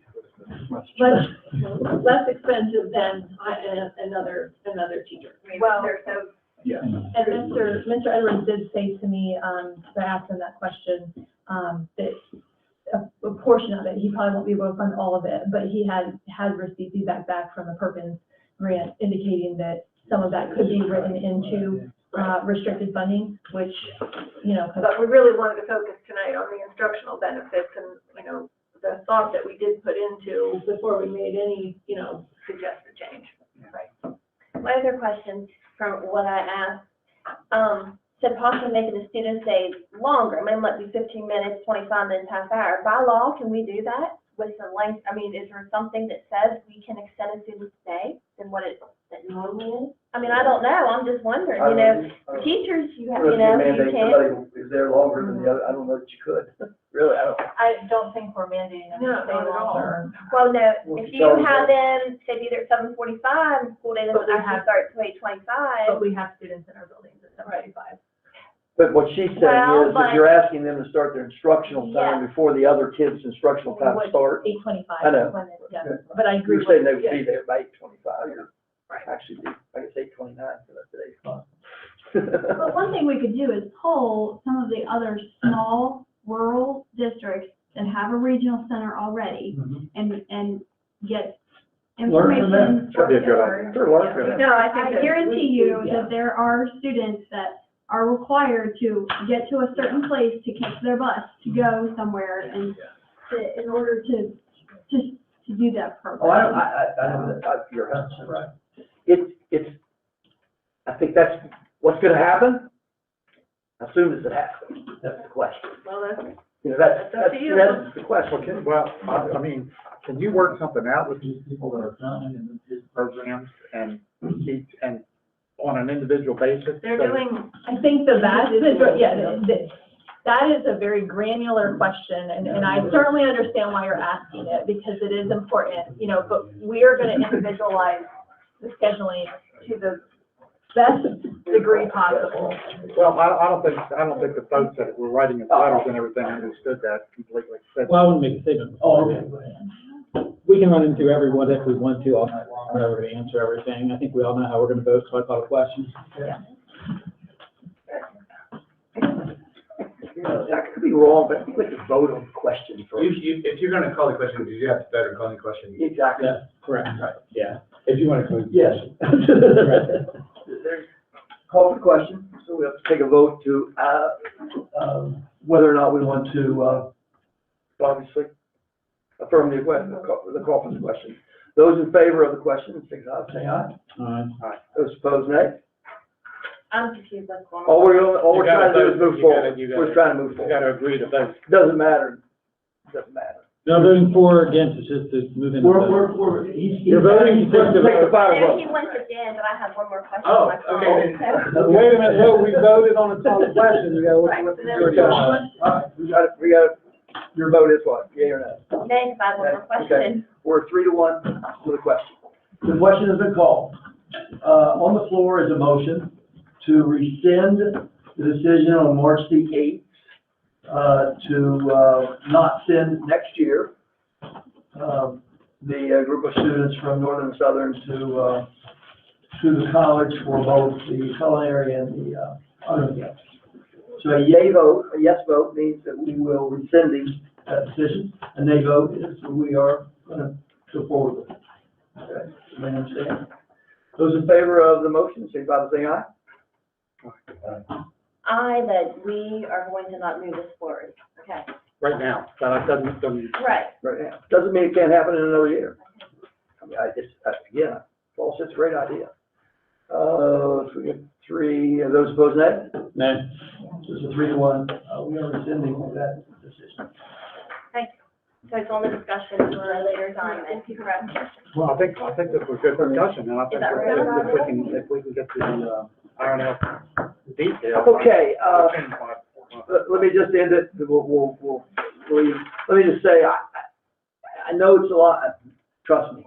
much less expensive than another teacher.
Well,
So,
Yeah.
And Mr. Edwards did say to me, I asked him that question, that a portion of it, he probably won't be able to fund all of it, but he has received feedback back from the Perkins grant indicating that some of that could be written into, restricted funding, which, you know,
but we really wanted to focus tonight on the instructional benefits and, you know, the thought that we did put into before we made any, you know, suggested change.
My other question from what I asked, said possibly making the student stay longer. I mean, it might be 15 minutes, 25 minutes, half hour. By law, can we do that with the length? I mean, is there something that says we can extend a student's stay than what it that normally is? I mean, I don't know. I'm just wondering, you know, teachers, you have, you know, you can't.
Somebody is there longer than the other, I don't know that you could. Really,
I don't think we're mandating them to
No,
stay
not at all.
longer.
Well, no,
Well,
if
you tell
you
them
have them, say, be there at 7:45, and school day doesn't
But we
actually
have-
start till 8:25.
But we have students in our buildings at 7:45.
But what she's saying
Well,
is,
but-
if you're asking them to start their instructional time before the other kids' instructional time starts,
8:25.
I know.
Yeah, but I agree
you're
with.
saying they would
yeah.
be there by 8:25, you're
Right.
actually, I guess 8:29 for today's class.
But one thing we could do is poll some of the other small rural districts that have a regional center already and get
Learn from them.
information.
That'd be a good idea. Sure, learn from them.
No, I think
I
that
guarantee you
yeah.
that there are students that are required to get to a certain place to catch their bus to go somewhere and in order to do that
Oh,
program.
I know that,
You're 100% right. It's, I think that's what's gonna happen. As soon as it happens, that's the question.
Well, that's,
You know, that's
up to you.
the question.
I mean, can you work something out with these people that are currently in these programs and on an individual basis?
they're
So-
doing,
I think the vast majority, that is a very granular question, and I certainly understand why you're asking it, because it is important, you know, but we are gonna individualize the scheduling to the best degree possible.
Well, I don't think the folks that were writing the letters and everything understood that completely.
Well, I wouldn't make a statement.
Oh, okay.
We can run into every what if we want to all night long, we're never gonna answer everything. I think we all know how we're gonna vote, so I thought a question.
I could be wrong, but I think we could vote on the question first.
If you're gonna call the question, you have to better call the question.
Exactly.
Yeah, correct, right, yeah.
If you want to, yes.
There's call for the question, so we have to take a vote to, whether or not we want to, obviously, affirm the call for the question. Those in favor of the question, signify by saying aye.
Alright.
Those opposed, nay.
I'm confused what's going on.
All we're
You
trying to
gotta
do is
vote.
move
You
forward.
gotta- you gotta-
We're trying to move
You
forward.
gotta agree to vote.
Doesn't matter. Doesn't matter.
No voting for or against, it's just to move into.
He's.
You're voting to take the
Take the
vote.
final
There,
vote.
he went again, but I have one more question.
Oh,
on my phone.
okay.
Wait a minute, no, we voted on a question, you gotta.
Right, so then
Here we go. All right, we got, your vote is what? Yea or no?
Nay, if I have one more
Okay.
question.
We're 3-1 to the question.
The question has been called. On the floor is a motion to rescind the decision on March the 8th, to not send next year the group of students from Northern and Southern to the college for both the culinary and the other games. So a yea vote, a yes vote means that we will rescind that decision. A nay vote is we are going to go forward with it. Okay, you understand?
Those in favor of the motion, signify by saying aye.
That we are going to not move this forward, okay?
Right now, that doesn't,
Right.
Right now. Doesn't mean it can't happen in another year. I mean, again, Paul said it's a great idea. So we get 3, those opposed, nay?
No.
This is a 3-1, we are rescinding that decision.
So it's on the discussion for a later time, and correct?
well, I think this was good discussion, and I think
Is that right?
if we can get the, iron out the details.
Okay, let me just end it, we'll leave. Let me just say, I know it's a lot, trust me.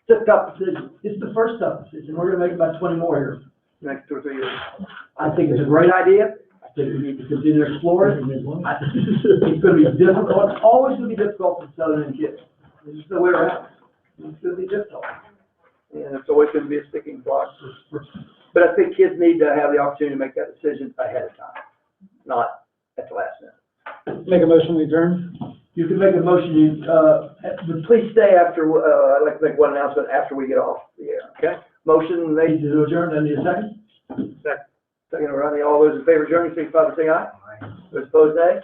It's a tough decision,
It's the first tough decision, we're gonna make about 20 more here.
next 2 or 3 years.
I think it's a great idea, I think we need to continue to explore it. It's gonna be difficult, it's always gonna be difficult for Southern kids, this is the way around. It's gonna be difficult.
And it's always gonna be a sticking block. But I think kids need to have the opportunity to make that decision ahead of time, not at the last minute.
Make a motion, we adjourn?
You can make a motion,
But please stay after, I'd like to make one announcement after we get off the air, okay? Motion made
to adjourn, I need a second?
second, all those in favor of adjourning, signify by saying aye. Those opposed, nay?